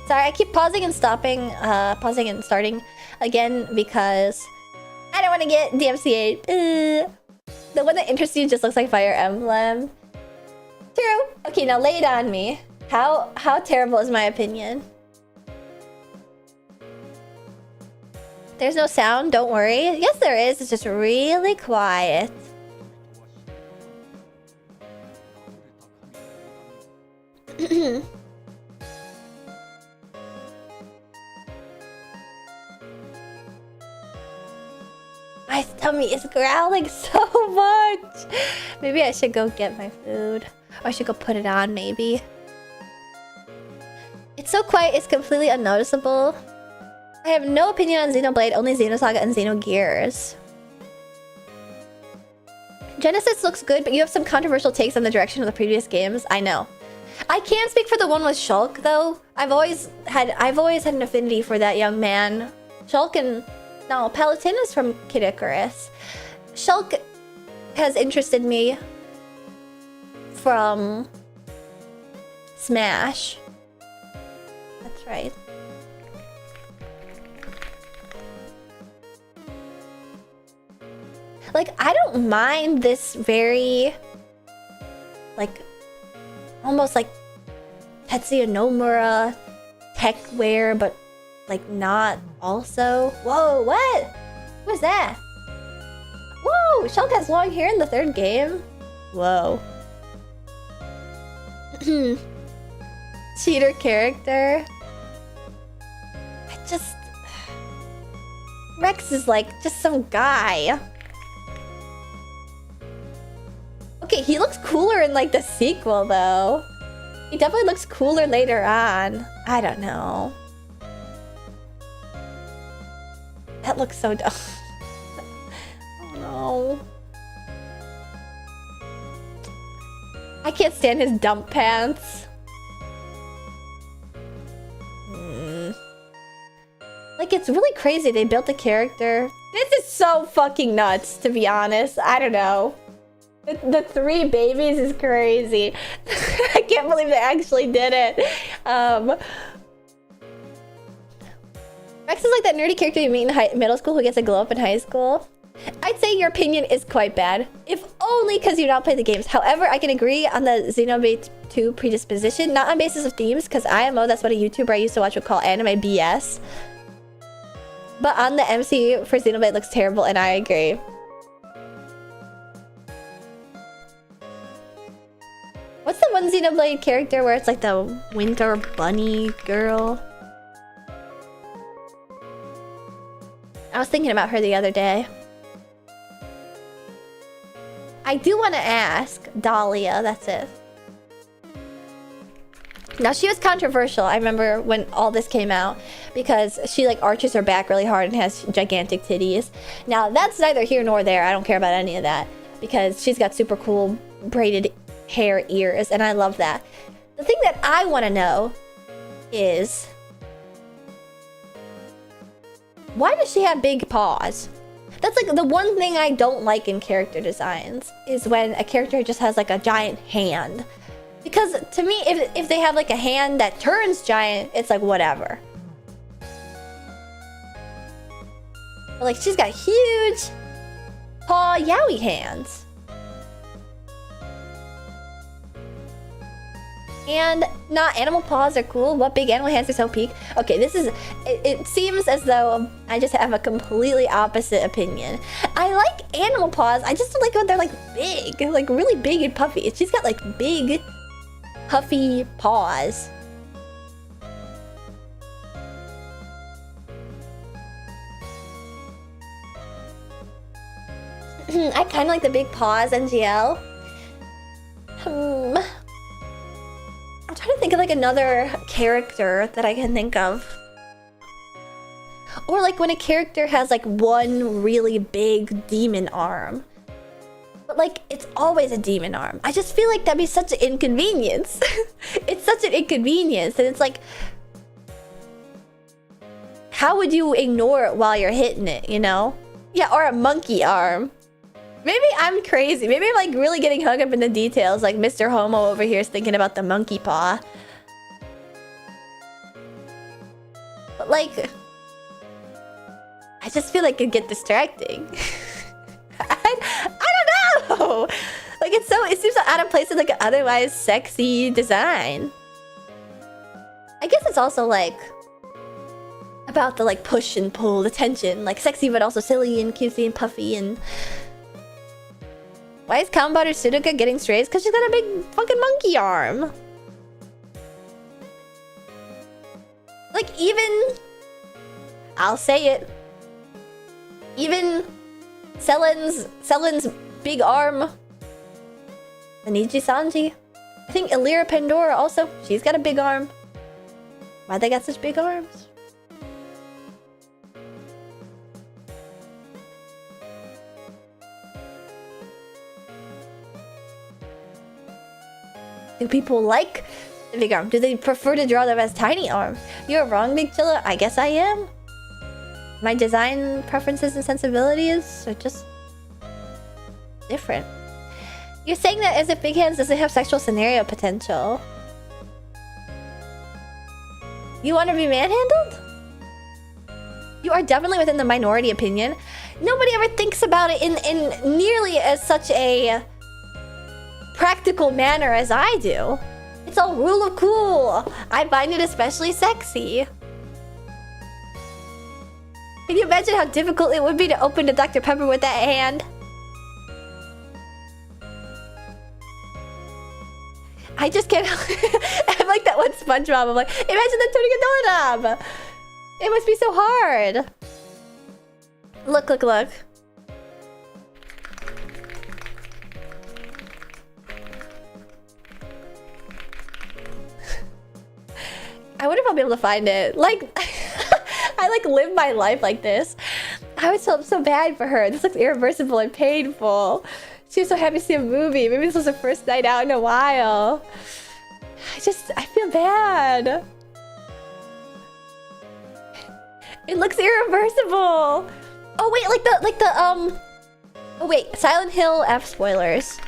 Sorry, I keep pausing and stopping, pausing and starting again because I don't want to get DMCA'd. The one that interests you just looks like Fire Emblem. True. Okay, now lay it on me. How terrible is my opinion? There's no sound, don't worry. Yes, there is. It's just really quiet. My tummy is growling so much. Maybe I should go get my food. Or I should go put it on, maybe. It's so quiet, it's completely unnoticeable. I have no opinion on Xenoblade, only Xenosaga and Xenogears. Genesis looks good, but you have some controversial takes on the direction of the previous games. I know. I can't speak for the one with Shulk, though. I've always had an affinity for that young man. Shulk and... No, Paladin is from Kid Icarus. Shulk has interested me from Smash. That's right. Like, I don't mind this very... like... almost like Tetsuya Nomura tech wear, but like not also. Whoa, what? What's that? Whoa, Shulk has long hair in the third game. Whoa. Cheater character. I just... Rex is like just some guy. Okay, he looks cooler in like the sequel though. He definitely looks cooler later on. I don't know. That looks so dumb. Oh no. I can't stand his dump pants. Like, it's really crazy they built a character. This is so fucking nuts, to be honest. I don't know. The 3 babies is crazy. I can't believe they actually did it. Rex is like that nerdy character you meet in middle school who gets a glow up in high school. I'd say your opinion is quite bad, if only because you don't play the games. However, I can agree on the Xenoblade 2 predisposition, not on basis of themes, because IMO, that's what a YouTuber I used to watch would call anime BS. But on the MC for Xenoblade looks terrible, and I agree. What's the one Xenoblade character where it's like the winter bunny girl? I was thinking about her the other day. I do want to ask Dahlia, that's it. Now, she was controversial, I remember when all this came out, because she like arches her back really hard and has gigantic titties. Now, that's neither here nor there. I don't care about any of that, because she's got super cool braided hair, ears, and I love that. The thing that I want to know is... why does she have big paws? That's like the one thing I don't like in character designs, is when a character just has like a giant hand. Because to me, if they have like a hand that turns giant, it's like whatever. But like, she's got huge paw yaoi hands. And not animal paws are cool. What big animal hands are so peak? Okay, this is... It seems as though I just have a completely opposite opinion. I like animal paws. I just don't like when they're like big. Like really big and puffy. She's got like big, puffy paws. I kind of like the big paws, NGL. I'm trying to think of like another character that I can think of. Or like when a character has like one really big demon arm. But like, it's always a demon arm. I just feel like that'd be such an inconvenience. It's such an inconvenience. And it's like... how would you ignore it while you're hitting it, you know? Yeah, or a monkey arm. Maybe I'm crazy. Maybe I'm like really getting hung up in the details. Like Mr. Homo over here is thinking about the monkey paw. But like... I just feel like it'd get distracting. I don't know! Like it's so... it seems so out of place in like an otherwise sexy design. I guess it's also like... about the like push and pull, the tension. Like sexy but also silly and cutesy and puffy and... why is Kambaru Sudoka getting strays? Because she's got a big fucking monkey arm. Like even... I'll say it. Even Selen's big arm. Aniji Sanji. I think Illyria Pandora also. She's got a big arm. Why they got such big arms? Do people like the big arm? Do they prefer to draw them as tiny arm? You're wrong, Big Chilla. I guess I am. My design preferences and sensibilities are just different. You're saying that as if Big Hands doesn't have sexual scenario potential. You want to be manhandled? You are definitely within the minority opinion. Nobody ever thinks about it in nearly as such a practical manner as I do. It's all rule of cool. I find it especially sexy. Can you imagine how difficult it would be to open a Dr. Pepper with that hand? I just can't. I'm like that one SpongeBob. I'm like, imagine them turning a doorknob. It must be so hard. Look, look, look. I wonder if I'll be able to find it. Like, I like live my life like this. I always felt so bad for her. This looks irreversible and painful. She was so happy to see a movie. Maybe this was her first night out in a while. I feel bad. It looks irreversible. Oh wait, oh wait, Silent Hill F spoilers.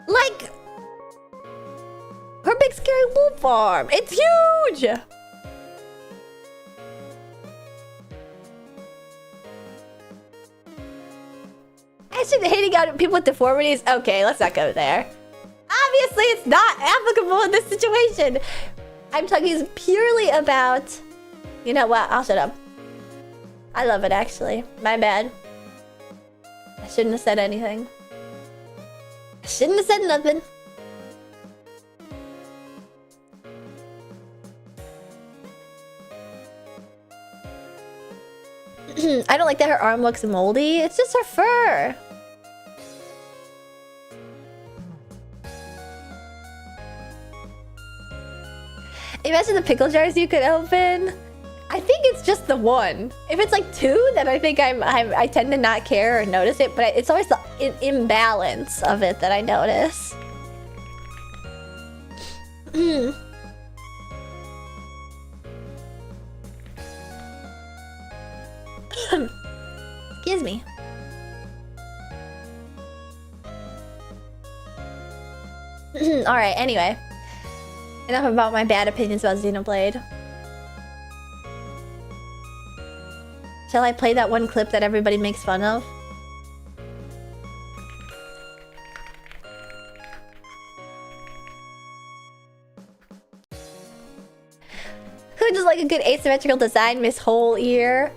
Like, her big scary wolf arm. It's huge. Ashton hating out people with deformities. Okay, let's not go there. Obviously, it's not applicable in this situation. I'm talking purely about... You know what? I'll shut up. I love it, actually. My bad. I shouldn't have said anything. I shouldn't have said nothing. I don't like that her arm looks moldy. It's just her fur. Imagine the pickle jars you could open. I think it's just the one. If it's like two, then I think I tend to not care or notice it. But it's always the imbalance of it that I notice. Excuse me. Alright, anyway. Enough about my bad opinions about Xenoblade. Shall I play that one clip that everybody makes fun of? Who does like a good asymmetrical design, Miss Whole Ear?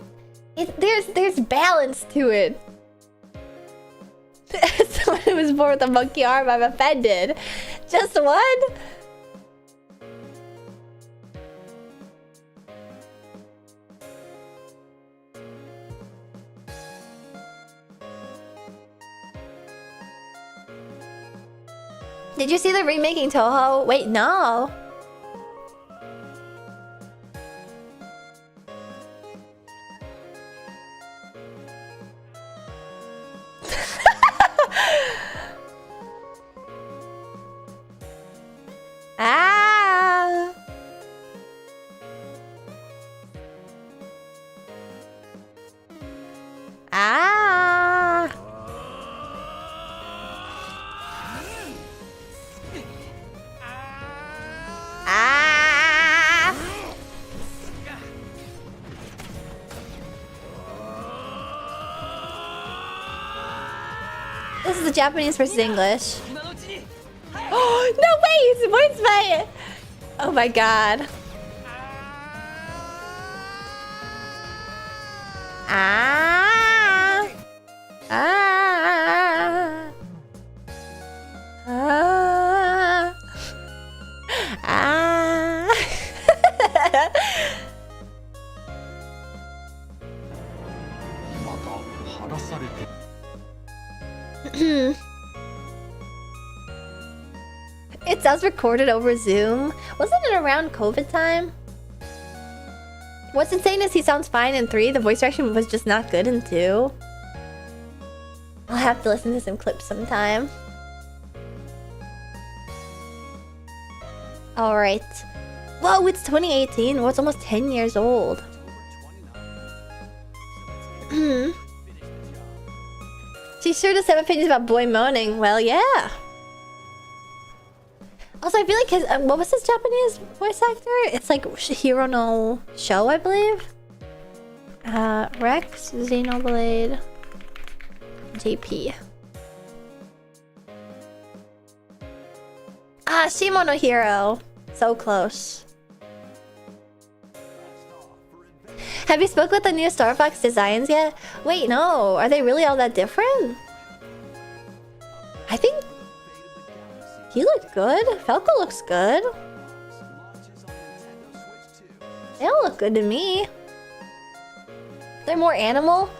There's balance to it. Someone who was born with a monkey arm, I'm offended. Just one? Did you see the remaking Toho? Wait, no. Ah. Ah. Ah. This is the Japanese versus English. Oh, no way! It's voiced by... Oh my god. Ah. Ah. Ah. Ah. It sounds recorded over Zoom. Wasn't it around COVID time? What's insane is he sounds fine in 3. The voice direction was just not good in 2. I'll have to listen to some clips sometime. Alright. Whoa, it's 2018. Well, it's almost 10 years old. She's sure does have opinions about boy moaning. Well, yeah. Also, I feel like his... what was his Japanese voice actor? It's like Hiro no Sho, I believe. Rex, Xenoblade, JP. Ah, Shimono Hero. So close. Have you spoke with the new Star Fox designs yet? Wait, no. Are they really all that different? I think... he looked good. Falco looks good. They all look good to me. They're more animal.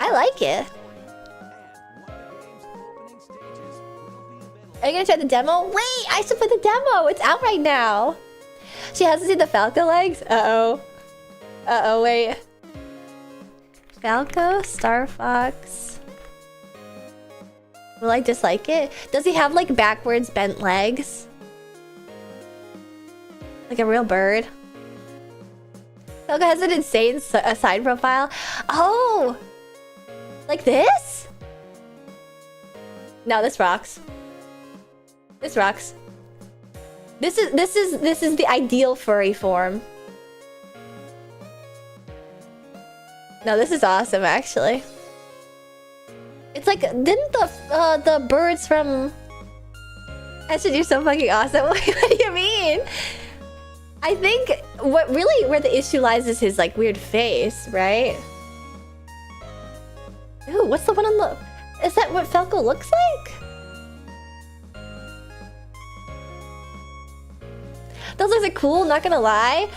I like it. Are you gonna try the demo? Wait, I should play the demo. It's out right now. She hasn't seen the Falco legs? Uh-oh. Uh-oh, wait. Falco, Star Fox. Will I dislike it? Does he have like backwards bent legs? Like a real bird? Falco has an insane side profile. Oh! Like this? No, this rocks. This rocks. This is the ideal furry form. No, this is awesome actually. It's like, didn't the birds from Ashton do so fucking awesome? What do you mean? I think where the issue lies is his like weird face, right? Ooh, what's the one on the... is that what Falco looks like? Those looks are cool, not gonna lie.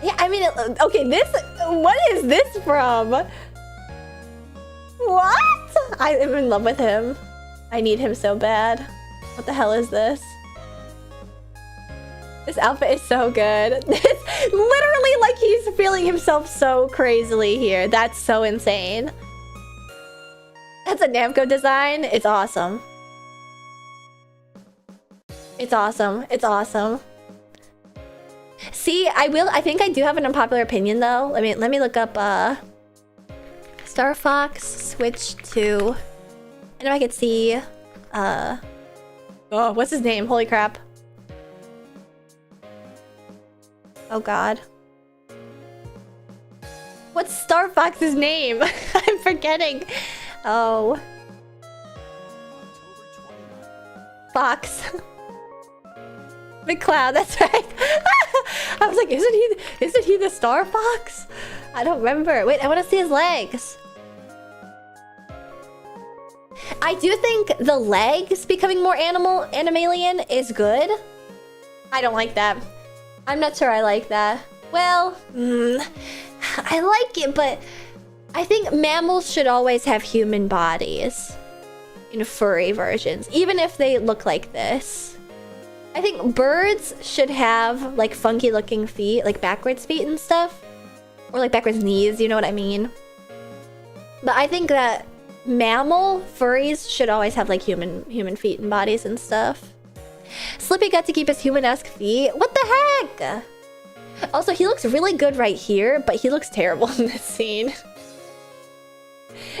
Yeah, I mean, okay, this... what is this from? What? I am in love with him. I need him so bad. What the hell is this? This outfit is so good. It's literally like he's feeling himself so crazily here. That's so insane. That's a Namco design. It's awesome. It's awesome. It's awesome. See, I think I do have an unpopular opinion though. Let me look up Star Fox Switch 2. And if I could see oh, what's his name? Holy crap. Oh god. What's Star Fox's name? I'm forgetting. Oh. Fox. McCloud, that's right. I was like, isn't he the Star Fox? I don't remember. Wait, I want to see his legs. I do think the legs becoming more animalian is good. I don't like that. I'm not sure I like that. Well, I like it, but I think mammals should always have human bodies in furry versions, even if they look like this. I think birds should have like funky looking feet, like backwards feet and stuff. Or like backwards knees, you know what I mean? But I think that mammal furries should always have like human feet and bodies and stuff. Slippy got to keep his human-esque feet. What the heck? Also, he looks really good right here, but he looks terrible in this scene.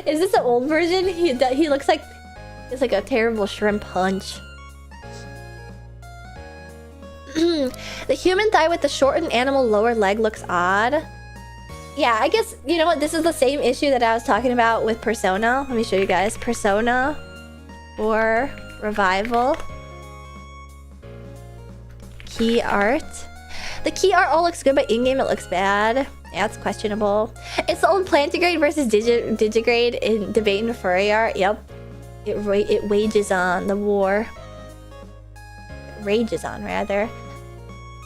Is this an old version? He looks like it's like a terrible shrimp hunch. The human thigh with the shortened animal lower leg looks odd. Yeah, I guess, you know what? This is the same issue that I was talking about with Persona. Let me show you guys. Persona or Revival. Key art. The key art all looks good, but in-game it looks bad. Yeah, it's questionable. It's the old plantigrade versus digigrade in debate in furry art. Yep. It wages on the war. It rages on, rather.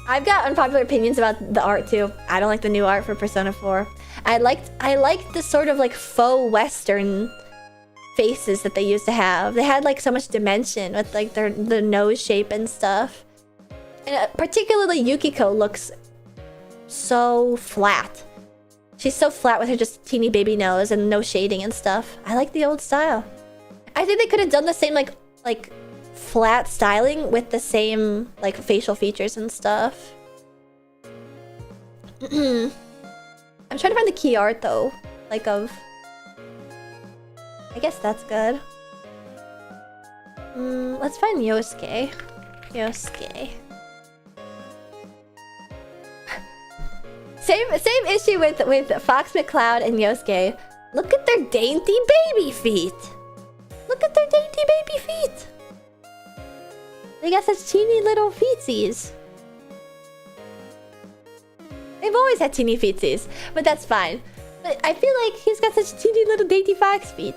I've got unpopular opinions about the art too. I don't like the new art for Persona 4. I liked the sort of like faux western faces that they used to have. They had like so much dimension with like the nose shape and stuff. And particularly Yukiko looks so flat. She's so flat with her just teeny baby nose and no shading and stuff. I like the old style. I think they could have done the same like flat styling with the same like facial features and stuff. I'm trying to find the key art though, like of. I guess that's good. Let's find Yosuke. Yosuke. Same issue with Fox McCloud and Yosuke. Look at their dainty baby feet. Look at their dainty baby feet. They got such teeny little feetsies. They've always had teeny feetsies, but that's fine. But I feel like he's got such teeny little dainty fox feet.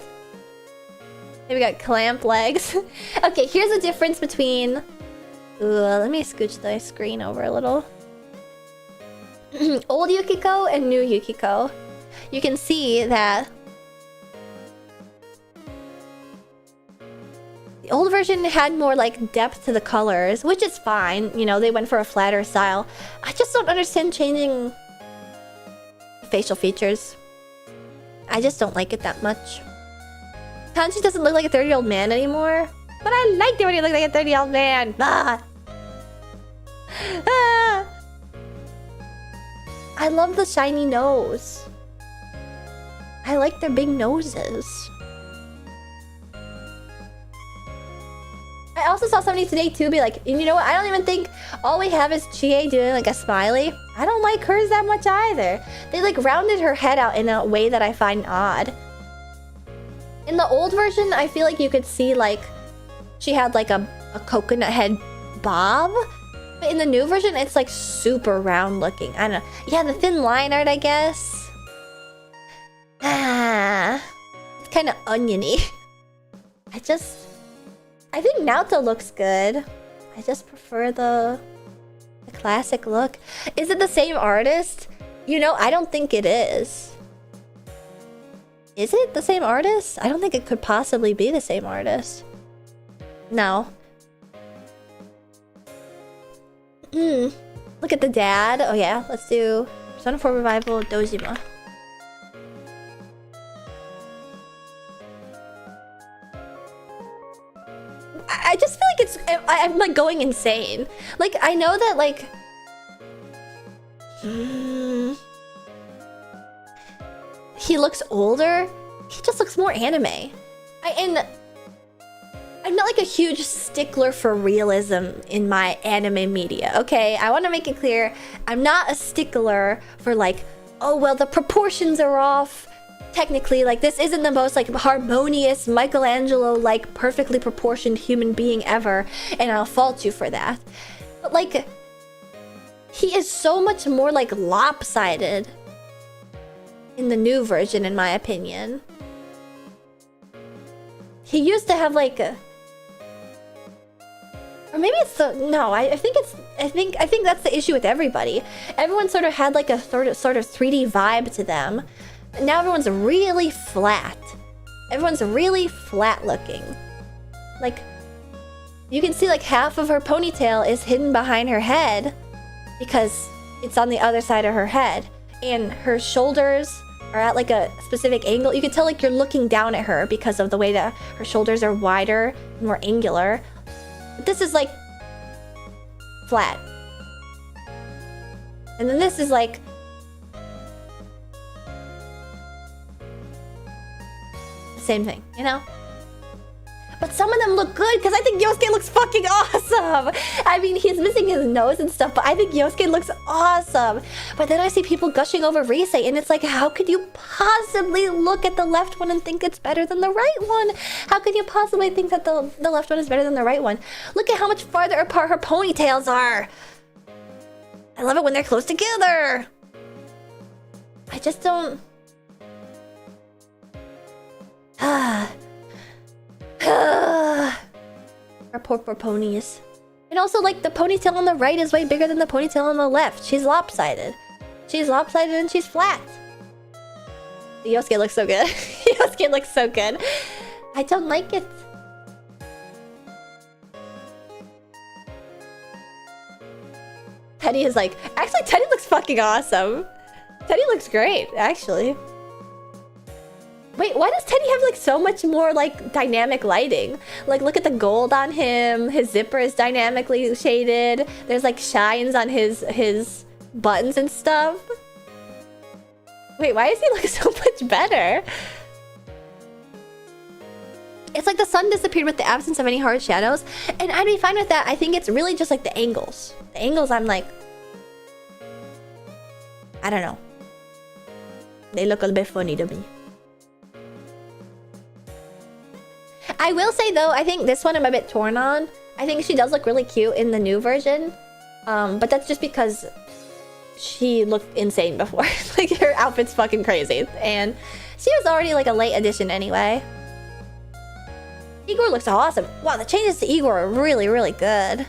Then we got clamp legs. Okay, here's the difference between... let me scooch the screen over a little. Old Yukiko and new Yukiko. You can see that... the old version had more like depth to the colors, which is fine. You know, they went for a flatter style. I just don't understand changing facial features. I just don't like it that much. Kanji doesn't look like a 30-year-old man anymore. But I liked it when he looked like a 30-year-old man. Ah. Ah. I love the shiny nose. I like their big noses. I also saw somebody today too be like, you know what, I don't even think all we have is Chie doing like a smiley. I don't like hers that much either. They like rounded her head out in a way that I find odd. In the old version, I feel like you could see like she had like a coconut head bob. But in the new version, it's like super round looking. I don't know. Yeah, the thin line art, I guess. Ah, it's kind of oniony. I think Naoto looks good. I just prefer the classic look. Is it the same artist? You know, I don't think it is. Is it the same artist? I don't think it could possibly be the same artist. No. Look at the dad. Oh yeah, let's do Persona 4 Revival Dojima. I just feel like it's... I'm like going insane. Like, I know that like... he looks older. He just looks more anime. And I'm not like a huge stickler for realism in my anime media, okay? I want to make it clear. I'm not a stickler for like, oh, well, the proportions are off. Technically, like, this isn't the most like harmonious Michelangelo-like perfectly proportioned human being ever, and I'll fault you for that. But like, he is so much more like lopsided in the new version, in my opinion. He used to have like a... or maybe it's the... no, I think it's... I think that's the issue with everybody. Everyone sort of had like a sort of 3D vibe to them. Now everyone's really flat. Everyone's really flat looking. Like, you can see like half of her ponytail is hidden behind her head because it's on the other side of her head. And her shoulders are at like a specific angle. You can tell like you're looking down at her because of the way that her shoulders are wider, more angular. But this is like flat. And then this is like same thing, you know? But some of them look good because I think Yosuke looks fucking awesome. I mean, he's missing his nose and stuff, but I think Yosuke looks awesome. But then I see people gushing over Rise, and it's like, how could you possibly look at the left one and think it's better than the right one? How could you possibly think that the left one is better than the right one? Look at how much farther apart her ponytails are. I love it when they're close together. I just don't... Our poor ponies. And also, like, the ponytail on the right is way bigger than the ponytail on the left. She's lopsided. She's lopsided and she's flat. Yosuke looks so good. Yosuke looks so good. I don't like it. Teddy is like... Actually, Teddy looks fucking awesome. Teddy looks great, actually. Wait, why does Teddy have, like, so much more, like, dynamic lighting? Like, look at the gold on him. His zipper is dynamically shaded. There's, like, shines on his buttons and stuff. Wait, why does he look so much better? It's like the sun disappeared with the absence of any hard shadows. And I'd be fine with that. I think it's really just like the angles. The angles, I'm like... I don't know. They look a little bit funny to me. I will say though, I think this one I'm a bit torn on. I think she does look really cute in the new version. But that's just because she looked insane before. Like her outfit's fucking crazy. And she was already like a late addition anyway. Igor looks awesome. Wow, the changes to Igor are really, really good.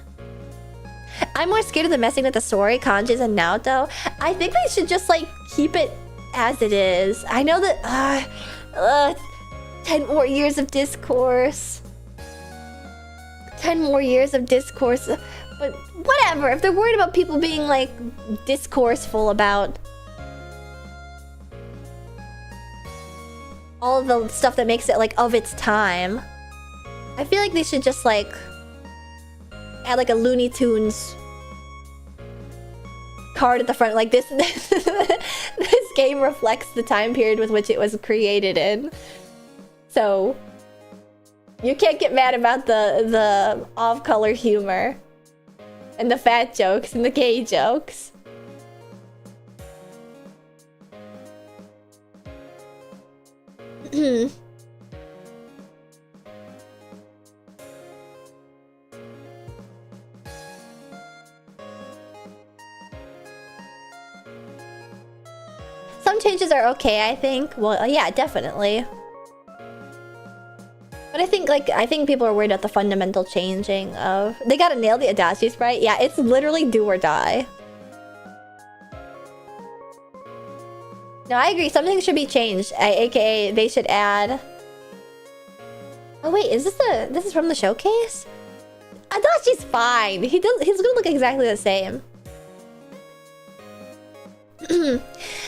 I'm more scared of the messing with the story, kanjis, and Naoto. I think they should just, like, keep it as it is. I know that... 10 more years of discourse. 10 more years of discourse. But whatever. If they're worried about people being, like, discourseful about... all of the stuff that makes it, like, of its time... I feel like they should just, like, add, like, a Looney Tunes card at the front. Like, this game reflects the time period with which it was created in. So, you can't get mad about the off-color humor. And the fat jokes and the gay jokes. Some changes are okay, I think. Well, yeah, definitely. But I think people are worried about the fundamental changing of... They gotta nail the Adachi sprite. Yeah, it's literally do or die. No, I agree. Something should be changed. AKA, they should add... Oh wait, is this is from the showcase? Adachi's fine. He's gonna look exactly the same.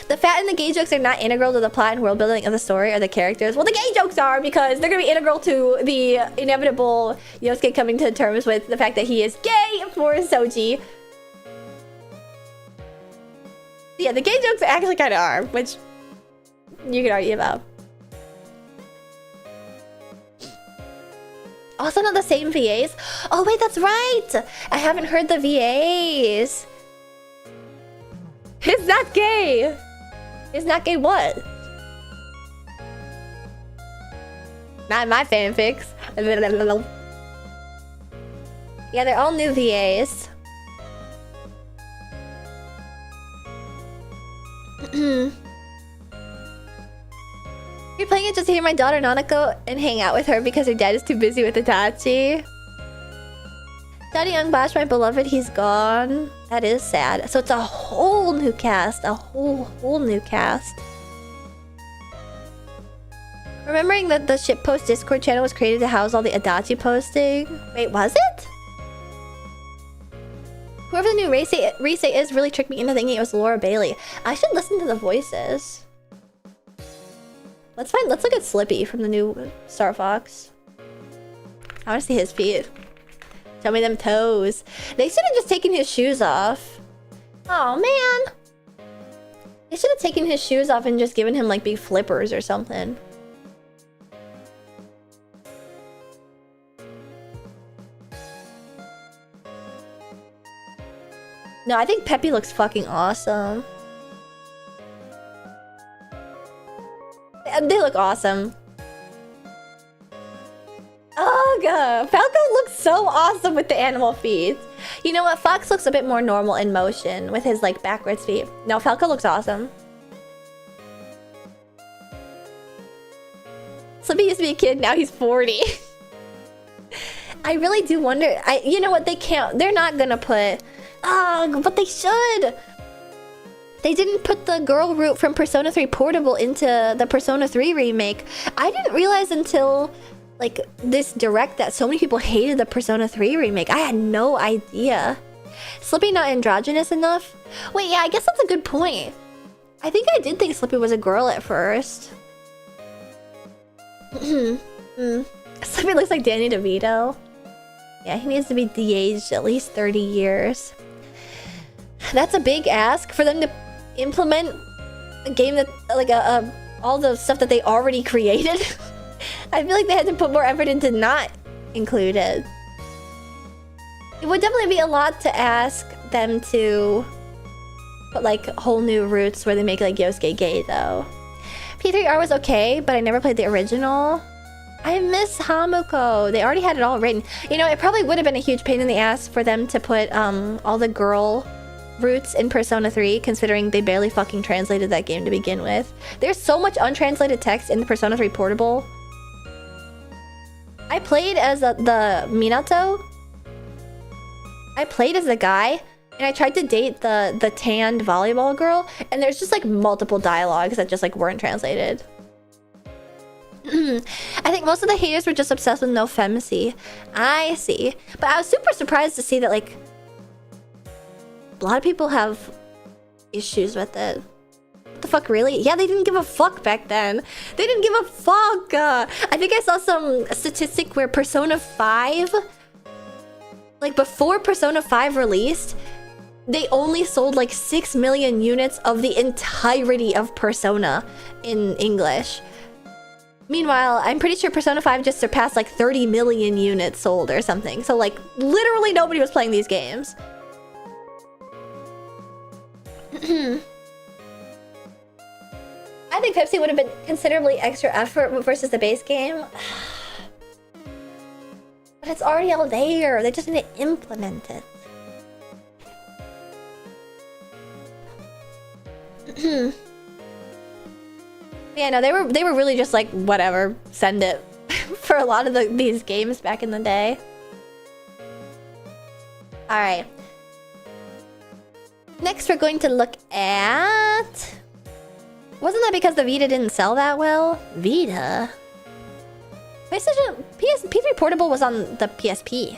The fat and the gay jokes are not integral to the plot and world building of the story or the characters. Well, the gay jokes are, because they're gonna be integral to the inevitable Yosuke coming to terms with the fact that he is gay for Soji. Yeah, the gay jokes actually kind of are, which you could argue about. Also not the same VAs. Oh wait, that's right! I haven't heard the VAs. It's not gay! It's not gay what? Not in my fanfics. Yeah, they're all new VAs. You're playing it just to hear my daughter Nanako and hang out with her because her dad is too busy with Itachi. Daddy Young Bash, my beloved, he's gone. That is sad. So it's a whole new cast. A whole new cast. Remembering that the shitpost Discord channel was created to house all the Adachi posting. Wait, was it? Whoever the new Rise is really tricked me into thinking it was Laura Bailey. I should listen to the voices. Let's look at Slippy from the new Star Fox. I want to see his feet. Show me them toes. They should have just taken his shoes off. Oh man. They should have taken his shoes off and just given him like big flippers or something. No, I think Peppy looks fucking awesome. They look awesome. Ugh, Falco looks so awesome with the animal feet. You know what? Fox looks a bit more normal in motion with his like backwards feet. No, Falco looks awesome. Slippy used to be a kid, now he's 40. I really do wonder. You know what? They can't. They're not gonna put. Ugh, but they should. They didn't put the girl root from Persona 3 Portable into the Persona 3 remake. I didn't realize until like this direct that so many people hated the Persona 3 remake. I had no idea. Slippy not androgynous enough? Wait, yeah, I guess that's a good point. I think I did think Slippy was a girl at first. Slippy looks like Danny DeVito. Yeah, he needs to be de-aged at least 30 years. That's a big ask for them to implement a game that, like, all the stuff that they already created. I feel like they had to put more effort into not include it. It would definitely be a lot to ask them to put, like, whole new routes where they make, like, Yosuke gay, though. P3R was okay, but I never played the original. I miss Hamuko. They already had it all written. You know, it probably would have been a huge pain in the ass for them to put all the girl routes in Persona 3, considering they barely fucking translated that game to begin with. There's so much untranslated text in the Persona 3 Portable. I played as the Minato. I played as the guy, and I tried to date the tanned volleyball girl, and there's just like multiple dialogues that just like weren't translated. I think most of the haters were just obsessed with no femacy. I see. But I was super surprised to see that, like, a lot of people have issues with it. What the fuck, really? Yeah, they didn't give a fuck back then. They didn't give a fuck. I think I saw some statistic where Persona 5, like, before Persona 5 released, they only sold like 6 million units of the entirety of Persona in English. Meanwhile, I'm pretty sure Persona 5 just surpassed like 30 million units sold or something. So like, literally nobody was playing these games. I think Pepsi would have been considerably extra effort versus the base game. But it's already all there. They just need to implement it. Yeah, no, they were really just like, whatever, send it for a lot of these games back in the day. Alright. Next, we're going to look at... Wasn't that because the Vita didn't sell that well? Vita? PlayStation... P3 Portable was on the PSP.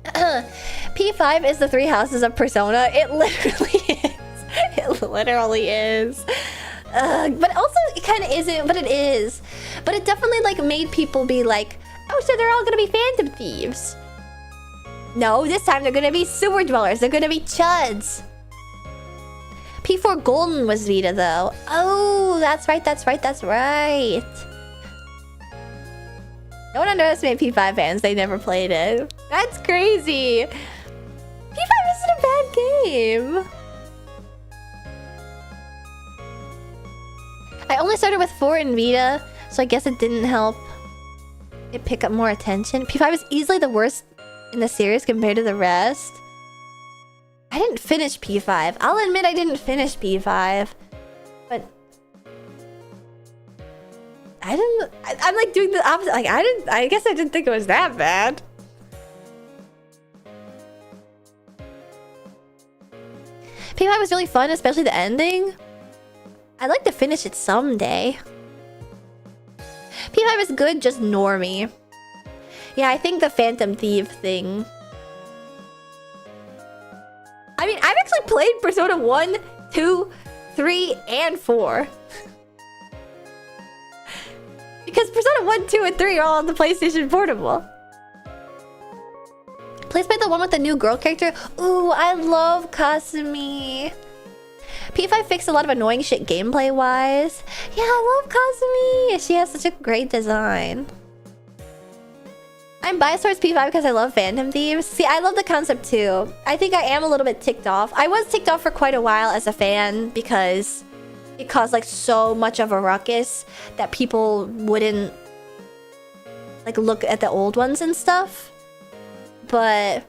P5 is the three houses of Persona. It literally is. It literally is. But also, it kind of isn't, but it is. But it definitely, like, made people be like, oh, so they're all gonna be Phantom Thieves. No, this time they're gonna be sewer dwellers. They're gonna be chuds. P4 Golden was Vita, though. Oh, that's right, that's right, that's right. Don't underestimate P5 fans. They never played it. That's crazy. P5 isn't a bad game. I only started with 4 in Vita, so I guess it didn't help it pick up more attention. P5 is easily the worst in the series compared to the rest. I didn't finish P5. I'll admit I didn't finish P5. But... I'm like doing the opposite. Like, I guess I didn't think it was that bad. P5 was really fun, especially the ending. I'd like to finish it someday. P5 is good, just normie. Yeah, I think the Phantom Thief thing... I mean, I've actually played Persona 1, 2, 3, and 4. Because Persona 1, 2, and 3 are all on the PlayStation Portable. Please play the one with the new girl character. Ooh, I love Kasumi. P5 fixed a lot of annoying shit gameplay-wise. Yeah, I love Kasumi. She has such a great design. I'm biased towards P5 because I love Phantom Thieves. See, I love the concept too. I think I am a little bit ticked off. I was ticked off for quite a while as a fan because it caused like so much of a ruckus that people wouldn't like look at the old ones and stuff. But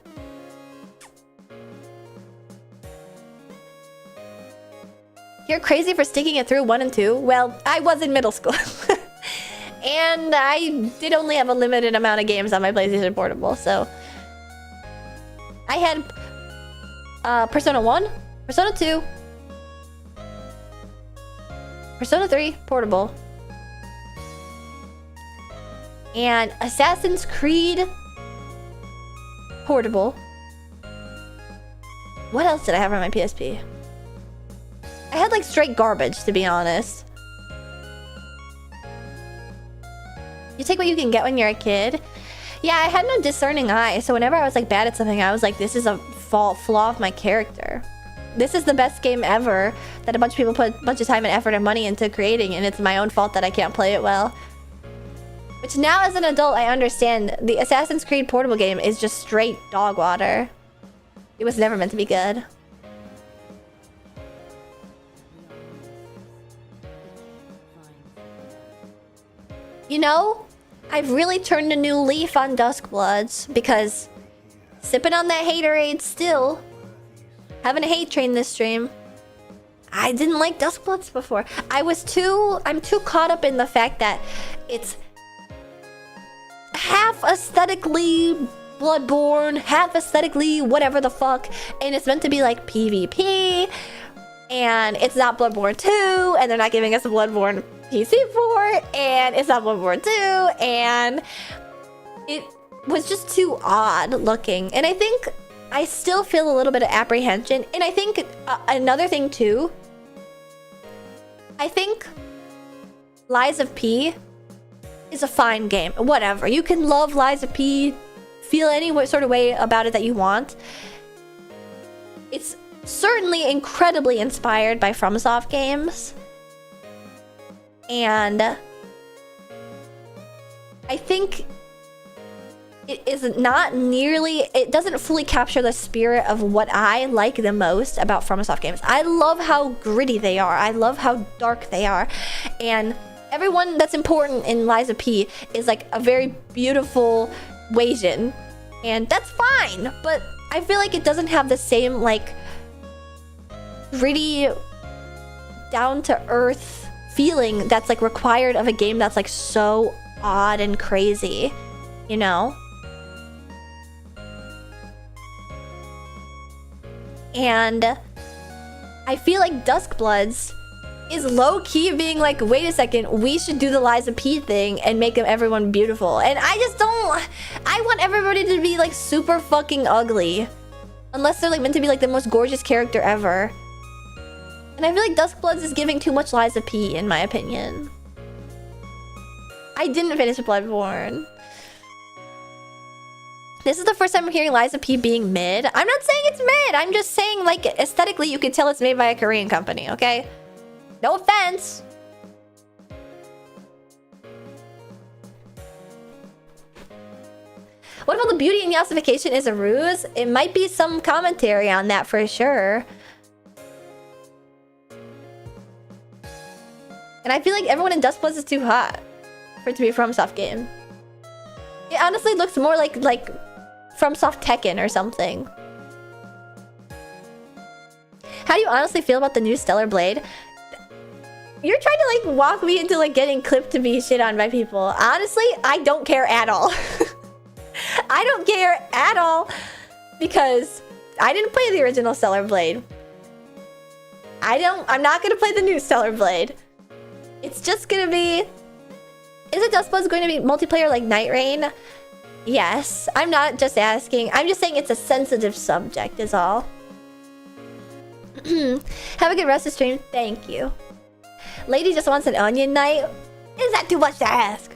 you're crazy for sticking it through 1 and 2. Well, I was in middle school. And I did only have a limited amount of games on my PlayStation Portable, so... I had Persona 1, Persona 2, Persona 3 Portable, and Assassin's Creed Portable. What else did I have on my PSP? I had like straight garbage, to be honest. You take what you can get when you're a kid. Yeah, I had no discerning eye, so whenever I was like bad at something, I was like, this is a flaw of my character. This is the best game ever that a bunch of people put a bunch of time and effort and money into creating, and it's my own fault that I can't play it well. Which now as an adult, I understand. The Assassin's Creed Portable game is just straight dog water. It was never meant to be good. You know, I've really turned a new leaf on Duskbloods because sipping on that haterade still. Having a hate train this stream. I didn't like Duskbloods before. I'm too caught up in the fact that it's half aesthetically Bloodborne, half aesthetically whatever the fuck, and it's meant to be like PvP, and it's not Bloodborne 2, and they're not giving us a Bloodborne PC port, and it's not Bloodborne 2, and it was just too odd looking. And I think I still feel a little bit of apprehension. And I think another thing too, I think Lies of P is a fine game. Whatever, you can love Lies of P, feel any sort of way about it that you want. It's certainly incredibly inspired by FromSoft games, and I think it is not nearly, it doesn't fully capture the spirit of what I like the most about FromSoft games. I love how gritty they are. I love how dark they are. And everyone that's important in Lies of P is like a very beautiful Wasian. And that's fine, but I feel like it doesn't have the same like gritty, down-to-earth feeling that's like required of a game that's like so odd and crazy, you know? And I feel like Duskbloods is low-key being like, wait a second, we should do the Lies of P thing and make everyone beautiful. And I just don't... I want everybody to be like super fucking ugly. Unless they're like meant to be like the most gorgeous character ever. And I feel like Duskbloods is giving too much Lies of P, in my opinion. I didn't finish Bloodborne. This is the first time I'm hearing Lies of P being mid. I'm not saying it's mid. I'm just saying, like, aesthetically, you can tell it's made by a Korean company, okay? No offense. What about the beauty and yassification is a ruse? It might be some commentary on that for sure. And I feel like everyone in Duskbloods is too hot for it to be a FromSoft game. It honestly looks more like FromSoft Tekken or something. How do you honestly feel about the new Stellar Blade? You're trying to like walk me into like getting clipped to be shit on by people. Honestly, I don't care at all. I don't care at all because I didn't play the original Stellar Blade. I'm not gonna play the new Stellar Blade. It's just gonna be... Is it Duskbloods going to be multiplayer like Night Rain? Yes. I'm not just asking. I'm just saying it's a sensitive subject is all. Have a good rest of stream. Thank you. Lady just wants an onion night. Is that too much to ask?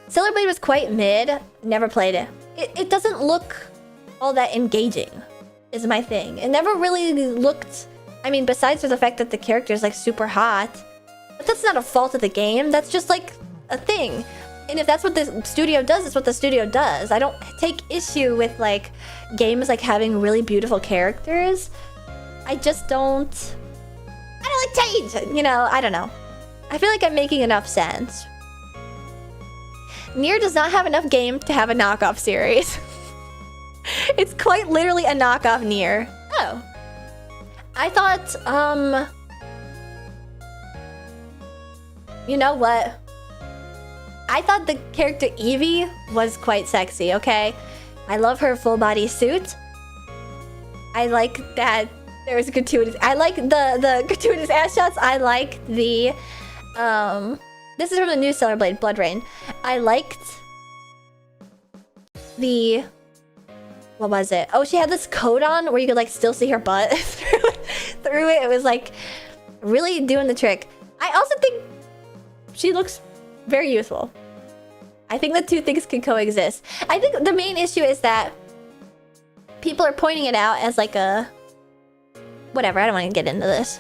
Stellar Blade was quite mid. Never played it. It doesn't look all that engaging, is my thing. It never really looked... I mean, besides for the fact that the character is like super hot. But that's not a fault of the game. That's just like a thing. And if that's what the studio does, it's what the studio does. I don't take issue with like games like having really beautiful characters. I just don't... I don't like change! You know, I don't know. I feel like I'm making enough sense. Nier does not have enough game to have a knockoff series. It's quite literally a knockoff Nier. Oh. I thought, you know what? I thought the character Evie was quite sexy, okay? I love her full body suit. I like that there's gratuitous... I like the gratuitous ass shots. I like the This is from the new Stellar Blade, Blood Rain. I liked the... What was it? Oh, she had this coat on where you could like still see her butt through it. It was like really doing the trick. I also think she looks very useful. I think the two things can coexist. I think the main issue is that people are pointing it out as like a... Whatever, I don't want to get into this.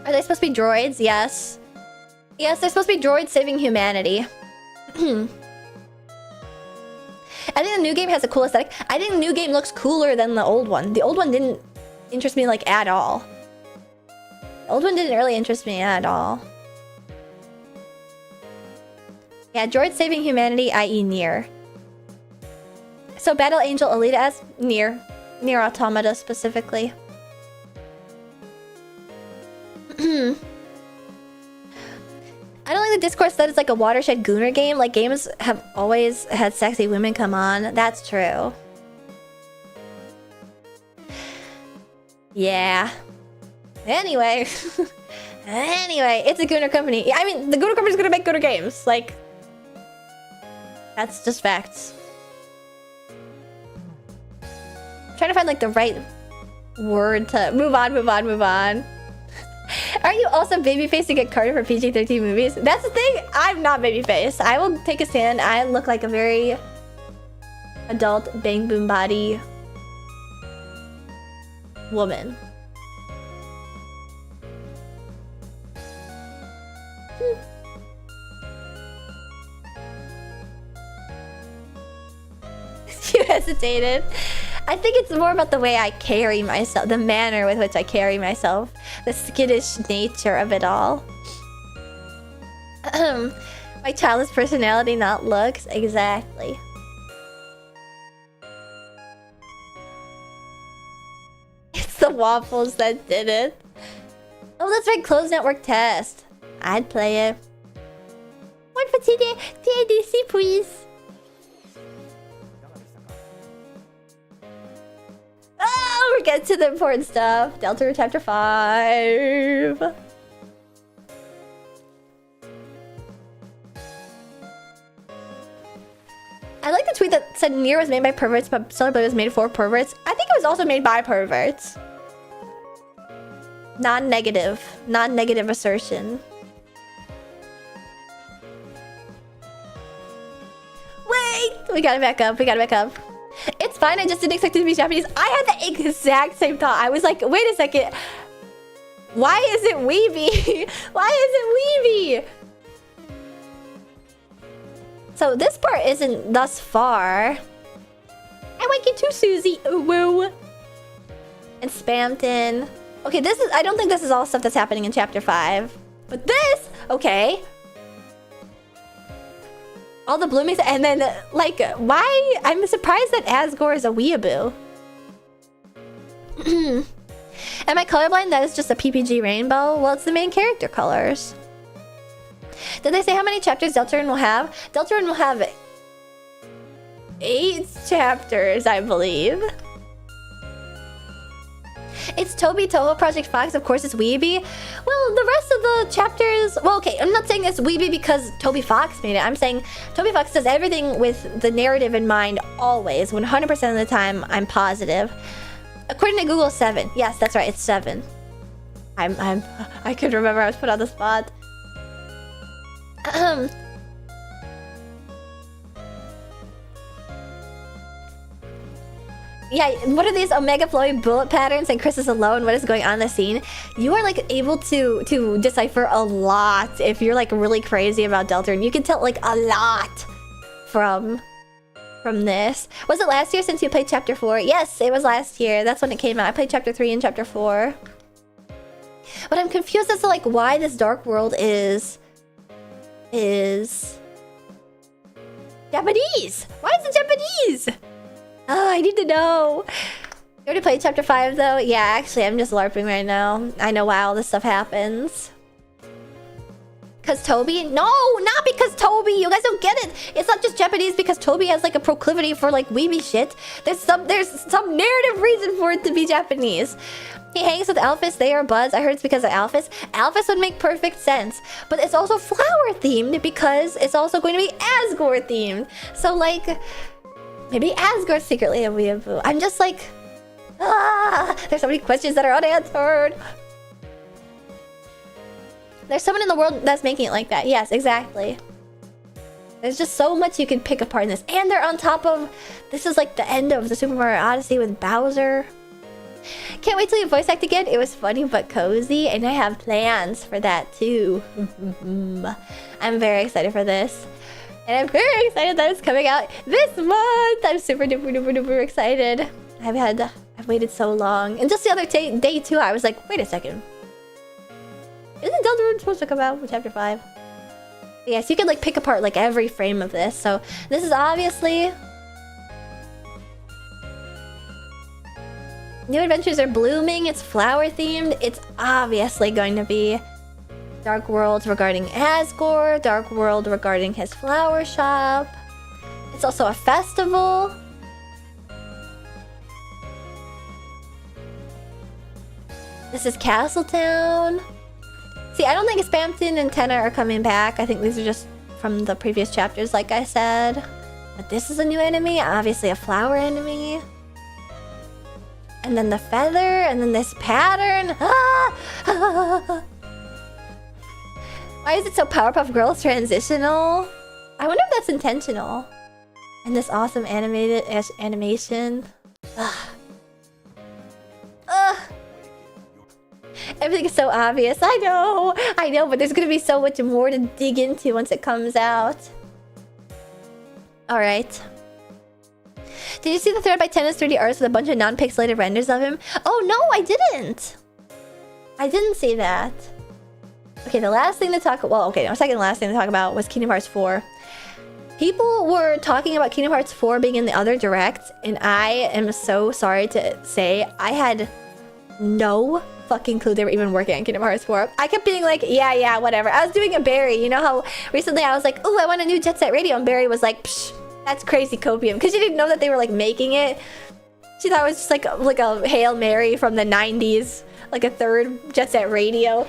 Are they supposed to be droids? Yes. Yes, they're supposed to be droids saving humanity. I think the new game has a cool aesthetic. I think the new game looks cooler than the old one. The old one didn't interest me like at all. The old one didn't really interest me at all. Yeah, droid saving humanity, i.e. Nier. So Battle Angel Alita as Nier. Nier Automata specifically. I don't like the discourse that it's like a watershed Gooner game. Like, games have always had sexy women come on. That's true. Yeah. Anyway. Anyway, it's a Gooner company. I mean, the Gooner company's gonna make Gooner games. Like, that's just facts. I'm trying to find like the right word to move on, move on, move on. Are you also babyface to get carded for PG-13 movies? That's the thing. I'm not babyface. I will take a stand. I look like a very adult bang boom body woman. You hesitated. I think it's more about the way I carry myself, the manner with which I carry myself, the skittish nature of it all. My childish personality, not looks. Exactly. It's the waffles that did it. Oh, that's right, closed network test. I'd play it. One for TDC, please. Oh, we're getting to the important stuff. Delta Chapter 5. I like the tweet that said Nier was made by perverts, but Stellar Blade was made for perverts. I think it was also made by perverts. Non-negative. Non-negative assertion. Wait! We gotta back up. We gotta back up. It's fine, I just didn't expect it to be Japanese. I had the exact same thought. I was like, wait a second. Why is it weeby? Why is it weeby? So this part isn't thus far. I like it too, Susie. Ooh, woo. And Spamton. Okay, this is... I don't think this is all stuff that's happening in Chapter 5. But this... Okay. All the bloomings, and then, like, why? I'm surprised that Asgore is a weeaboo. Am I colorblind? That is just a PPG rainbow? Well, it's the main character colors. Did they say how many chapters Deltarune will have? Deltarune will have 8 chapters, I believe. It's Toby Toho Project Fox, of course it's weeby. Well, the rest of the chapters... Well, okay, I'm not saying it's weeby because Toby Fox made it. I'm saying Toby Fox does everything with the narrative in mind always. 100% of the time, I'm positive. According to Google, 7. Yes, that's right, it's 7. I could remember I was put on the spot. Yeah, what are these Omega Flowy bullet patterns and Chris is alone? What is going on in the scene? You are like able to decipher a lot if you're like really crazy about Deltarune. You can tell like a lot from this. Was it last year since you played Chapter 4? Yes, it was last year. That's when it came out. I played Chapter 3 and Chapter 4. But I'm confused as to like why this Dark World is Japanese. Why is it Japanese? Oh, I need to know. You already played Chapter 5 though? Yeah, actually, I'm just LARPing right now. I know why all this stuff happens. Because Toby? No, not because Toby. You guys don't get it. It's not just Japanese because Toby has like a proclivity for like weeby shit. There's some narrative reason for it to be Japanese. He hangs with Alphys. They are buds. I heard it's because of Alphys. Alphys would make perfect sense. But it's also flower themed because it's also going to be Asgore themed. So like, maybe Asgore's secretly a weeaboo. I'm just like, there's so many questions that are unanswered. There's someone in the world that's making it like that. Yes, exactly. There's just so much you can pick apart in this. And they're on top of... This is like the end of the Super Mario Odyssey with Bowser. Can't wait till you voice act again. It was funny but cozy. And I have plans for that too. I'm very excited for this. And I'm very excited that it's coming out this month. I'm super duper duper duper excited. I've waited so long. And just the other day too, I was like, wait a second. Isn't Deltarune supposed to come out with Chapter 5? Yes, you can like pick apart like every frame of this. So this is obviously... New adventures are blooming. It's flower themed. It's obviously going to be Dark World regarding Asgore. Dark World regarding his flower shop. It's also a festival. This is Castletown. See, I don't think Spampton and Tenna are coming back. I think these are just from the previous chapters, like I said. But this is a new enemy. Obviously a flower enemy. And then the feather. And then this pattern. Why is it so Powerpuff Girls transitional? I wonder if that's intentional. And this awesome animation. Everything is so obvious. I know, but there's gonna be so much more to dig into once it comes out. Alright. Did you see the thread by Tennis 3D Artists with a bunch of non-pixelated renders of him? Oh no, I didn't! I didn't see that. Okay, the last thing to talk... Well, okay, our second last thing to talk about was Kingdom Hearts 4. People were talking about Kingdom Hearts 4 being in the other direct, and I am so sorry to say I had no fucking clue they were even working on Kingdom Hearts 4. I kept being like, yeah, whatever. I was doing a Barry. You know how recently I was like, oh, I want a new Jet Set Radio, and Barry was like, psh, that's crazy copium. Because she didn't know that they were like making it. She thought it was just like a Hail Mary from the 90s. Like a third Jet Set Radio.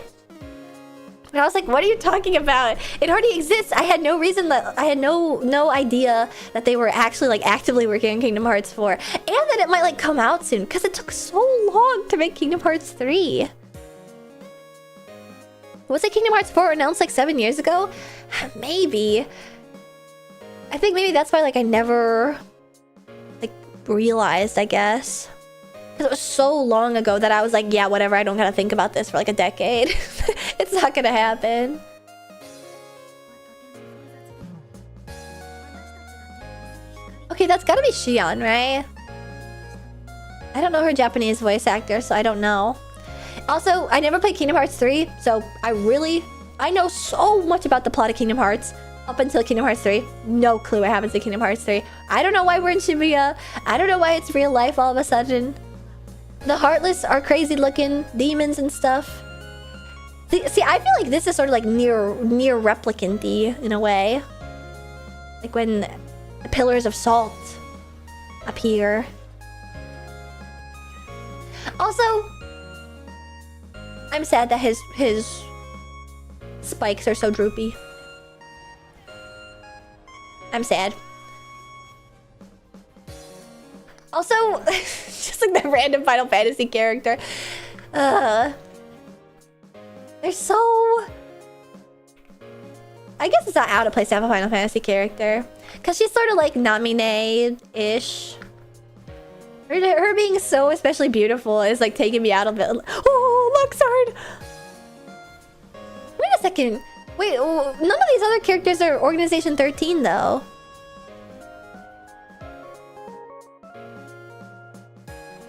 And I was like, what are you talking about? It already exists. I had no reason that... I had no idea that they were actually like actively working on Kingdom Hearts 4. And that it might like come out soon. Because it took so long to make Kingdom Hearts 3. Was it Kingdom Hearts 4 announced like 7 years ago? Maybe. I think maybe that's why like I never like realized, I guess. Because it was so long ago that I was like, yeah, whatever, I don't gotta think about this for like a decade. It's not gonna happen. Okay, that's gotta be Shion, right? I don't know her Japanese voice actor, so I don't know. Also, I never played Kingdom Hearts 3, so I know so much about the plot of Kingdom Hearts up until Kingdom Hearts 3. No clue what happens in Kingdom Hearts 3. I don't know why we're in Shibuya. I don't know why it's real life all of a sudden. The Heartless are crazy looking demons and stuff. See, I feel like this is sort of like near replicant-y in a way. Like when the pillars of salt appear. Also, I'm sad that his spikes are so droopy. I'm sad. Also, just like the random Final Fantasy character. They're so... I guess it's not out of place to have a Final Fantasy character. Because she's sort of like Namine-ish. Her being so especially beautiful is like taking me out of it. Oh, Luxord! Wait a second. Wait, none of these other characters are Organization 13 though.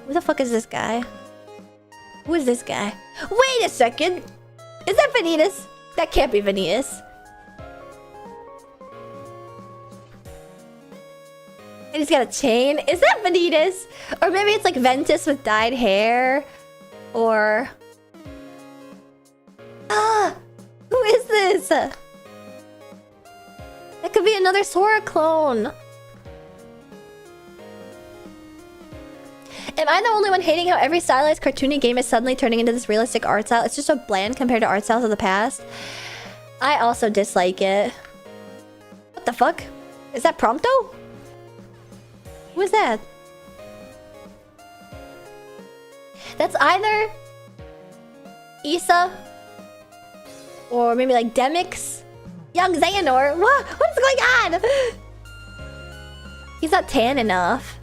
Who the fuck is this guy? Who is this guy? Wait a second! Is that Vanitas? That can't be Vanitas. And he's got a chain. Is that Vanitas? Or maybe it's like Ventus with dyed hair. Or... Ah! Who is this? is! That could be another Sora clone. Am I the only one hating how every stylized cartoony game is suddenly turning into this realistic art style? It's just so bland compared to art styles of the past. I also dislike it. What the fuck? Is that Prompto? Who is that? That's either Issa or maybe like Demix. Young Xehanort. What is going on? He's not tan enough.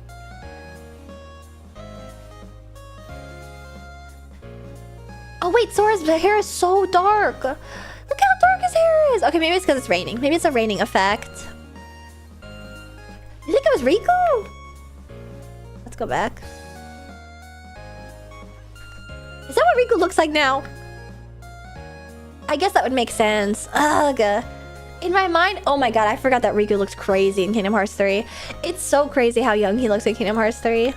Oh wait, Sora's hair is so dark. Look how dark his hair is. Okay, maybe it's because it's raining. Maybe it's a raining effect. You think it was Riku? Let's go back. Is that what Riku looks like now? I guess that would make sense. Ugh. In my mind, oh my god, I forgot that Riku looks crazy in Kingdom Hearts 3. It's so crazy how young he looks in Kingdom Hearts 3.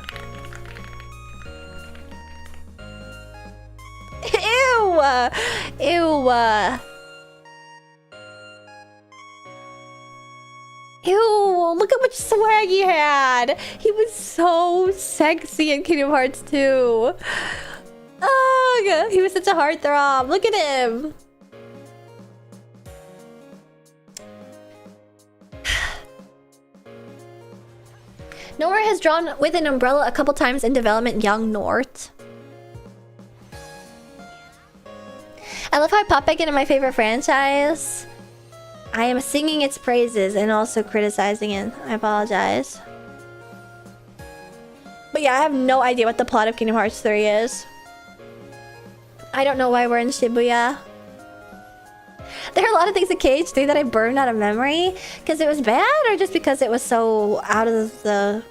Ew! Ew! Ew! Look how much swag he had! He was so sexy in Kingdom Hearts 2. Ugh! He was such a heartthrob. Look at him! Nora has drawn with an umbrella a couple times in development young Nort. I love how I pop back into my favorite franchise. I am singing its praises and also criticizing it. I apologize. But yeah, I have no idea what the plot of Kingdom Hearts 3 is. I don't know why we're in Shibuya. There are a lot of things in KH3 that I burned out of memory because it was bad or just because it was so out of the...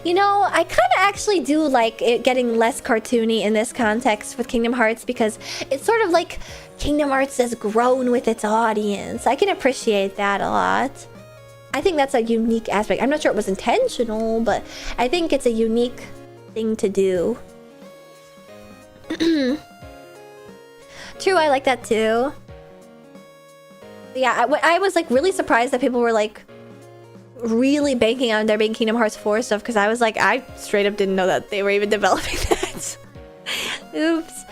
You know, I kind of actually do like it getting less cartoony in this context with Kingdom Hearts because it's sort of like Kingdom Hearts has grown with its audience. I can appreciate that a lot. I think that's a unique aspect. I'm not sure it was intentional, but I think it's a unique thing to do. True, I like that too. Yeah, I was like really surprised that people were like really banking on there being Kingdom Hearts 4 stuff because I was like, I straight up didn't know that they were even developing that. Oops.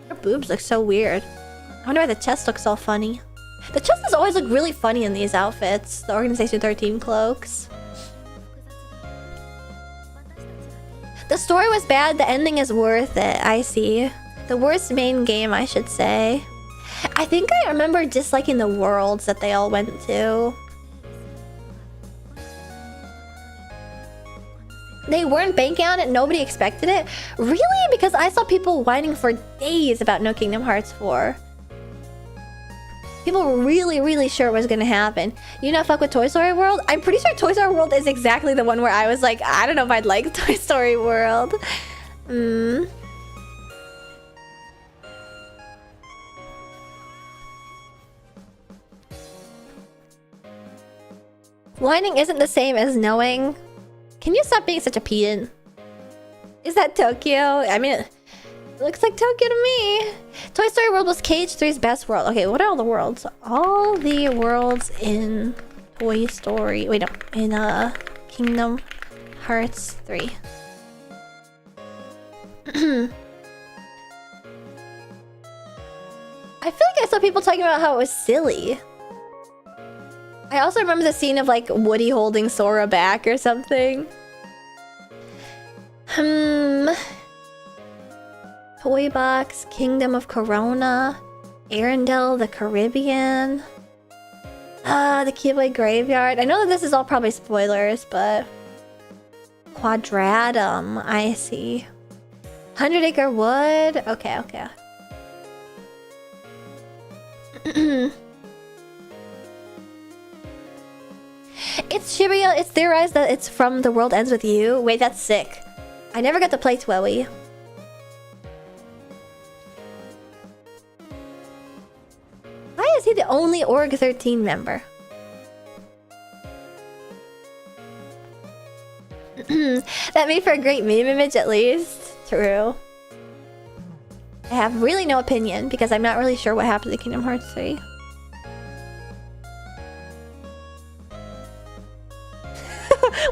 Her boobs look so weird. I wonder why the chest looks so funny. The chest has always looked really funny in these outfits. The Organization 13 cloaks. The story was bad, the ending is worth it. I see. The worst main game, I should say. I think I remember disliking the worlds that they all went to. They weren't banking on it, nobody expected it. Really? Because I saw people whining for days about no Kingdom Hearts 4. People were really sure it was gonna happen. You not fuck with Toy Story World? I'm pretty sure Toy Story World is exactly the one where I was like, I don't know if I'd like Toy Story World. Whining isn't the same as knowing. Can you stop being such a pedant? Is that Tokyo? I mean, it looks like Tokyo to me. Toy Story World was KH3's best world. Okay, what are all the worlds? All the worlds in Toy Story. Wait, no. In Kingdom Hearts 3. I feel like I saw people talking about how it was silly. I also remember the scene of like Woody holding Sora back or something. Toy Box, Kingdom of Corona, Arendelle, the Caribbean. The Keyblade Graveyard. I know that this is all probably spoilers, but... Quadratum, I see. 100 Acre Wood? Okay. It's Shibuya. It's theorized that it's from The World Ends With You. Wait, that's sick. I never got to play Twowie. Why is he the only Org 13 member? That made for a great meme image at least. True. I have really no opinion because I'm not really sure what happens in Kingdom Hearts 3.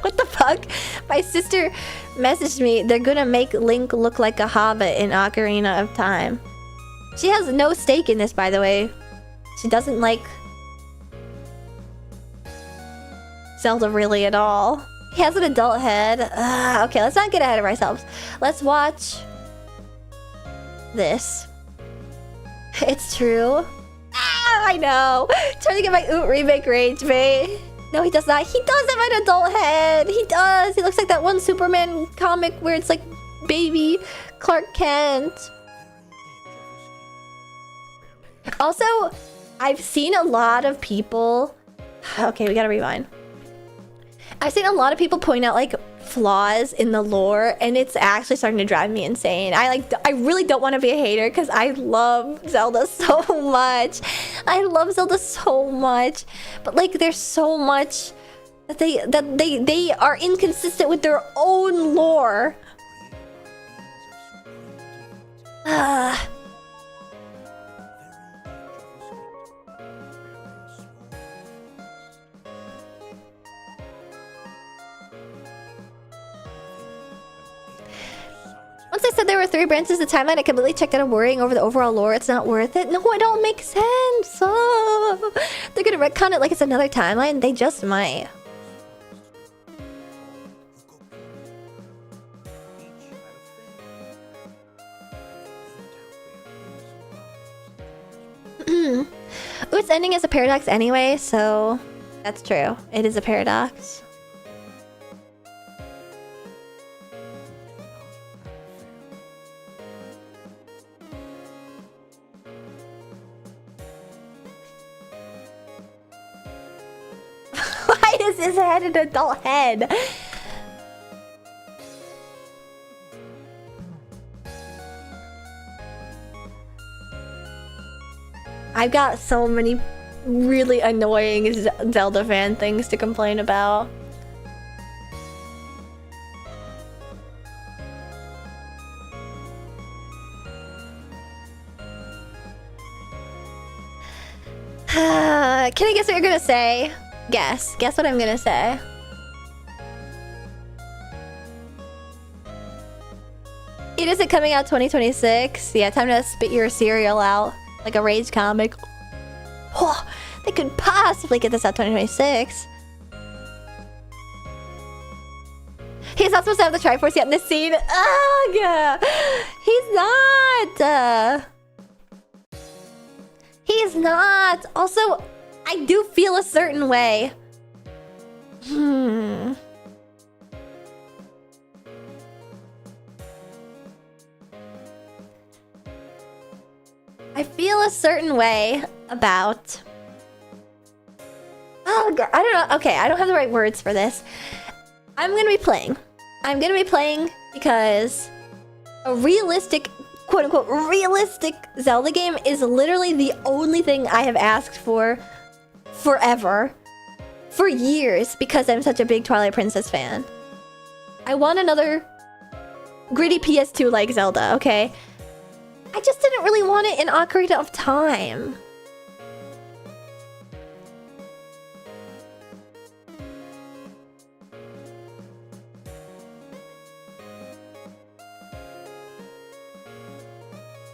What the fuck? My sister messaged me. They're gonna make Link look like a hobbit in Ocarina of Time. She has no stake in this, by the way. She doesn't like Zelda really at all. He has an adult head. Okay, let's not get ahead of ourselves. Let's watch this. It's true. I know. Trying to get my Oot remake rage, mate. No, he does not. He does have an adult head. He does. He looks like that one Superman comic where it's like baby Clark Kent. Also, I've seen a lot of people... Okay, we gotta rewind. I've seen a lot of people point out like flaws in the lore, and it's actually starting to drive me insane. I really don't want to be a hater because I love Zelda so much. I love Zelda so much, but like there's so much that they are inconsistent with their own lore. Once I said there were 3 branches of the timeline, I completely checked out of worrying over the overall lore. It's not worth it. No, it don't make sense. Oh, they're gonna retcon it like it's another timeline. They just might. Its ending is a paradox anyway, so that's true. It is a paradox. Why is his head an adult head? I've got so many really annoying Zelda fan things to complain about. Can I guess what you're gonna say? Guess what I'm gonna say. It isn't coming out 2026. Yeah, time to spit your cereal out like a rage comic. Oh, they could possibly get this out 2026. He's not supposed to have the Triforce yet in this scene. Ugh! He's not! He's not! Also, I do feel a certain way. I feel a certain way about... Oh, God, I don't know. Okay, I don't have the right words for this. I'm gonna be playing. I'm gonna be playing because a realistic, quote-unquote, realistic Zelda game is literally the only thing I have asked for forever. For years, because I'm such a big Twilight Princess fan. I want another gritty PS2-like Zelda, okay? I just didn't really want it in Ocarina of Time.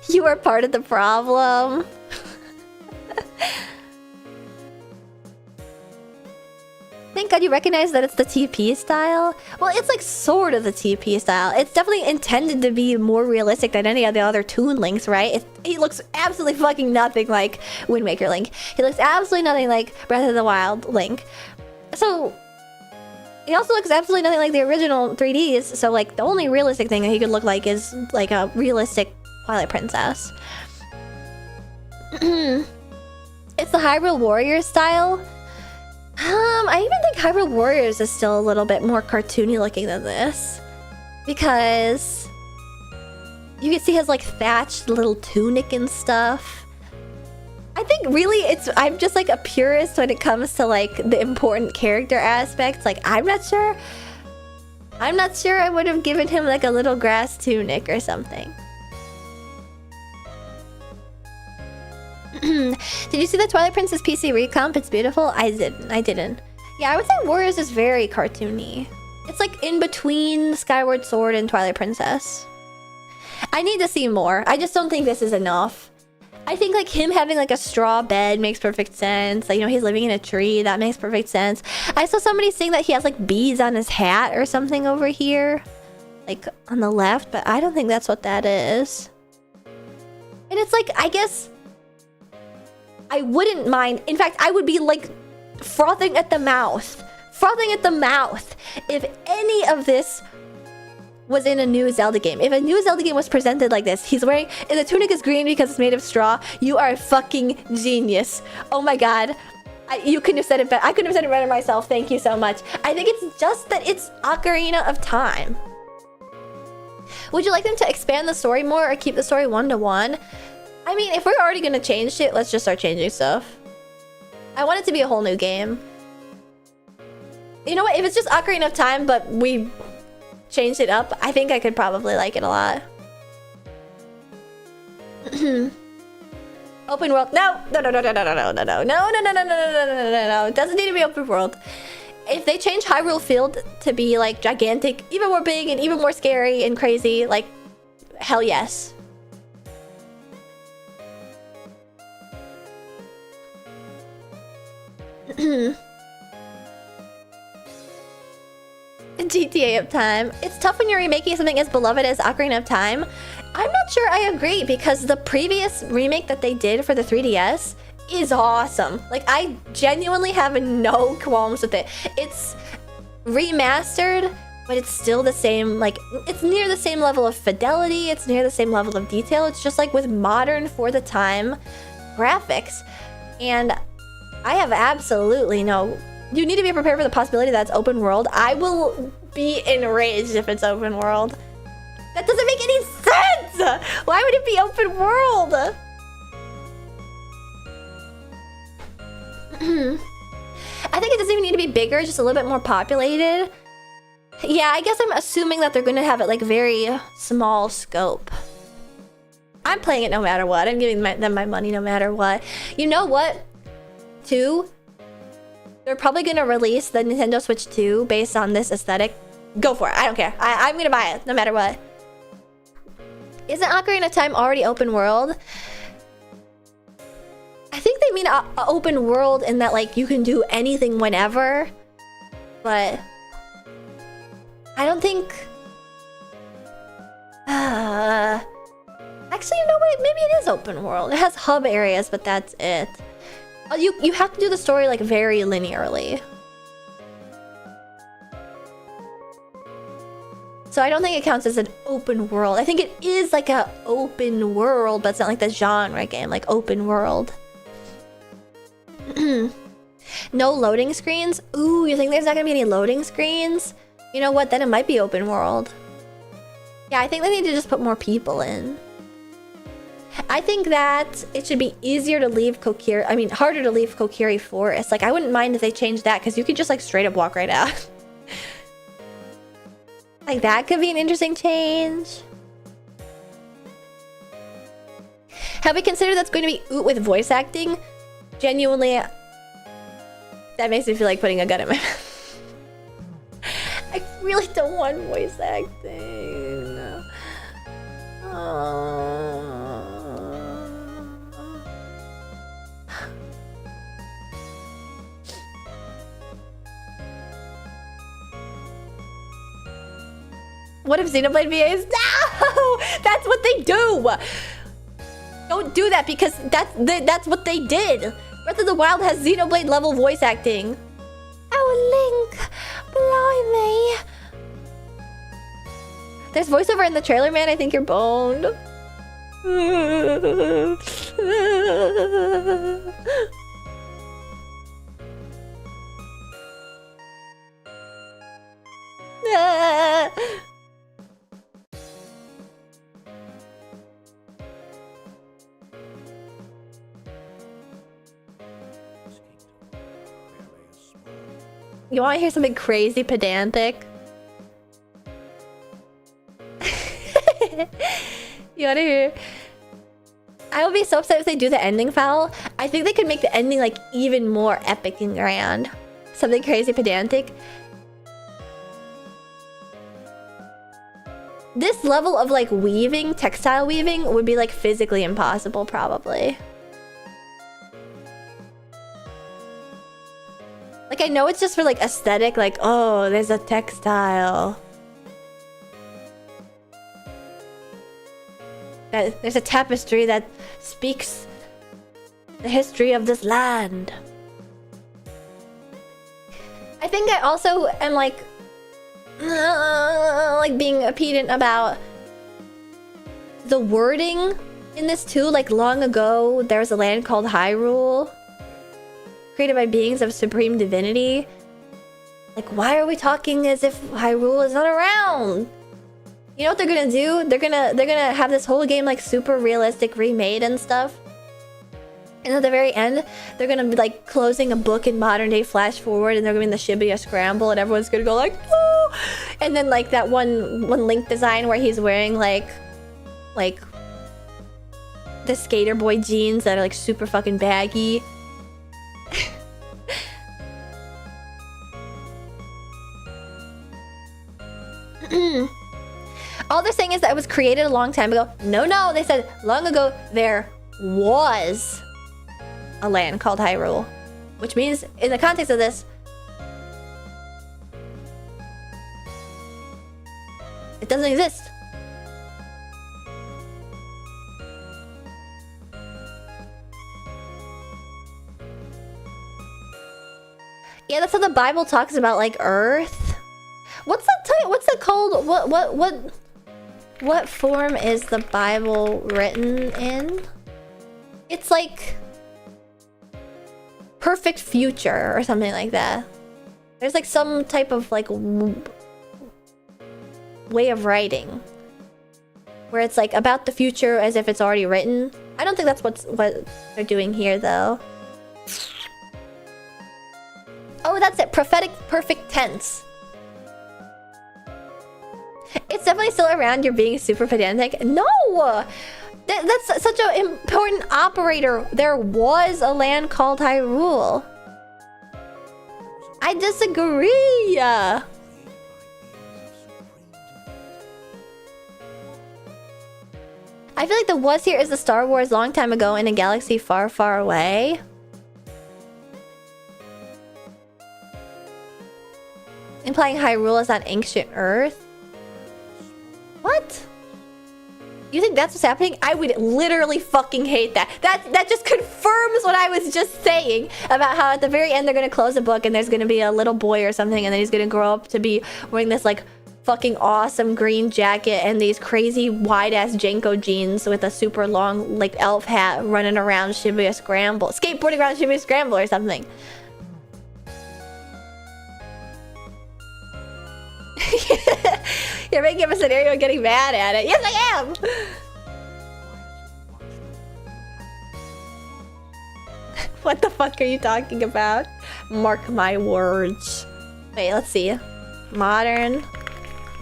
You are part of the problem. Thank God you recognize that it's the TP style. Well, it's like sort of the TP style. It's definitely intended to be more realistic than any of the other Toon Links, right? He looks absolutely fucking nothing like Wind Waker Link. He looks absolutely nothing like Breath of the Wild Link. So, he also looks absolutely nothing like the original 3Ds. So, like, the only realistic thing that he could look like is like a realistic Twilight Princess. It's the Hyrule Warriors style. I even think Hyrule Warriors is still a little bit more cartoony looking than this. Because you can see his like thatched little tunic and stuff. I think really I'm just like a purist when it comes to like the important character aspects. Like I'm not sure I would have given him like a little grass tunic or something. Did you see the Twilight Princess PC recomp? It's beautiful. I didn't. Yeah, I would say Warriors is very cartoony. It's like in between Skyward Sword and Twilight Princess. I need to see more. I just don't think this is enough. I think like him having like a straw bed makes perfect sense. Like, you know, he's living in a tree. That makes perfect sense. I saw somebody saying that he has like bees on his hat or something over here. Like on the left, but I don't think that's what that is. And it's like, I guess I wouldn't mind. In fact, I would be like frothing at the mouth. Frothing at the mouth if any of this was in a new Zelda game. If a new Zelda game was presented like this, he's wearing, and the tunic is green because it's made of straw. You are a fucking genius. Oh my god. You couldn't have said it better. I couldn't have said it better myself. Thank you so much. I think it's just that it's Ocarina of Time. Would you like them to expand the story more or keep the story one-to-one? I mean, if we're already gonna change shit, let's just start changing stuff. I want it to be a whole new game. You know what? If it's just Ocarina of Time, but we changed it up, I think I could probably like it a lot. Open world. No. It doesn't need to be open world. If they change Hyrule Field to be like gigantic, even more big and even more scary and crazy, like hell yes. GTA of Time. It's tough when you're remaking something as beloved as Ocarina of Time. I'm not sure I agree because the previous remake that they did for the 3DS is awesome. Like, I genuinely have no qualms with it. It's remastered, but it's still the same, like, it's near the same level of fidelity, it's near the same level of detail. It's just like with modern for the time graphics. And I have absolutely no... You need to be prepared for the possibility that it's open world. I will be enraged if it's open world. That doesn't make any sense! Why would it be open world? I think it doesn't even need to be bigger, just a little bit more populated. Yeah, I guess I'm assuming that they're gonna have it like very small scope. I'm playing it no matter what. I'm giving them my money no matter what. You know what? 2? They're probably gonna release the Nintendo Switch 2 based on this aesthetic. Go for it. I don't care. I'm gonna buy it no matter what. Isn't Ocarina of Time already open world? I think they mean open world in that like you can do anything whenever. But I don't think... Actually, you know what? Maybe it is open world. It has hub areas, but that's it. You have to do the story like very linearly. So I don't think it counts as an open world. I think it is like a open world, but it's not like the genre game, like open world. No loading screens? Ooh, you think there's not gonna be any loading screens? You know what? Then it might be open world. Yeah, I think they need to just put more people in. I think that it should be easier to leave Kokiri... I mean, harder to leave Kokiri Forest. Like, I wouldn't mind if they changed that, because you could just, like, straight up walk right out. Like, that could be an interesting change. Have we considered that's going to be Oot with voice acting? Genuinely, that makes me feel like putting a gun in my mouth. I really don't want voice acting. What if Xenoblade VAs? No! That's what they do! Don't do that because that's what they did. Breath of the Wild has Xenoblade level voice acting. Oh, Link! Blimey! There's voiceover in the trailer, man. I think you're boned. You want to hear something crazy pedantic? You want to hear I would be so upset if they do the ending foul. I think they could make the ending like even more epic and grand. Something crazy pedantic. This level of like weaving, textile weaving, would be like physically impossible probably. Like I know it's just for like aesthetic, like oh there's a textile. There's a tapestry that speaks the history of this land. I think I also am like being a pedant about the wording in this too. Like long ago, there was a land called Hyrule, created by beings of supreme divinity. Like, why are we talking as if Hyrule is not around? You know what they're gonna do? They're gonna have this whole game like super realistic remade and stuff. And at the very end, they're gonna be like closing a book in modern day flash forward, and they're gonna be in the Shibuya Scramble, and everyone's gonna go like, oh! And then like that one Link design where he's wearing like the skater boy jeans that are like super fucking baggy. All they're saying is that it was created a long time ago. No, they said long ago there was a land called Hyrule. Which means, in the context of this, it doesn't exist. Yeah, that's how the Bible talks about, like, Earth. What's that called? What form is the Bible written in? It's like perfect future or something like that. There's like some type of like way of writing where it's like about the future as if it's already written. I don't think that's what they're doing here though. Oh, that's it. Prophetic perfect tense. It's definitely still around. You're being super pedantic. No! That's such an important operator. There was a land called Hyrule. I disagree. I feel like the was here is the Star Wars long time ago in a galaxy far, far away. Implying Hyrule is on ancient Earth. What? You think that's what's happening? I would literally fucking hate that. That just confirms what I was just saying about how at the very end they're gonna close a book and there's gonna be a little boy or something, and then he's gonna grow up to be wearing this like fucking awesome green jacket and these crazy wide ass Jenko jeans with a super long like elf hat running around Shibuya Scramble, skateboarding around Shibuya Scramble or something. You're making up a scenario and getting mad at it. Yes, I am! What the fuck are you talking about? Mark my words. Wait, let's see. Modern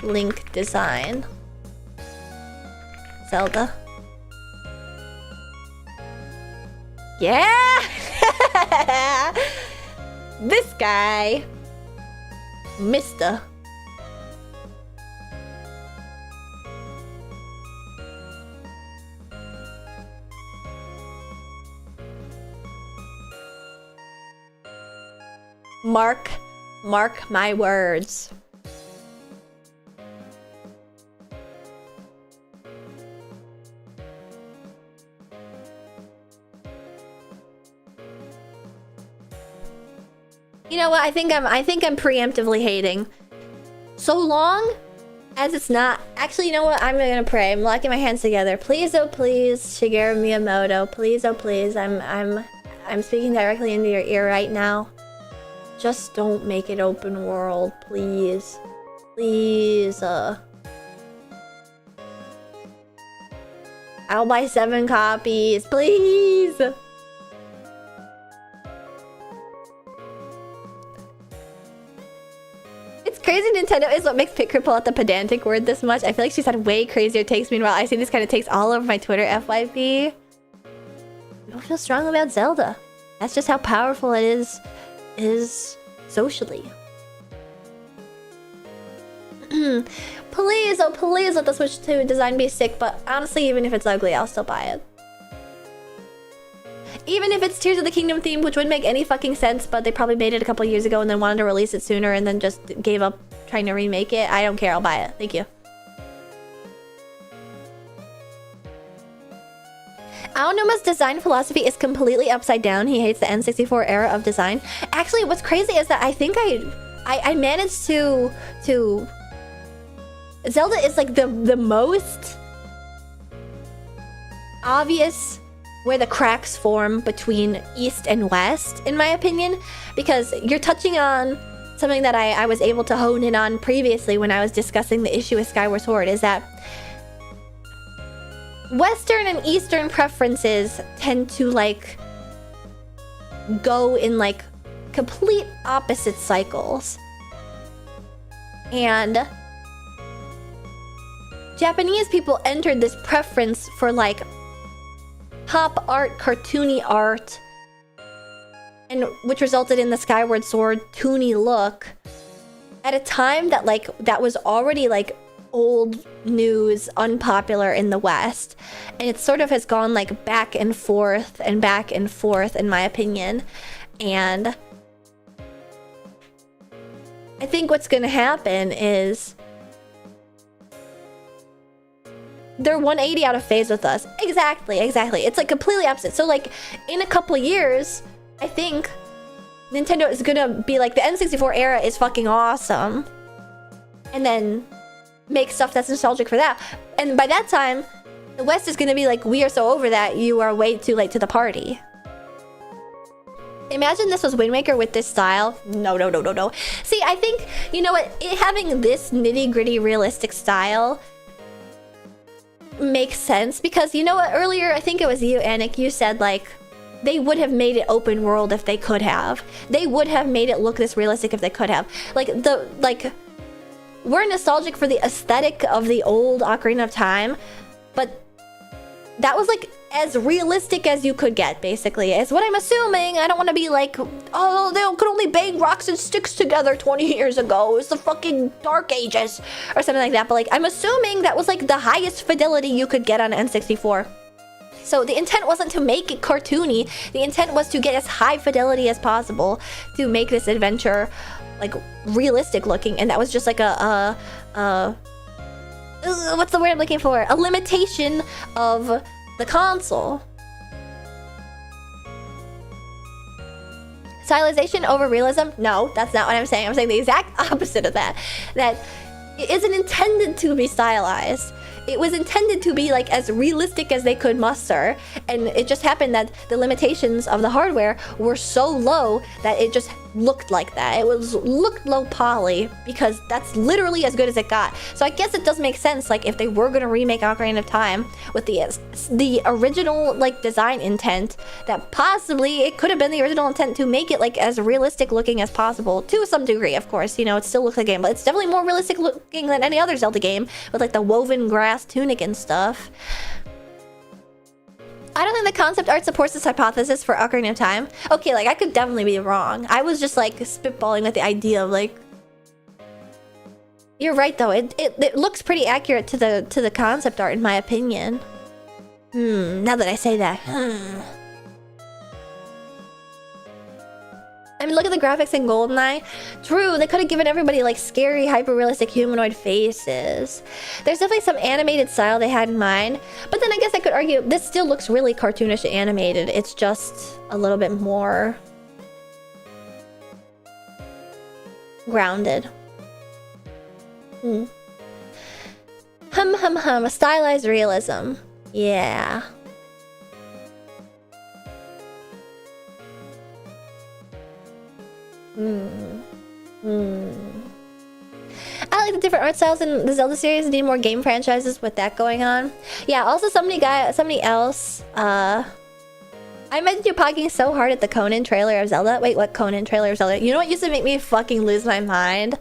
Link design. Zelda. Yeah! This guy. Mr. Mark my words. You know what? I think I'm preemptively hating. So long as it's not. Actually, you know what? I'm gonna pray. I'm locking my hands together. Please, oh please, Shigeru Miyamoto. Please, oh please. I'm speaking directly into your ear right now. Just don't make it open world, please. Please, I'll buy 7 copies, please! It's crazy Nintendo is what makes Pitcrew pull out the pedantic word this much. I feel like she's had way crazier takes. Meanwhile, I see this kind of takes all over my Twitter FYP. feel strongly about Zelda. That's just how powerful it is socially. Please, oh please let the Switch 2 design be sick, but honestly, even if it's ugly, I'll still buy it. Even if it's Tears of the Kingdom theme, which wouldn't make any fucking sense, but they probably made it a couple years ago and then wanted to release it sooner and then just gave up trying to remake it. I don't care, I'll buy it. Thank you. Aonuma's design philosophy is completely upside down. He hates the N64 era of design. Actually, what's crazy is that I think I managed to Zelda is like the most obvious where the cracks form between East and West, in my opinion, because you're touching on something that I was able to hone in on previously when I was discussing the issue with Skyward Sword, is that Western and Eastern preferences tend to like go in like complete opposite cycles. And Japanese people entered this preference for like pop art, cartoony art, and which resulted in the Skyward Sword toony look at a time that like that was already like old news, unpopular in the West, and it sort of has gone like back and forth in my opinion. And I think what's gonna happen is they're 180 out of phase with us. Exactly. It's like completely opposite. So like in a couple of years, I think Nintendo is gonna be like, the N64 era is fucking awesome, and then make stuff that's nostalgic for that. And by that time, the West is gonna be like, we are so over that, you are way too late to the party. Imagine this was Wind Waker with this style. No. See, I think, you know what, having this nitty-gritty realistic style makes sense, because you know what, earlier I think it was you, Anik, you said like they would have made it open world if they could have. They would have made it look this realistic if they could have. We're nostalgic for the aesthetic of the old Ocarina of Time, but that was like as realistic as you could get, basically, is what I'm assuming. I don't want to be like, oh, they could only bang rocks and sticks together 20 years ago. It's the fucking Dark Ages or something like that. But like, I'm assuming that was like the highest fidelity you could get on N64. So the intent wasn't to make it cartoony. The intent was to get as high fidelity as possible to make this adventure like realistic looking. And that was just like what's the word I'm looking for? A limitation of the console. Stylization over realism? No, that's not what I'm saying. I'm saying the exact opposite of that. That it isn't intended to be stylized. It was intended to be like as realistic as they could muster, and it just happened that the limitations of the hardware were so low that it just looked like that. It looked low poly because that's literally as good as it got. So I guess it does make sense, like if they were gonna remake Ocarina of Time with the original like design intent, that possibly it could have been the original intent to make it like as realistic looking as possible, to some degree, of course. You know, it still looks like a game, but it's definitely more realistic looking than any other Zelda game with like the woven grass tunic and stuff. I don't think the concept art supports this hypothesis for Ocarina of Time. Okay, like I could definitely be wrong. I was just like spitballing with the idea of like, you're right though. It looks pretty accurate to the concept art in my opinion. Now that I say that. I mean, look at the graphics in GoldenEye. True, they could have given everybody like scary, hyper-realistic humanoid faces. There's definitely some animated style they had in mind. But then I guess I could argue this still looks really cartoonish animated. It's just a little bit more grounded. A stylized realism. Yeah. I like the different art styles in the Zelda series. Need more game franchises with that going on. Yeah, also somebody else, I imagine you pogging so hard at the Conan trailer of Zelda. Wait, what Conan trailer of Zelda? You know what used to make me fucking lose my mind?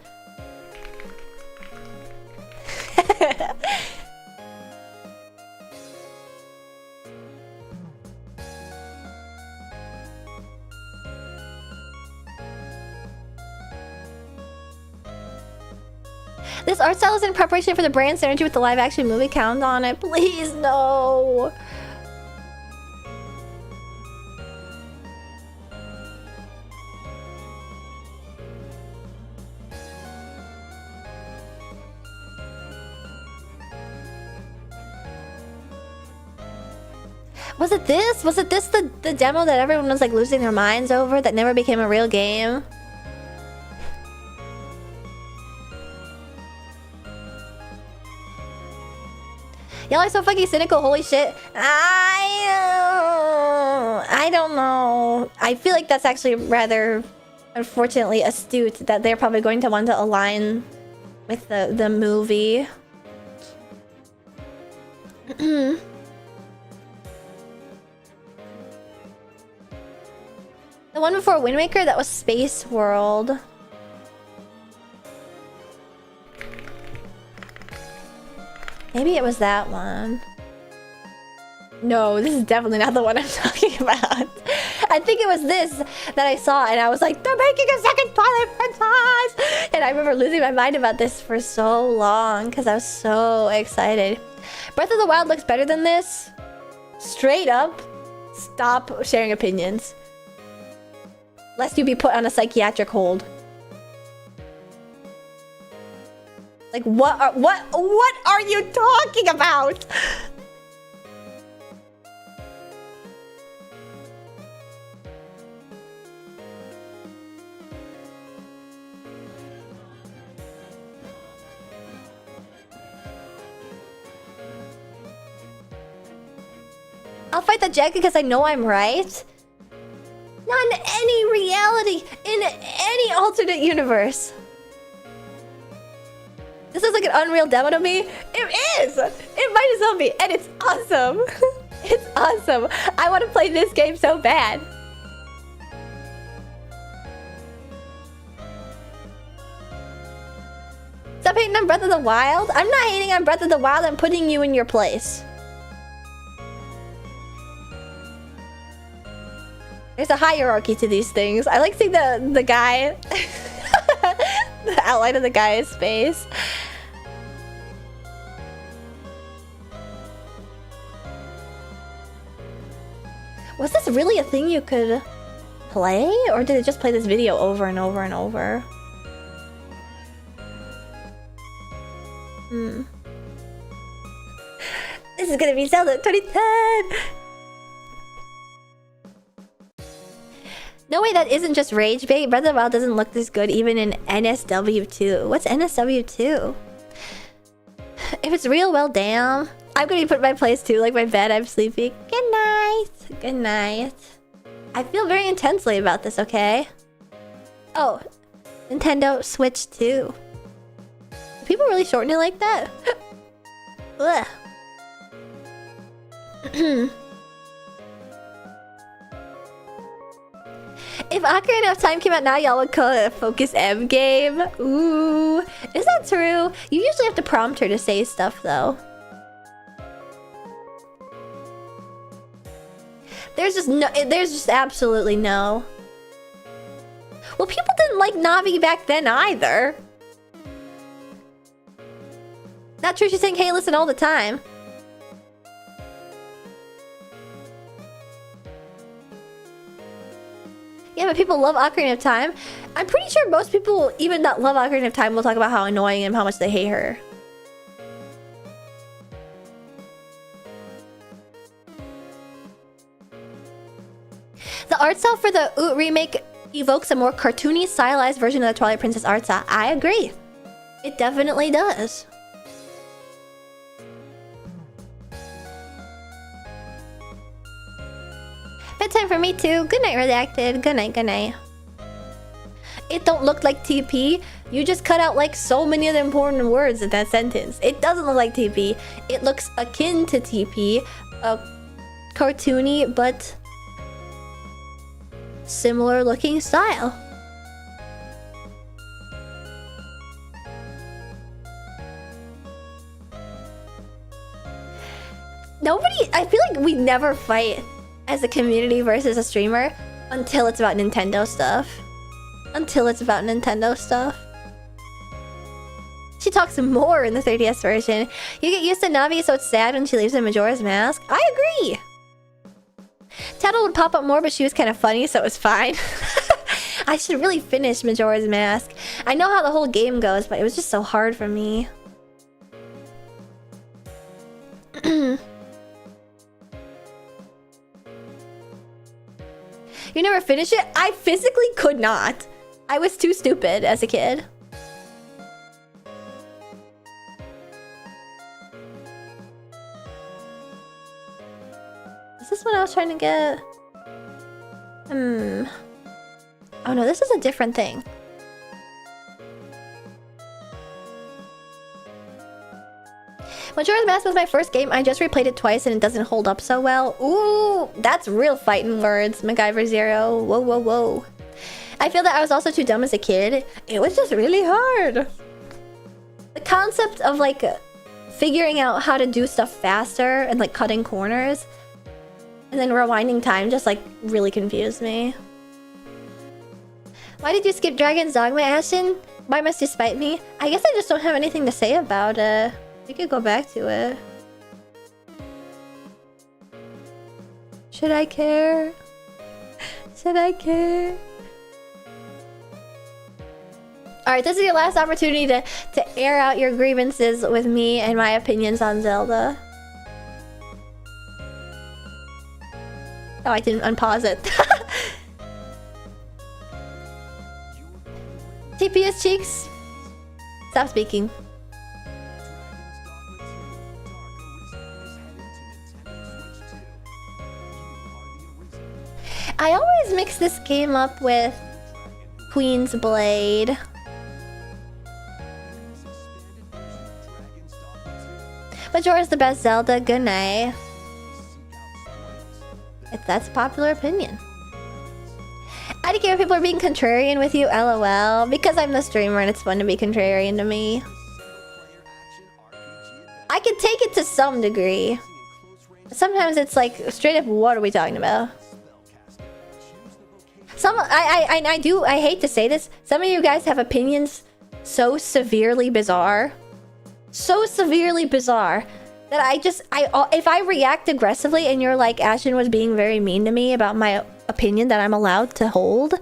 This art style is in preparation for the brand synergy with the live-action movie. Count on it. Please, no. Was it this? Was it this the demo that everyone was like losing their minds over that never became a real game? Y'all are so fucking cynical, holy shit. I don't know. I feel like that's actually rather, unfortunately, astute that they're probably going to want to align with the movie. The one before Wind Waker, that was Space World. Maybe it was that one. No, this is definitely not the one I'm talking about. I think it was this that I saw and I was like, they're making a second Twilight Princess! And I remember losing my mind about this for so long because I was so excited. Breath of the Wild looks better than this. Straight up, stop sharing opinions. Lest you be put on a psychiatric hold. Like, what are you talking about? I'll fight the Jack because I know I'm right. Not in any reality, in any alternate universe. This is like an Unreal demo to me. It is! It might as well be, and it's awesome. It's awesome. I want to play this game so bad. Stop hating on Breath of the Wild. I'm not hating on Breath of the Wild. I'm putting you in your place. There's a hierarchy to these things. I like seeing the guy, the outline of the guy's face. Was this really a thing you could play? Or did it just play this video over and over and over? This is gonna be Zelda 2010! No way, that isn't just rage bait. Breath of the Wild doesn't look this good even in NSW2. What's NSW2? If it's real, well, damn. I'm gonna be put in my place too, like my bed. I'm sleepy. Good night. Good night. I feel very intensely about this, okay? Oh, Nintendo Switch 2. Do people really shorten it like that? Ugh. If Ocarina of Time came out now, y'all would call it a Focus M game. Ooh. Is that true? You usually have to prompt her to say stuff, though. There's just absolutely no. Well, people didn't like Navi back then either. Not true, she's saying, hey, listen all the time. Yeah, but people love Ocarina of Time. I'm pretty sure most people, even that love Ocarina of Time, will talk about how annoying and how much they hate her. The art style for the Oot remake evokes a more cartoony, stylized version of the Twilight Princess art style. I agree. It definitely does. Bedtime for me too. Good night, Redacted. Good night, good night. It don't look like TP. You just cut out like so many of the important words in that sentence. It doesn't look like TP. It looks akin to TP. Cartoony, but similar looking style. Nobody, I feel like we never fight as a community versus a streamer until it's about Nintendo stuff. Until it's about Nintendo stuff. she talks more in the 3DS version. You get used to Navi, so it's sad when she leaves in Majora's Mask. I agree! Tattle would pop up more, but she was kind of funny, so it was fine. I should really finish Majora's Mask. I know how the whole game goes, but it was just so hard for me. You never finished it? I physically could not. I was too stupid as a kid. Is this what I was trying to get? Oh no, this is a different thing. Majora's Mask was my first game. I just replayed it twice and it doesn't hold up so well. Ooh, that's real fighting words, MacGyver Zero. Whoa, whoa, whoa. I feel that I was also too dumb as a kid. It was just really hard. The concept of like figuring out how to do stuff faster and like cutting corners and then rewinding time just like really confused me. Why did you skip Dragon's Dogma, Ashton? Why must you spite me? I guess I just don't have anything to say about it. We could go back to it. Should I care? Should I care? Alright, this is your last opportunity to air out your grievances with me and my opinions on Zelda. Oh, I didn't unpause it. TPS cheeks. Stop speaking. I always mix this game up with Queen's Blade. Majora's the best Zelda. Good night. If that's a popular opinion. I don't care if people are being contrarian with you, LOL. Because I'm the streamer and it's fun to be contrarian to me. I can take it to some degree. Sometimes it's like, straight up, what are we talking about? I hate to say this. Some of you guys have opinions so severely bizarre. So severely bizarre. That if I react aggressively and you're like, Ashton was being very mean to me about my opinion that I'm allowed to hold.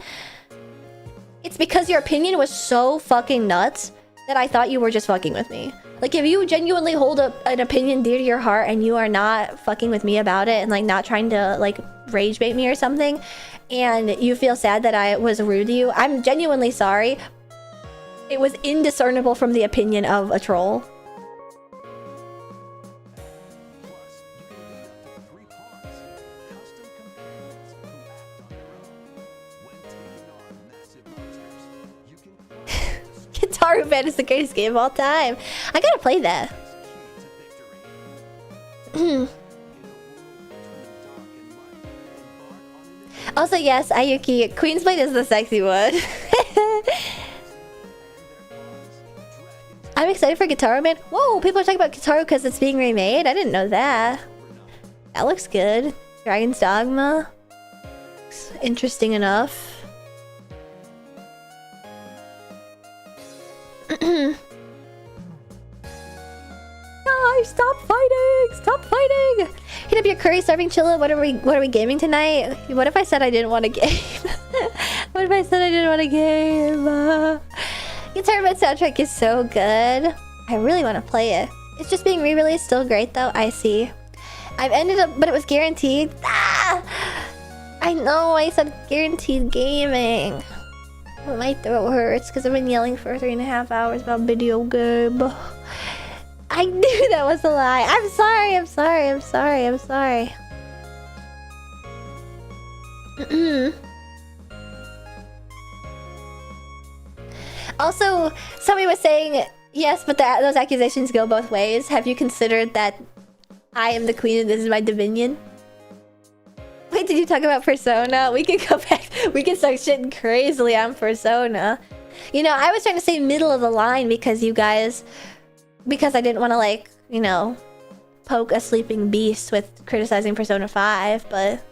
It's because your opinion was so fucking nuts that I thought you were just fucking with me. Like, if you genuinely hold an opinion dear to your heart and you are not fucking with me about it and like not trying to like rage bait me or something, and you feel sad that I was rude to you, I'm genuinely sorry. It was indiscernible from the opinion of a troll. Guitar Band is the greatest game of all time. I gotta play that. Also, yes, Ayuki, Queen's Blade is the sexy one. I'm excited for Guitar Man. Whoa, people are talking about Guitar because it's being remade. I didn't know that. That looks good. Dragon's Dogma. Looks interesting enough. Guys, stop fighting! Stop fighting! Hit up your curry, starving chilla. What are we gaming tonight? What if I said I didn't want to game? What if I said I didn't want to game? Guitar Band soundtrack is so good. I really want to play it. It's just being re-released. Still great though. I see. I've ended up, but it was guaranteed. Ah! I know. I said guaranteed gaming. My throat hurts because I've been yelling for 3.5 hours about video game. I knew that was a lie. I'm sorry, I'm sorry, I'm sorry, I'm sorry. Also, somebody was saying, yes, but those accusations go both ways. Have you considered that I am the queen and this is my dominion? Wait, did you talk about Persona? We can go back. We can start shitting crazily on Persona. You know, I was trying to say middle of the line because you guys... Because I didn't want to, like, you know, poke a sleeping beast with criticizing Persona 5, but...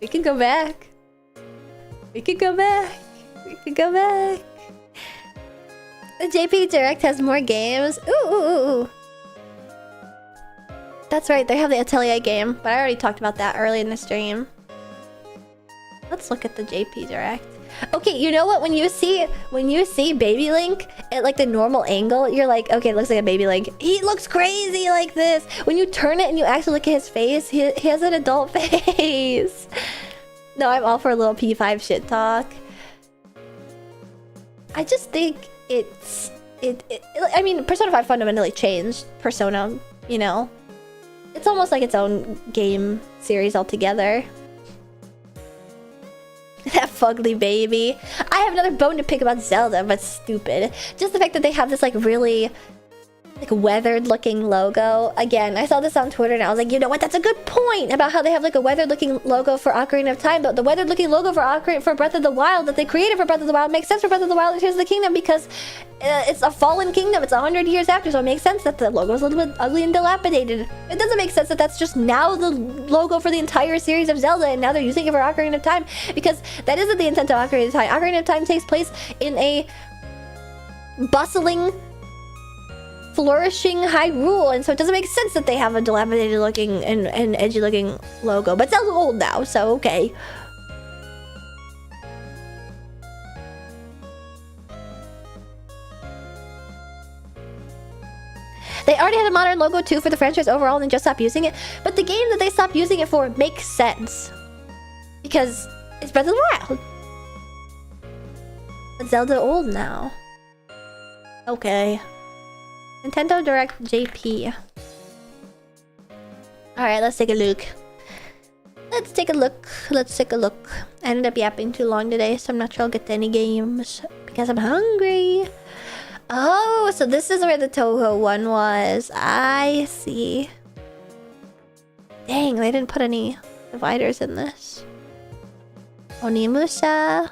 We could go back. We could go back. We could go back. The JP Direct has more games. Ooh. That's right, they have the Atelier game, but I already talked about that early in the stream. Let's look at the JP Direct. Okay, you know what? When you see Baby Link at like the normal angle, you're like, okay, it looks like a Baby Link. He looks crazy like this. When you turn it and you actually look at his face, he has an adult face. No, I'm all for a little P5 shit talk. I just think I mean, Persona 5 fundamentally changed Persona, you know? It's almost like its own game series altogether. That fugly baby. I have another bone to pick about Zelda, but stupid. Just the fact that they have this like really like weathered looking logo. Again, I saw this on Twitter and I was like, you know what? That's a good point about how they have like a weathered looking logo for Ocarina of Time. But the weathered looking logo for Breath of the Wild that they created for Breath of the Wild makes sense for Breath of the Wild and Tears of the Kingdom because it's a fallen kingdom. It's 100 years after, so it makes sense that the logo is a little bit ugly and dilapidated. It doesn't make sense that that's just now the logo for the entire series of Zelda and now they're using it for Ocarina of Time because that isn't the intent of Ocarina of Time. Ocarina of Time takes place in a bustling, flourishing Hyrule, and so it doesn't make sense that they have a dilapidated looking and edgy looking logo. But Zelda's old now, so okay. They already had a modern logo too for the franchise overall and then just stopped using it. But the game that they stopped using it for makes sense. Because it's Breath of the Wild. But Zelda old now. Okay. Nintendo Direct JP. Alright, let's take a look. Let's take a look. I ended up yapping too long today, so I'm not sure I'll get to any games. Because I'm hungry. Oh, so this is where the Toho one was. I see. Dang, they didn't put any dividers in this. Onimusha.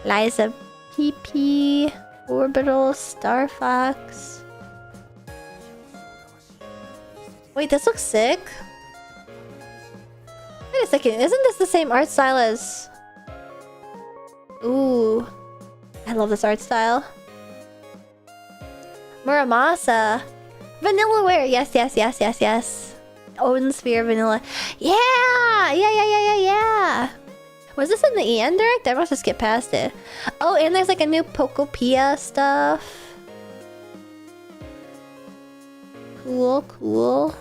Liza PP. Orbital. Star Fox. Wait, this looks sick. Wait a second, isn't this the same art style as... Ooh. I love this art style. Muramasa. Vanillaware. Yes. Odin Sphere Vanilla. Yeah. Was this in the EN Direct? I must have skipped past it. Oh, and there's like a new Pokopia stuff. Cool.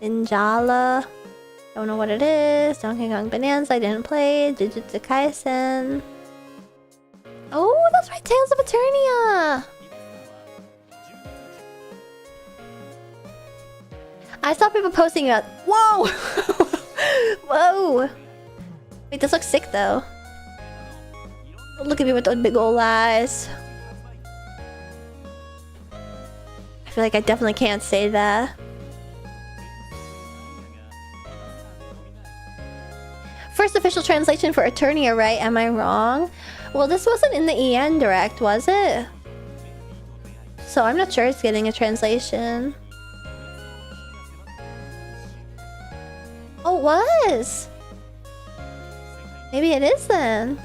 Ninjala. Don't know what it is. Donkey Kong Bonanza. I didn't play. Jujutsu Kaisen. Oh, that's right. Tales of Eternia. I saw people posting about... Whoa! Whoa! Wait, this looks sick though. Look at me with those big old eyes. I feel like I definitely can't say that. First official translation for Eternia, right? Am I wrong? Well, this wasn't in the EN Direct, was it? So I'm not sure it's getting a translation. Oh, it was! Maybe it is then.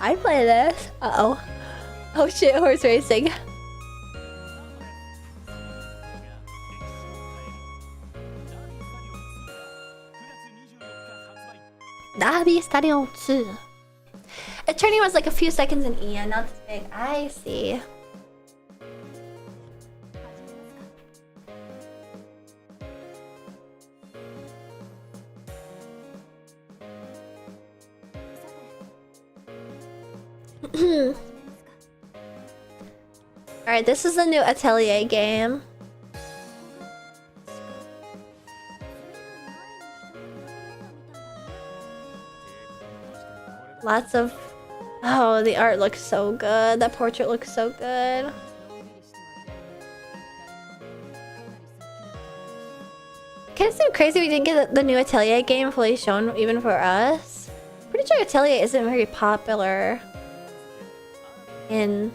I play this. Uh-oh. Oh shit, horse racing. Derby Stadium 2. Eternia was like a few seconds in EN, not this big. I see. Alright, this is the new Atelier game. Lots of... Oh, the art looks so good. That portrait looks so good. Kind of seem crazy we didn't get the new Atelier game fully shown even for us. Pretty sure Atelier isn't very popular in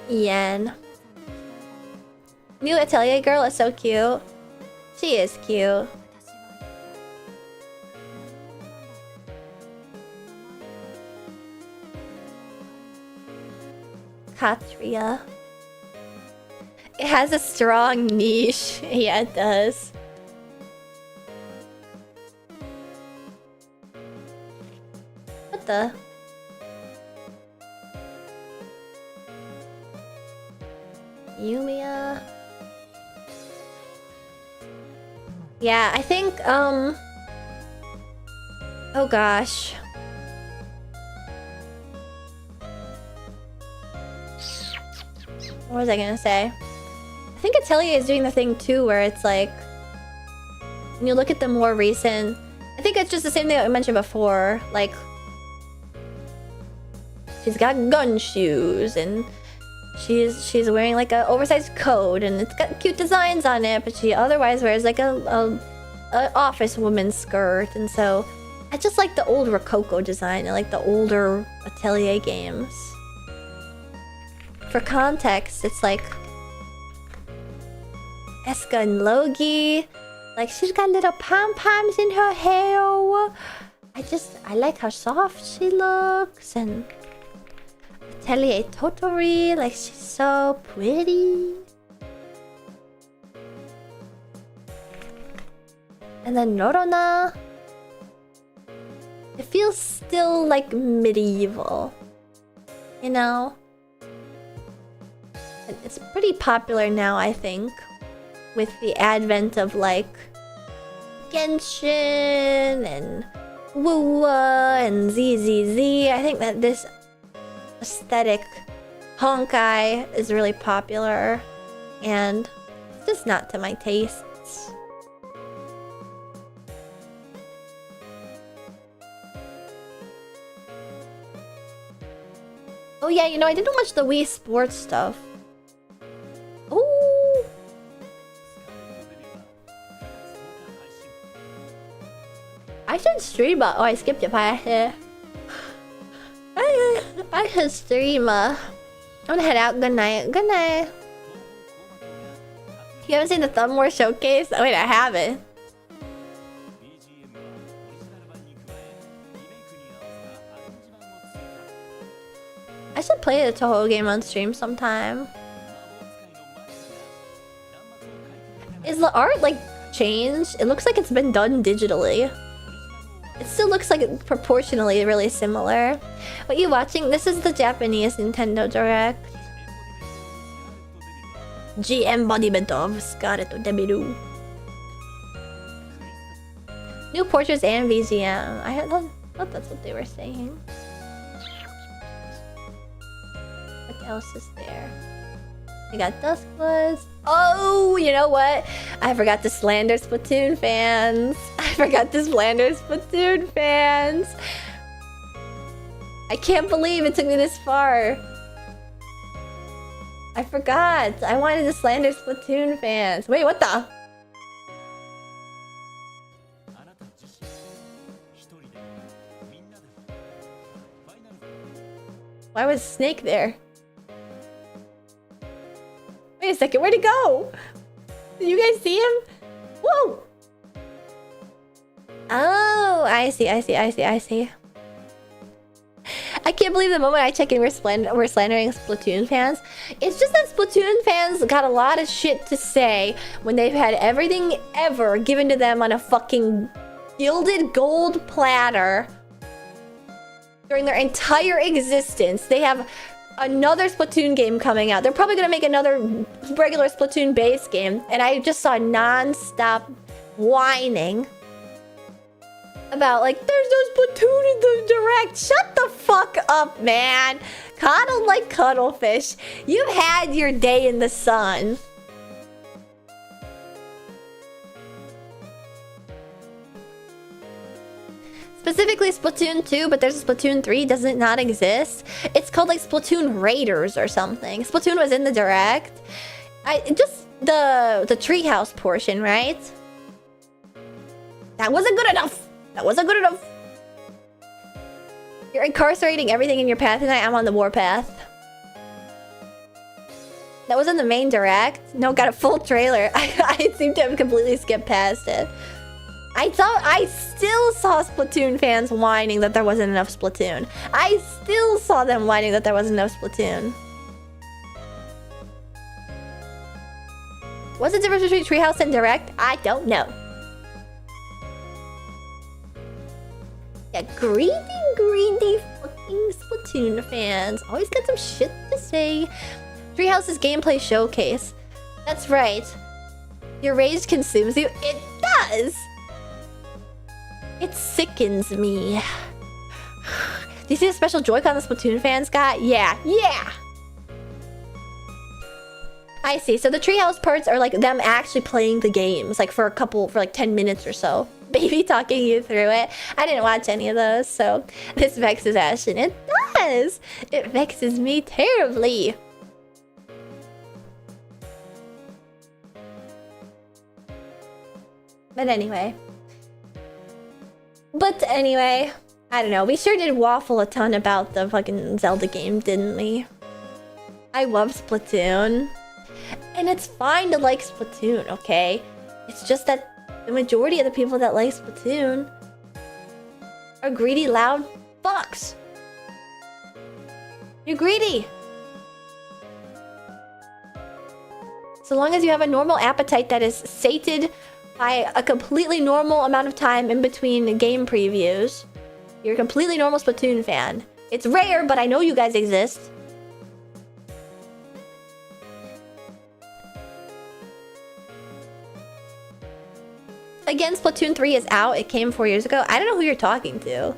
EN. New Atelier girl is so cute. She is cute. Patria. It has a strong niche. Yeah, it does. What the? Yumiya. Yeah, I think, oh gosh. What was I gonna say? I think Atelier is doing the thing too where it's like, when you look at the more recent, I think it's just the same thing that I mentioned before, like, she's got gun shoes and she's wearing like a oversized coat and it's got cute designs on it, but she otherwise wears like a office woman's skirt. And so I just like the old Rococo design. I like the older Atelier games. For context, it's like Eska and Logi, like she's got little pom-poms in her hair. I like how soft she looks. And Atelier Totori, like she's so pretty. And then Norona, it feels still like medieval, you know? And it's pretty popular now, I think, with the advent of like Genshin and Wuwa and ZZZ. I think that this aesthetic honkai is really popular and it's just not to my tastes. Oh yeah, you know, I didn't watch the Wii Sports stuff. Ooh. I should stream it. Oh, I skipped it by here. I should stream. I'm gonna head out. Good night. Good night. You haven't seen the Thumb War Showcase? Oh wait, I haven't. I should play the Toho game on stream sometime. Is the art like changed? It looks like it's been done digitally. It still looks like it's proportionally really similar. What you watching? This is the Japanese Nintendo Direct. G embodiment of Scarlet Debilu. New portraits and VGM. I thought that's what they were saying. What else is there? We got Duskbloods. Oh, you know what? I forgot to slander Splatoon fans. I forgot to slander Splatoon fans. I can't believe it took me this far. I forgot. I wanted to slander Splatoon fans. Wait, what the? Why was Snake there? Wait a second, where'd he go? Did you guys see him? Whoa! Oh, I see. I can't believe the moment I check in we're slandering Splatoon fans. It's just that Splatoon fans got a lot of shit to say when they've had everything ever given to them on a fucking gilded gold platter during their entire existence. They have another Splatoon game coming out. They're probably gonna make another regular Splatoon base game, and I just saw non-stop whining about like there's no Splatoon in the Direct. Shut the fuck up, man. Coddle like cuttlefish. You've had your day in the sun. Specifically Splatoon 2, but there's a Splatoon 3. Does it not exist? It's called like Splatoon Raiders or something. Splatoon was in the Direct. Just the treehouse portion, right? That wasn't good enough. That wasn't good enough. You're incarcerating everything in your path tonight. I'm on the warpath. That was in the main Direct. No, got a full trailer. I seem to have completely skipped past it. I still saw Splatoon fans whining that there wasn't enough Splatoon. I still saw them whining that there wasn't enough Splatoon. What's the difference between Treehouse and Direct? I don't know. Yeah, greedy fucking Splatoon fans. Always got some shit to say. Treehouse's gameplay showcase. That's right. Your rage consumes you. It does! It sickens me. Do you see the special Joy-Con the Splatoon fans got? Yeah. I see. So the Treehouse parts are like them actually playing the games, like for like 10 minutes or so. Baby talking you through it. I didn't watch any of those, so this vexes Ashton. It does! It vexes me terribly. But anyway, I don't know. We sure did waffle a ton about the fucking Zelda game, didn't we? I love Splatoon. And it's fine to like Splatoon, okay? It's just that the majority of the people that like Splatoon are greedy, loud fucks. You're greedy. So long as you have a normal appetite that is sated by a completely normal amount of time in between game previews, you're a completely normal Splatoon fan. It's rare, but I know you guys exist. Again, Splatoon 3 is out. It came 4 years ago. I don't know who you're talking to.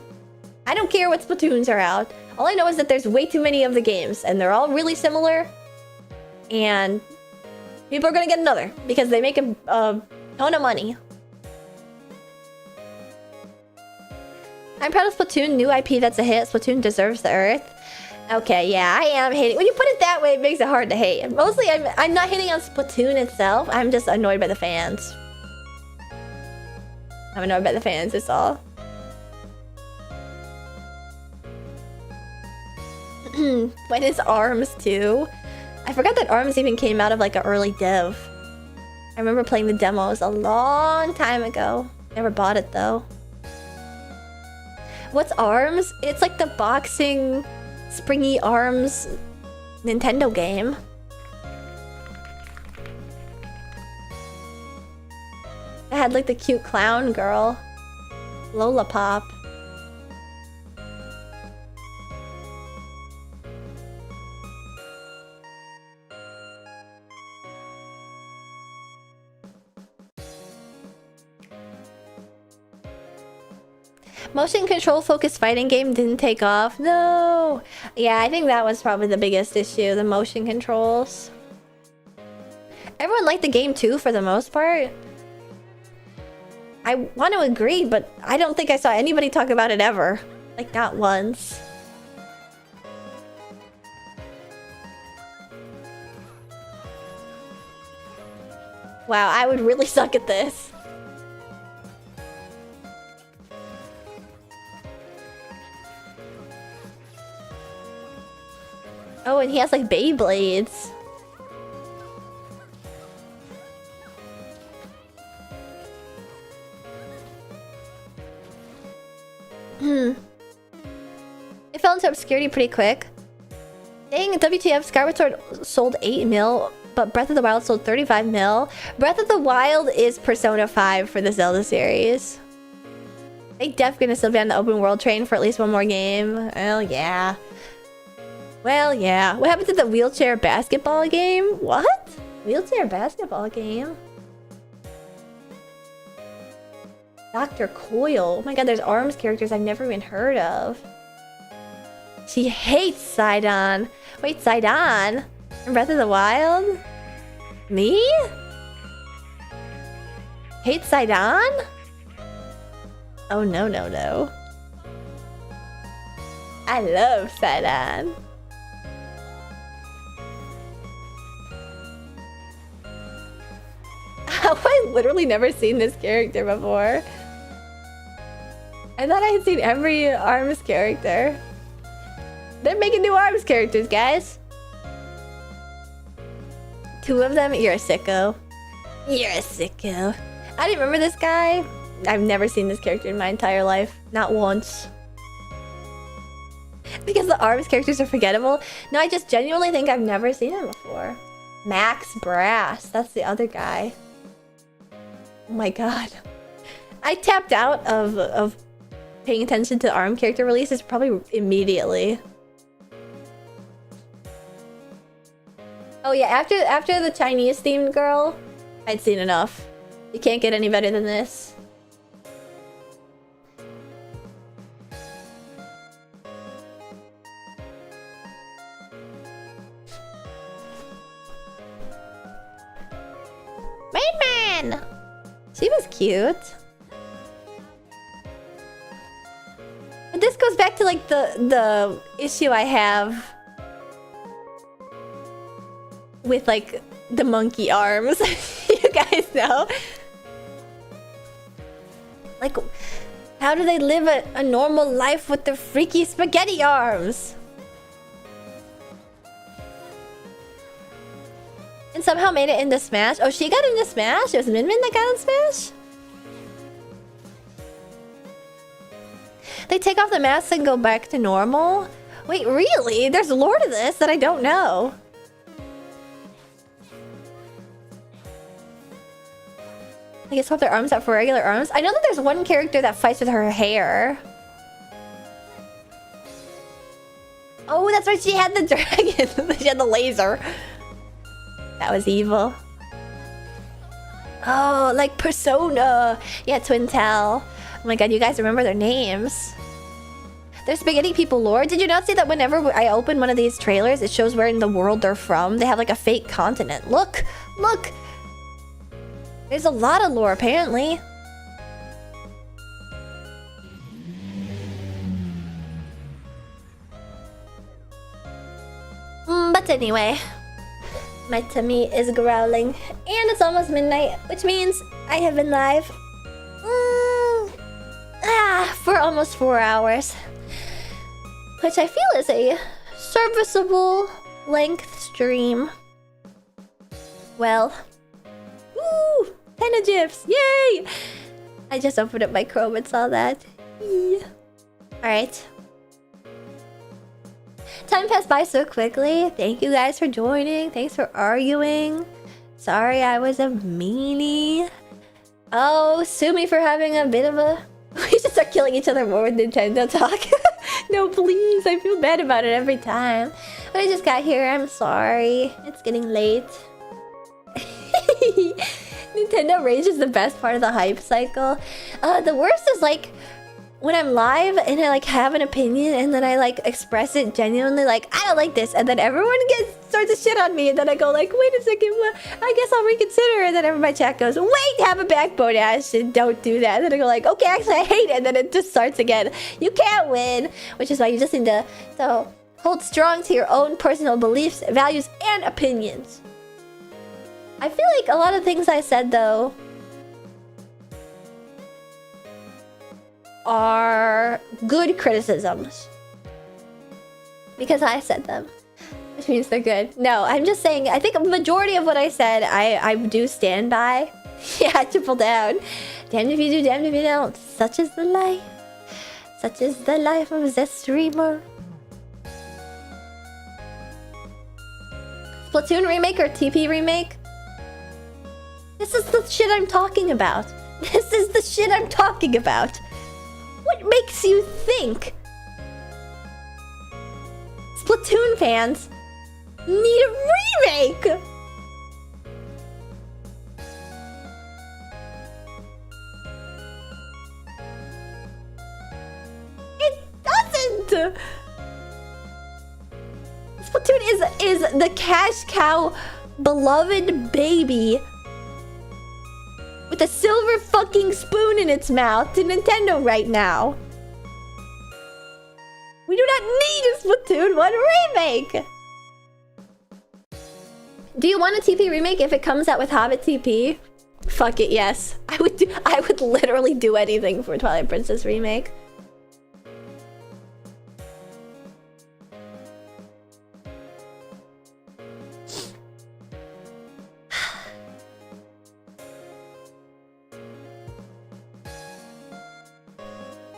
I don't care what Splatoons are out. All I know is that there's way too many of the games, and they're all really similar. And people are gonna get another, because they make a ton of money. I'm proud of Splatoon, new IP that's a hit. Splatoon deserves the earth. Okay, yeah, I am hating. When you put it that way, it makes it hard to hate. Mostly, I'm not hating on Splatoon itself. I'm just annoyed by the fans. I'm annoyed by the fans, that's all. When is ARMS 2? I forgot that ARMS even came out of like an early dev. I remember playing the demos a long time ago. Never bought it though. What's ARMS? It's like the boxing, springy arms Nintendo game. I had like the cute clown girl. Lola Pop. Motion control focused fighting game didn't take off. No! Yeah, I think that was probably the biggest issue, the motion controls. Everyone liked the game too, for the most part. I want to agree, but I don't think I saw anybody talk about it ever. Like, not once. Wow, I would really suck at this. Oh, and he has like Beyblades. It fell into obscurity pretty quick. Dang, WTF, Skyward Sword sold 8 mil, but Breath of the Wild sold 35 mil. Breath of the Wild is Persona 5 for the Zelda series. They definitely gonna still be on the open world train for at least one more game. Well, yeah. Well, yeah. What happened to the wheelchair basketball game? What? Wheelchair basketball game? Dr. Coyle. Oh my god, there's ARMS characters I've never even heard of. She hates Sidon. Wait, Sidon? In Breath of the Wild? Me? Hates Sidon? Oh, no, no, no. I love Sidon. Have I literally never seen this character before? I thought I had seen every ARMS character. They're making new ARMS characters, guys. 2 of them? You're a sicko. You're a sicko. I didn't remember this guy. I've never seen this character in my entire life. Not once. Because the ARMS characters are forgettable? No, I just genuinely think I've never seen him before. Max Brass. That's the other guy. Oh my god. I tapped out of paying attention to ARM character releases probably immediately. Oh yeah, after the Chinese themed girl, I'd seen enough. You can't get any better than this. Man! She was cute. But this goes back to like the issue I have with like the monkey arms. You guys know? Like, how do they live a normal life with their freaky spaghetti arms? And somehow made it into Smash. Oh, she got into Smash? It was Min Min that got in Smash? They take off the masks and go back to normal? Wait, really? There's lore to this that I don't know. I guess swap their arms out for regular arms. I know that there's one character that fights with her hair. Oh, that's right. She had the dragon. She had the laser. That was evil. Oh, like Persona. Yeah, Twintel. Oh my god, you guys remember their names. There's spaghetti people lore. Did you not see that whenever I open one of these trailers, it shows where in the world they're from? They have like a fake continent. Look! Look! There's a lot of lore, apparently. But anyway, my tummy is growling. And it's almost midnight, which means I have been live for almost 4 hours. Which I feel is a serviceable length stream. Well... Woo! Henna GIFs! Yay! I just opened up my Chrome and saw that. Alright. Time passed by so quickly. Thank you guys for joining. Thanks for arguing. Sorry I was a meanie. Oh, sue me for having a bit of a... We should start killing each other more with Nintendo talk. No, please. I feel bad about it every time. But I just got here. I'm sorry. It's getting late. Nintendo Rage is the best part of the hype cycle. The worst is like when I'm live and I like have an opinion and then I like express it genuinely, like I don't like this, and then everyone starts to shit on me, and then I go like, wait a second, I guess I'll reconsider, and then everybody chat goes, wait, have a backbone, Ashton, don't do that, and then I go like, okay, actually I hate it, and then it just starts again. You can't win, which is why you just need to hold strong to your own personal beliefs, values, and opinions. I feel like a lot of things I said, though, are good criticisms. Because I said them. Which means they're good. No, I'm just saying, I think a majority of what I said, I do stand by. Yeah, triple down. Damned if you do, damned if you don't. Such is the life. Such is the life of the streamer. Splatoon remake or TP remake? This is the shit I'm talking about. This is the shit I'm talking about. What makes you think Splatoon fans need a remake? It doesn't! Splatoon is the cash cow beloved baby with a silver fucking spoon in its mouth to Nintendo right now. We do not need a Splatoon 1 remake! Do you want a TP remake if it comes out with Hobbit TP? Fuck it, yes. I would literally do anything for Twilight Princess remake.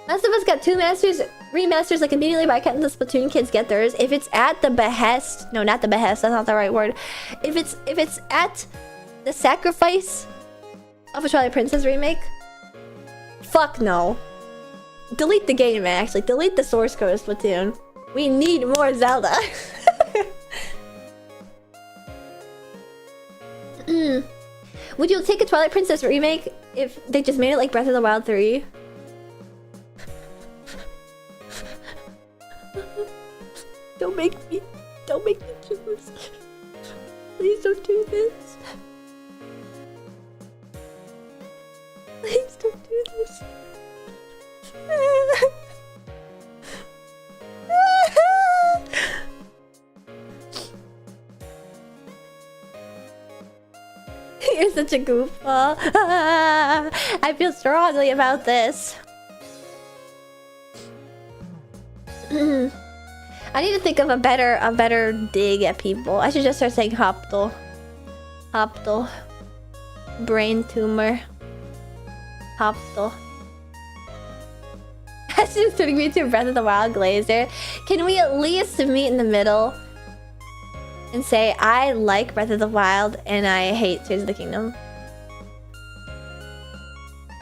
Last of Us got 2 remasters like immediately, but I can't let the Splatoon kids get theirs. If it's at the behest, no, not the behest, that's not the right word. If it's at the sacrifice of a Twilight Princess remake, fuck no. Delete the game, man, actually. Delete the source code of Splatoon. We need more Zelda. Would you take a Twilight Princess remake if they just made it like Breath of the Wild 3? Don't make me choose. Please don't do this. Please don't do this. You're such a goofball. I feel strongly about this. I need to think of a better dig at people. I should just start saying Hoptal. Hoptal. Brain tumor. Hoptal. Ashton's turning me into a Breath of the Wild glazer. Can we at least meet in the middle? And say, I like Breath of the Wild and I hate Tears of the Kingdom.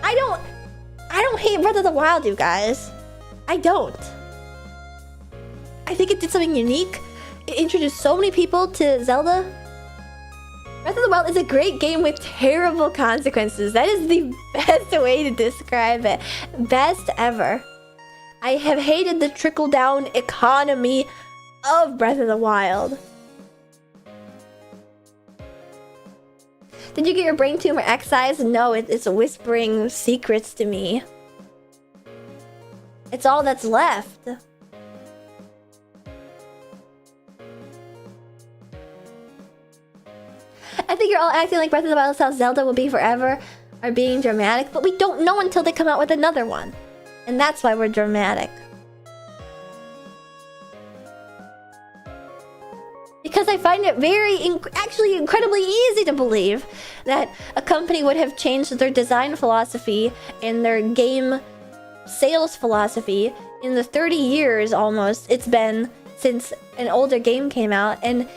I don't hate Breath of the Wild, you guys. I don't. I think it did something unique. It introduced so many people to Zelda. Breath of the Wild is a great game with terrible consequences. That is the best way to describe it. Best ever. I have hated the trickle-down economy of Breath of the Wild. Did you get your brain tumor excised? No, it's whispering secrets to me. It's all that's left. I think you're all acting like Breath of the Wild is how Zelda will be forever, are being dramatic, but we don't know until they come out with another one. And that's why we're dramatic. Because I find it actually incredibly easy to believe that a company would have changed their design philosophy and their game sales philosophy in the 30 years almost it's been since an older game came out. And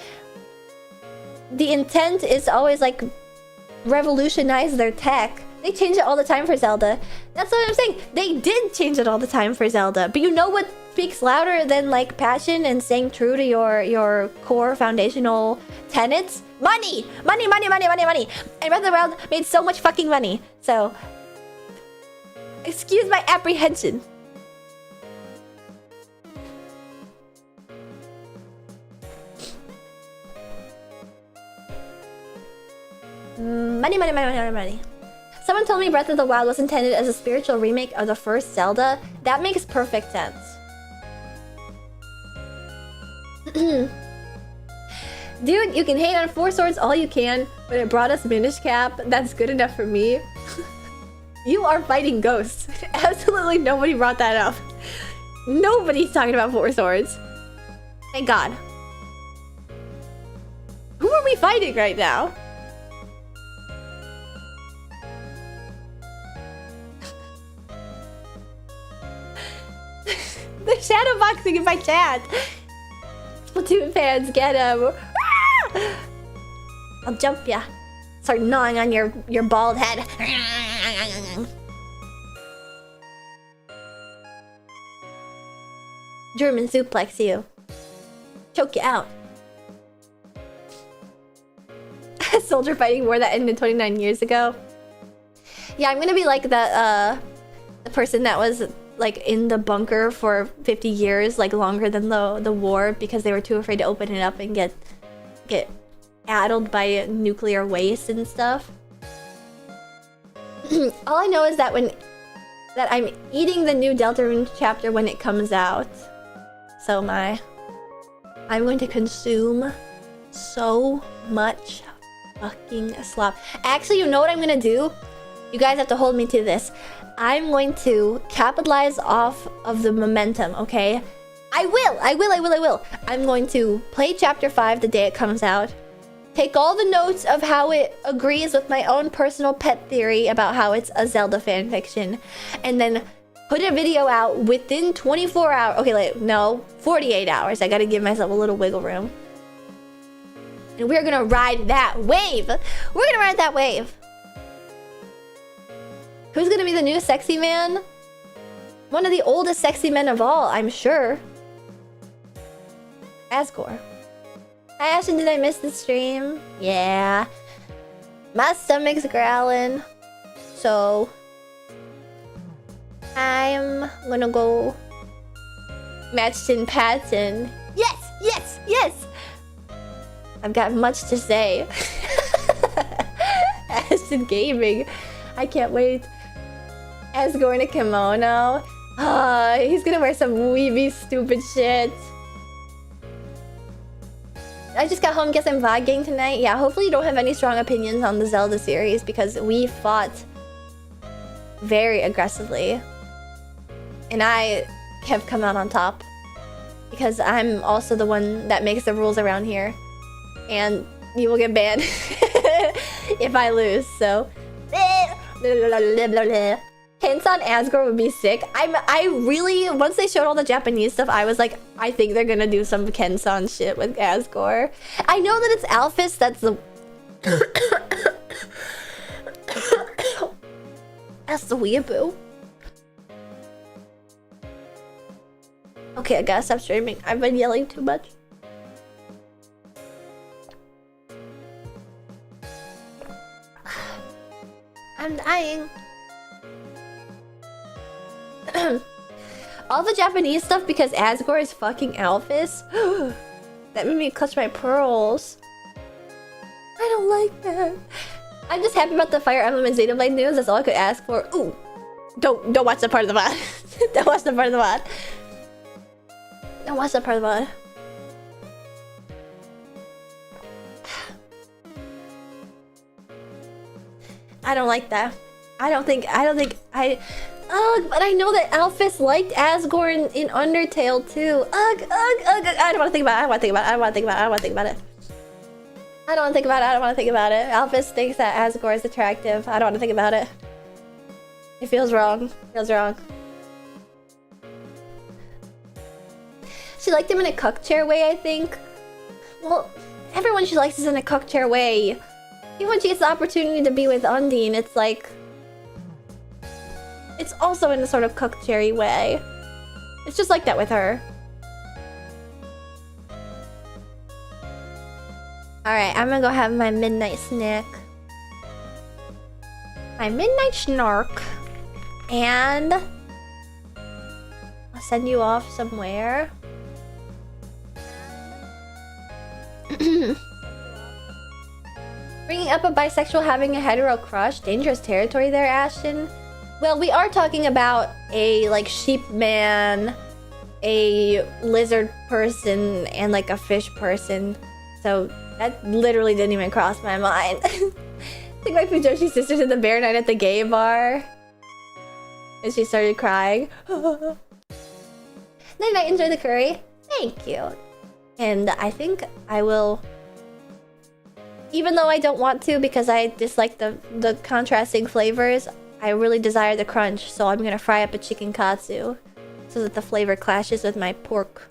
the intent is always like revolutionize their tech. They change it all the time for Zelda. That's what I'm saying. They did change it all the time for Zelda. But you know what speaks louder than like passion and staying true to your core foundational tenets? Money! Money, money, money, money, money! And Breath of the Wild made so much fucking money. So, excuse my apprehension. Money, money, money, money, money. Someone told me Breath of the Wild was intended as a spiritual remake of the first Zelda. That makes perfect sense. Dude, you can hate on Four Swords all you can, but it brought us Minish Cap. That's good enough for me. You are fighting ghosts. Absolutely nobody brought that up. Nobody's talking about Four Swords. Thank God. Who are we fighting right now? They're shadowboxing in my chat. Splatoon fans, get him. I'll jump ya. Start gnawing on your bald head. German suplex you. Choke you out. Soldier fighting war that ended 29 years ago. Yeah, I'm gonna be like the person that was like in the bunker for 50 years, like longer than the war, because they were too afraid to open it up and get addled by nuclear waste and stuff. All I know is that I'm eating the new Deltarune chapter when it comes out. So I'm going to consume so much fucking slop. Actually, you know what I'm gonna do? You guys have to hold me to this. I'm going to capitalize off of the momentum, okay? I will. I'm going to play chapter 5 the day it comes out. Take all the notes of how it agrees with my own personal pet theory about how it's a Zelda fanfiction. And then put a video out within 24 hours. Okay, like, no, 48 hours. I gotta give myself a little wiggle room. And we're gonna ride that wave. We're gonna ride that wave. Who's gonna be the new sexy man? One of the oldest sexy men of all, I'm sure. Asgore. Hi, Ashton, did I miss the stream? Yeah. My stomach's growling. So... I'm gonna go... Matched Patton. Yes! Yes! Yes! I've got much to say. Ashton Gaming. I can't wait. Asgore in a kimono. He's gonna wear some weeby stupid shit. I just got home, guess I'm vlogging tonight. Yeah, hopefully you don't have any strong opinions on the Zelda series because we fought very aggressively. And I have come out on top. Because I'm also the one that makes the rules around here. And you will get banned if I lose, so... Hints on Asgore would be sick. I really, once they showed all the Japanese stuff, I was like, I think they're gonna do some Ken-san shit with Asgore. I know that it's Alphys, that's the... that's the weeaboo. Okay, I gotta stop streaming. I've been yelling too much. I'm dying. All the Japanese stuff because Asgore is fucking Alphys. That made me clutch my pearls. I don't like that. I'm just happy about the Fire Emblem and Xenoblade news. That's all I could ask for. Ooh, don't watch that part of the VOD. Don't watch that part of the VOD. Don't watch that part of the VOD. I don't like that. I don't think ugh, but I know that Alphys liked Asgore in Undertale too. Ugh. I don't want to think about it. I don't want to think about it. I don't want to think about it. I don't want to think about it. I don't want to think about it. I don't want to think about it. Alphys thinks that Asgore is attractive. I don't want to think about it. It feels wrong. It feels wrong. She liked him in a cuck chair way, I think. Well, everyone she likes is in a cuck chair way. Even when she gets the opportunity to be with Undine, it's like... It's also in a sort of cuck cherry way. It's just like that with her. Alright, I'm gonna go have my midnight snack. My midnight snark. And... I'll send you off somewhere. Bringing up a bisexual having a hetero crush. Dangerous territory there, Ashton. Well, we are talking about a, like, sheep man, a lizard person, and, like, a fish person. So, that literally didn't even cross my mind. I think my Fujoshi sister did the bear night at the gay bar. And she started crying. Night, enjoy the curry. Thank you. And I think I will... Even though I don't want to because I dislike the contrasting flavors, I really desire the crunch, so I'm gonna fry up a chicken katsu so that the flavor clashes with my pork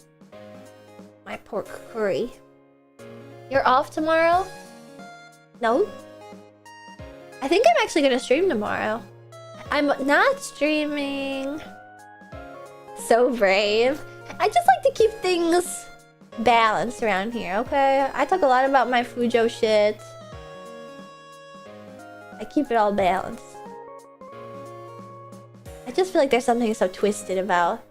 curry. You're off tomorrow? No? I think I'm actually gonna stream tomorrow. I'm not streaming. So brave. I just like to keep things balanced around here, okay? I talk a lot about my Fujo shit. I keep it all balanced. I just feel like there's something so twisted about.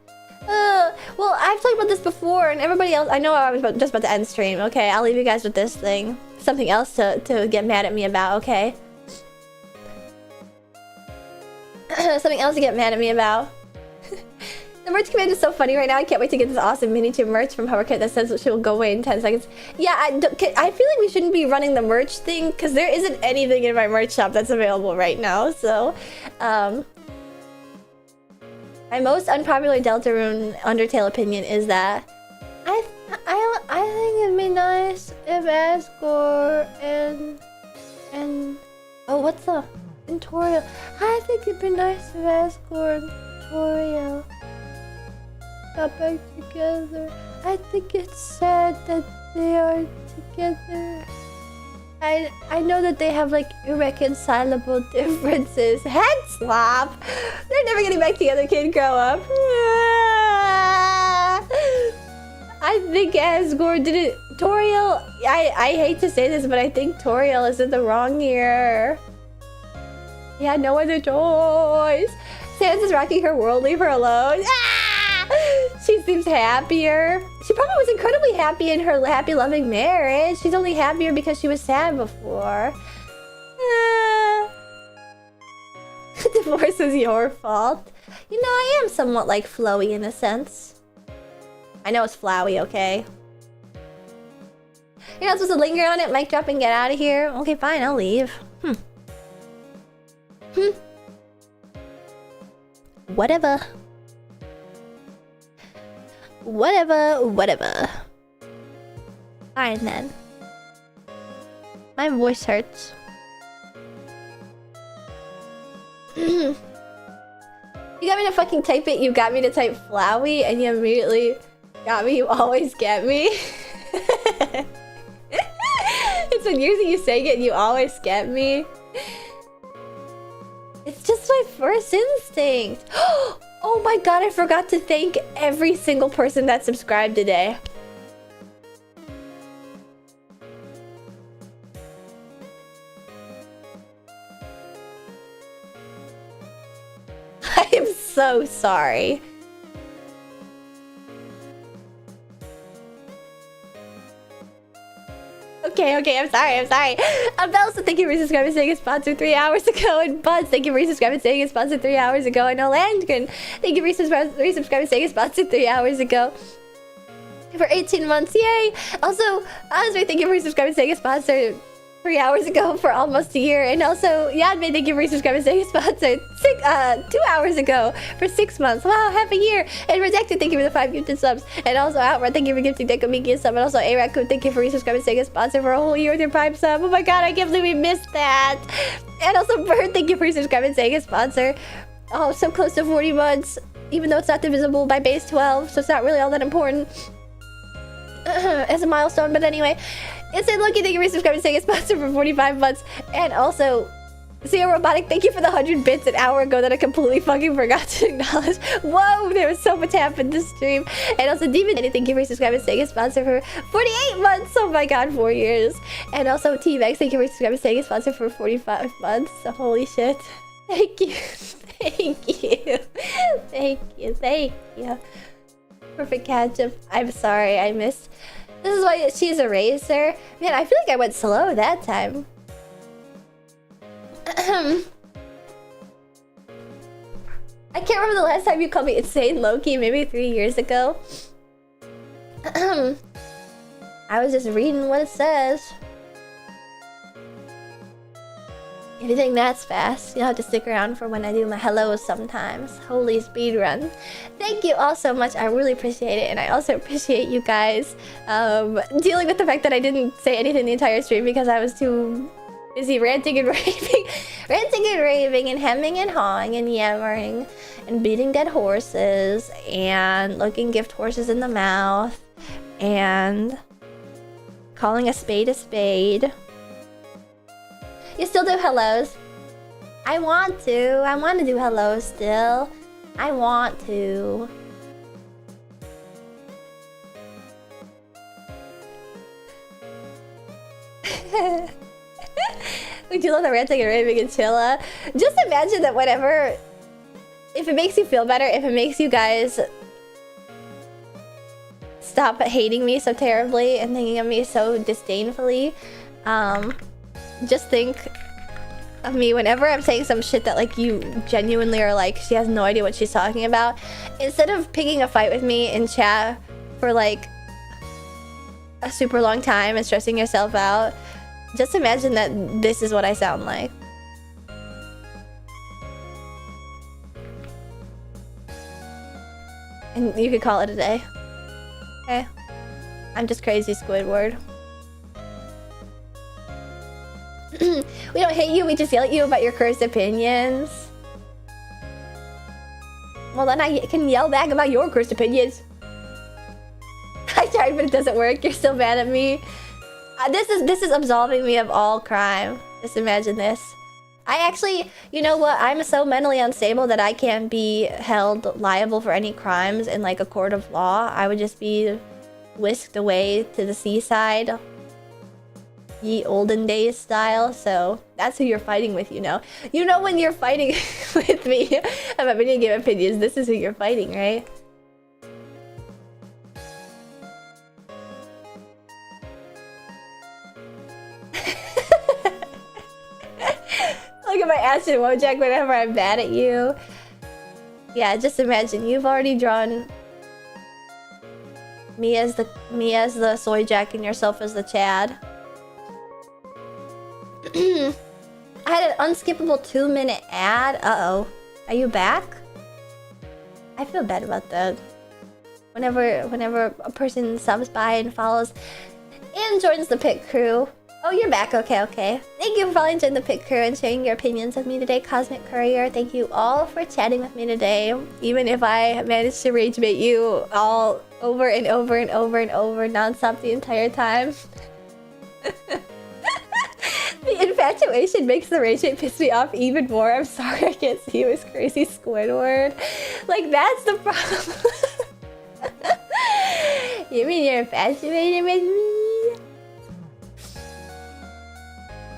Well, I've talked about this before, and everybody else... I know I was just about to end stream, okay? I'll leave you guys with this thing. Something else to get mad at me about, okay? Something else to get mad at me about. The merch command is so funny right now. I can't wait to get this awesome mini-tube merch from Hoverkit that says she will go away in 10 seconds. Yeah, I feel like we shouldn't be running the merch thing because there isn't anything in my merch shop that's available right now, so... My most unpopular Deltarune Undertale opinion is that I think it'd be nice if Asgore and oh, what's the tutorial? I think it'd be nice if Asgore Toriel got back together. I think it's sad that they are together. I know that they have like irreconcilable differences. Head slap! They're never getting back together, kid. Grow up. I think Asgore didn't. Toriel, I hate to say this, but I think Toriel is in the wrong here. He had no other choice. Sans is rocking her world. Leave her alone. She seems happier. She probably was incredibly happy in her happy, loving marriage. She's only happier because she was sad before. Divorce is your fault. You know, I am somewhat like flowy in a sense. I know it's flowy, okay? You're not supposed to linger on it, mic drop and get out of here. Okay, fine, I'll leave. Whatever. Whatever. Fine then. My voice hurts. You got me to fucking type it, you got me to type flowy, and you immediately got me, you always get me. It's when years of you saying it and you always get me. It's just my first instinct. Oh my god, I forgot to thank every single person that subscribed today. I am so sorry. Okay, I'm sorry. Belsa, thank you for resubscribing, saying it's sponsored 3 hours ago. And Buzz, thank you for resubscribing, saying it's sponsored 3 hours ago. And Landgren, thank you for resubscribing, saying it's sponsored 3 hours ago. For 18 months, yay! Also, Osmay, thank you for resubscribing, saying it's sponsored 3 hours ago for almost a year. And also, Yadmay, thank you for resubscribing, saying it's sponsored 2 hours ago for 6 months. Wow, half a year. And Redacted, thank you for the 5 gifted subs. And also Outward, thank you for gifting Dekomiki a sub. And also A-Raccoon, thank you for resubscribing, saying it's sponsored for a whole year with your Prime sub. Oh my god, I can't believe we missed that. And also Bird, thank you for resubscribing, saying it's sponsored. Oh, so close to 40 months. Even though it's not divisible by base 12, so it's not really all that important. As a milestone, but anyway. It's in Loki, thank you for resubscribing, saying it's sponsored for 45 months. And also, Zio Robotic, thank you for the 100 bits an hour ago that I completely fucking forgot to acknowledge. Whoa, there was so much happened this stream. And also, Demon, thank you for resubscribing, saying it's sponsored for 48 months. Oh my god, 4 years. And also, T-Vex, thank you for resubscribing, saying it's sponsored for 45 months. So, holy shit. Thank you. Thank you. Perfect catch-up. I'm sorry, I missed. This is why she's a racer. Man, I feel like I went slow that time. I can't remember the last time you called me insane Loki, maybe 3 years ago. I was just reading what it says. If you think that's fast, you'll have to stick around for when I do my hellos sometimes. Holy speedrun. Thank you all so much. I really appreciate it. And I also appreciate you guys dealing with the fact that I didn't say anything the entire stream because I was too busy ranting and raving. Ranting and raving and hemming and hawing and yammering and beating dead horses and looking gift horses in the mouth and calling a spade a spade. You still do hellos? I want to. I want to do hellos still. I want to. Would you love the ranting and raving and chilla? Just imagine that whatever... If it makes you feel better, if it makes you guys stop hating me so terribly and thinking of me so disdainfully, just think of me whenever I'm saying some shit that like you genuinely are like, she has no idea what she's talking about. Instead of picking a fight with me in chat for like a super long time and stressing yourself out, just imagine that this is what I sound like. And you could call it a day. Okay? I'm just crazy, Squidward. We don't hate you, we just yell at you about your cursed opinions. Well, then I can yell back about your cursed opinions. I tried, but it doesn't work. You're still mad at me. This is absolving me of all crime. Just imagine this. I actually, you know what? I'm so mentally unstable that I can't be held liable for any crimes in like a court of law. I would just be whisked away to the seaside, ye olden days style. So that's who you're fighting with, you know. You know when you're fighting with me about video game opinions, this is who you're fighting, right? Look at my Ashton Wojak whenever I'm mad at you. Yeah, just imagine you've already drawn me as the soy jack and yourself as the Chad. I had an unskippable 2-minute ad. Uh-oh. Are you back? I feel bad about that. Whenever a person subs by and follows and joins the pit crew. Oh, you're back. Okay, okay. Thank you for following joining the pit crew and sharing your opinions with me today, Cosmic Courier. Thank you all for chatting with me today. Even if I managed to rage bait you all over and over and over and over nonstop the entire time. The infatuation makes the rage bait piss me off even more. I'm sorry I can't see you as crazy Squidward. Like, that's the problem. You mean you're infatuated with me?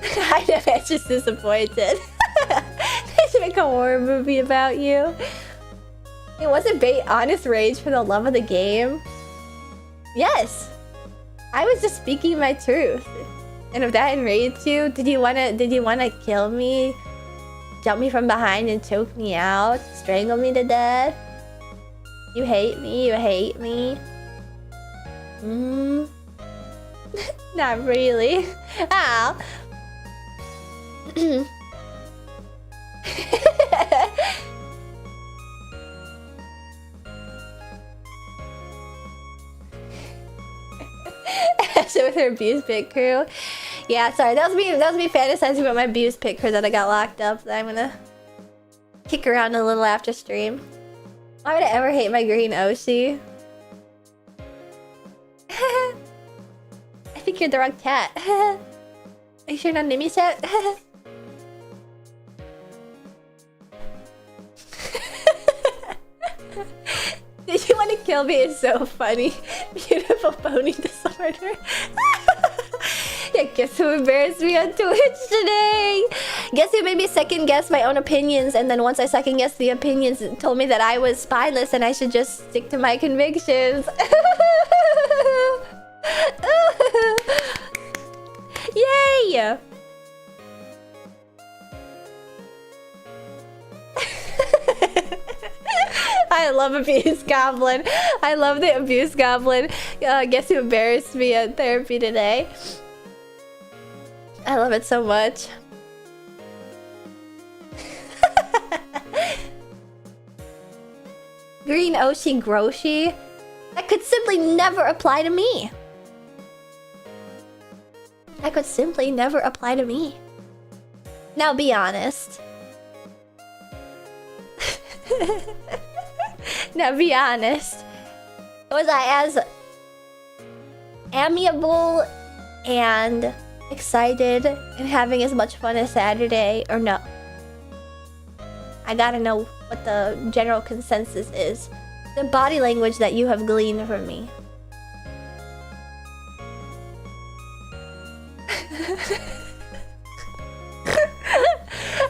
I know, I'm just disappointed. They should make a horror movie about you. It wasn't bait, honest rage for the love of the game. Yes, I was just speaking my truth. And if that enraged you, did you wanna kill me? Jump me from behind and choke me out? Strangle me to death? You hate me, you hate me. Not really. Ow. Ashton with her abused pit crew. Yeah, sorry, that was me fantasizing about my abused pit crew that I got locked up that I'm gonna kick around a little after stream. Why would I ever hate my green Oshi? I think you're the wrong cat. Are you sure not Nimi's chat? Did you want to kill me? It's so funny. Beautiful pony disorder. Yeah, guess who embarrassed me on Twitch today? Guess who made me second guess my own opinions, and then once I second guessed the opinions, it told me that I was spineless and I should just stick to my convictions. Yay! I love Abuse Goblin. I love the Abuse Goblin. Guess who embarrassed me at therapy today? I love it so much. Green Oshi Groshi? That could simply never apply to me. That could simply never apply to me. Now be honest. Now be honest. Was I as amiable and excited and having as much fun as Saturday, or no? I gotta know what the general consensus is. The body language that you have gleaned from me.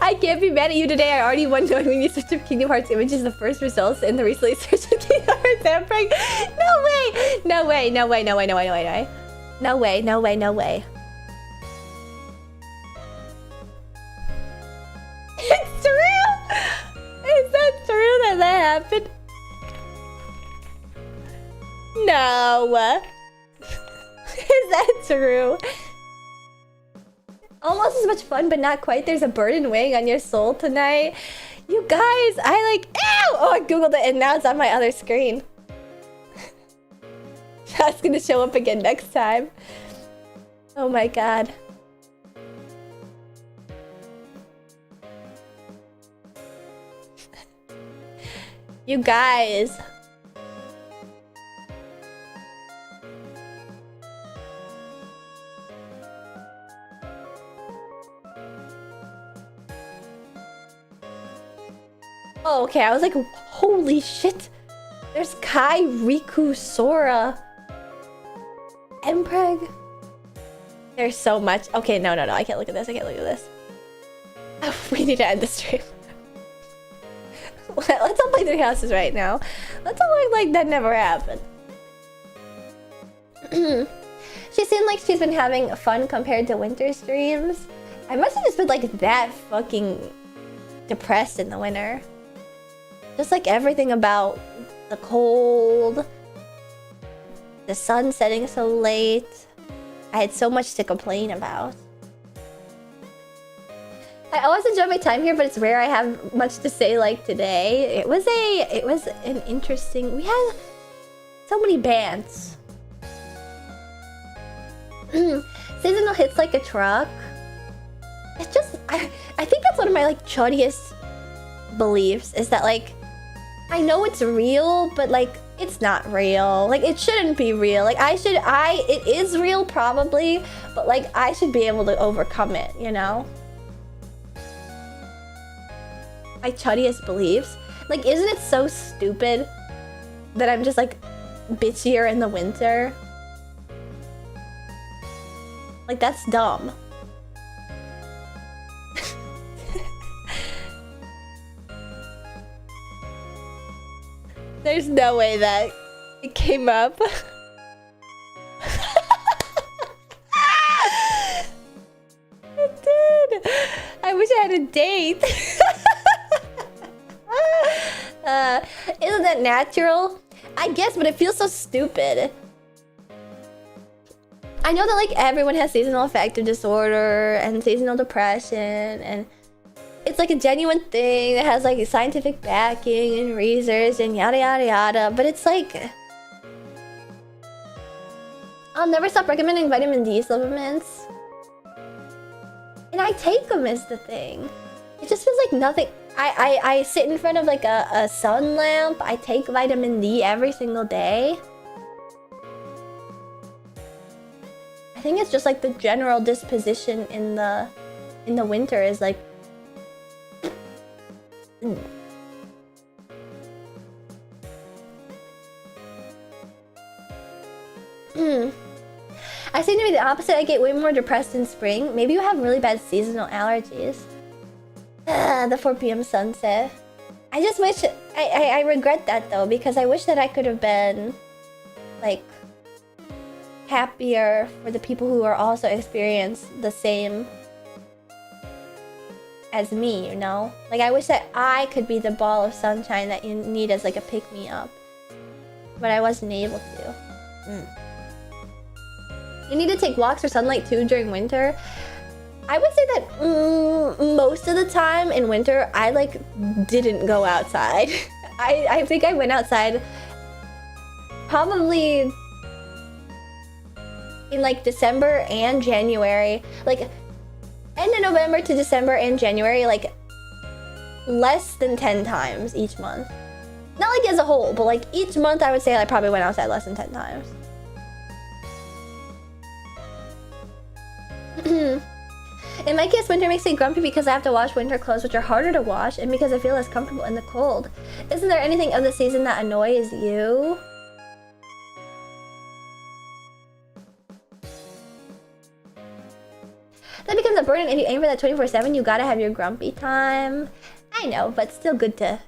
I can't be mad at you today. I already won knowing when you search up Kingdom Hearts images, the first results in the recently searched up Kingdom Hearts outbreak. No way! No way, no way, no way, no way, no way, no way. No way, no way, no way. It's true! Is that true that that happened? No. Is that true? Almost as much fun, but not quite. There's a burden weighing on your soul tonight. You guys, I like... Ow! Oh, I googled it and now it's on my other screen. That's gonna show up again next time. Oh my god. You guys. Oh, okay, I was like, holy shit. There's Kai, Riku, Sora, Empreg. There's so much. Okay, no, I can't look at this. I can't look at this. Oh, we need to end the stream. Let's all play Three Houses right now. Let's all act like that never happened. She seemed like she's been having fun compared to winter streams. I must have just been like that fucking depressed in the winter. Just like everything about the cold, the sun setting so late. I had so much to complain about. I always enjoy my time here, but it's rare I have much to say like today. It was an interesting... We had so many bands. Seasonal hits like a truck. It's just... I think that's one of my like chuddiest beliefs, is that like... I know it's real, but like it's not real. Like it shouldn't be real. Like it is real probably, but like I should be able to overcome it, you know? My chuddiest beliefs. Like, isn't it so stupid that I'm just like bitchier in the winter? Like that's dumb. There's no way that it came up. It did. I wish I had a date. Isn't that natural? I guess, but it feels so stupid. I know that like everyone has seasonal affective disorder and seasonal depression, and it's like a genuine thing that has like scientific backing and research and yada yada yada, but it's like... I'll never stop recommending vitamin D supplements. And I take them is the thing. It just feels like nothing... I sit in front of like a sun lamp. I take vitamin D every single day. I think it's just like the general disposition in the winter is like... I seem to be the opposite. I get way more depressed in spring. Maybe you have really bad seasonal allergies. The 4 p.m. sunset. I just wish... I regret that though, because I wish that I could have been like happier for the people who are also experience the same as me, you know? Like I wish that I could be the ball of sunshine that you need as like a pick-me-up. But I wasn't able to. You need to take walks for sunlight too during winter. I would say that most of the time in winter, I like didn't go outside. I think I went outside probably in like December and January. Like end of November to December and January, like less than 10 times each month. Not like as a whole, but like each month I would say I probably went outside less than 10 times. In my case, winter makes me grumpy because I have to wash winter clothes, which are harder to wash, and because I feel less comfortable in the cold. Isn't there anything of the season that annoys you? That becomes a burden if you aim for that 24/7. You gotta have your grumpy time. I know, but still good to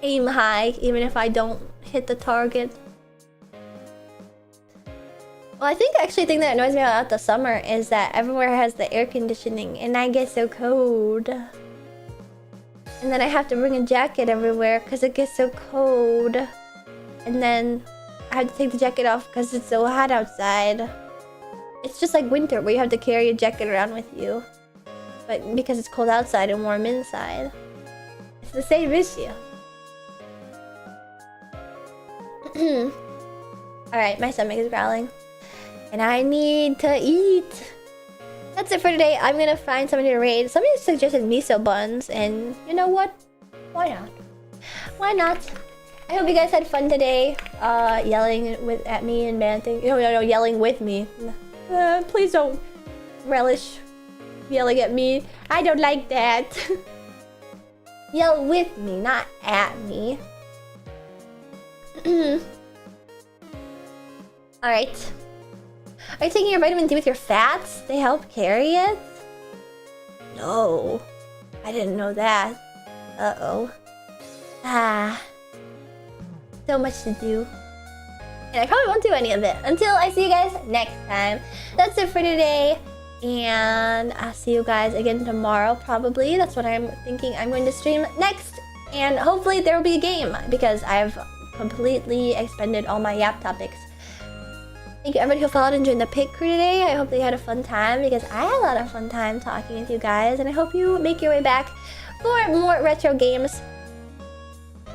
aim high, even if I don't hit the target. Well, I think actually the thing that annoys me about the summer is that everywhere has the air conditioning and I get so cold. And then I have to bring a jacket everywhere because it gets so cold. And then I have to take the jacket off because it's so hot outside. It's just like winter where you have to carry a jacket around with you. But because it's cold outside and warm inside. It's the same issue. Alright, my stomach is growling. And I need to eat. That's it for today. I'm gonna find somebody to raid. Somebody suggested miso buns, and you know what? Why not? Why not? I hope you guys had fun today. Yelling at me and banting. No, yelling with me. Please don't relish yelling at me. I don't like that. Yell with me, not at me. Alright. Are you taking your vitamin D with your fats? They help carry it? No. I didn't know that. Uh-oh. Ah. So much to do. And I probably won't do any of it until I see you guys next time. That's it for today. And I'll see you guys again tomorrow, probably. That's what I'm thinking I'm going to stream next. And hopefully there will be a game, because I've completely expended all my yap topics. Thank you everybody who followed and joined the pit crew today. I hope they had a fun time, because I had a lot of fun time talking with you guys. And I hope you make your way back for more retro games.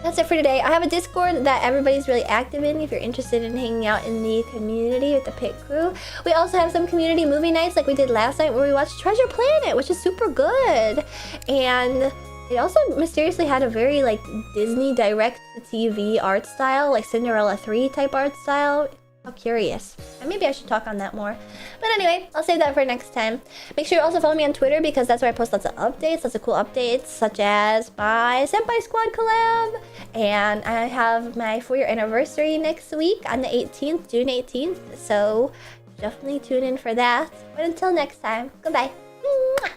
That's it for today. I have a Discord that everybody's really active in if you're interested in hanging out in the community with the pit crew. We also have some community movie nights like we did last night, where we watched Treasure Planet, which is super good. And it also mysteriously had a very like Disney direct-to-TV art style, like Cinderella 3 type art style. How curious. And maybe I should talk on that more. But anyway, I'll save that for next time. Make sure you also follow me on Twitter, because that's where I post lots of updates, lots of cool updates, such as my Senpai Squad collab. And I have my 4-year anniversary next week on the 18th, June 18th. So definitely tune in for that. But until next time, goodbye. Mwah!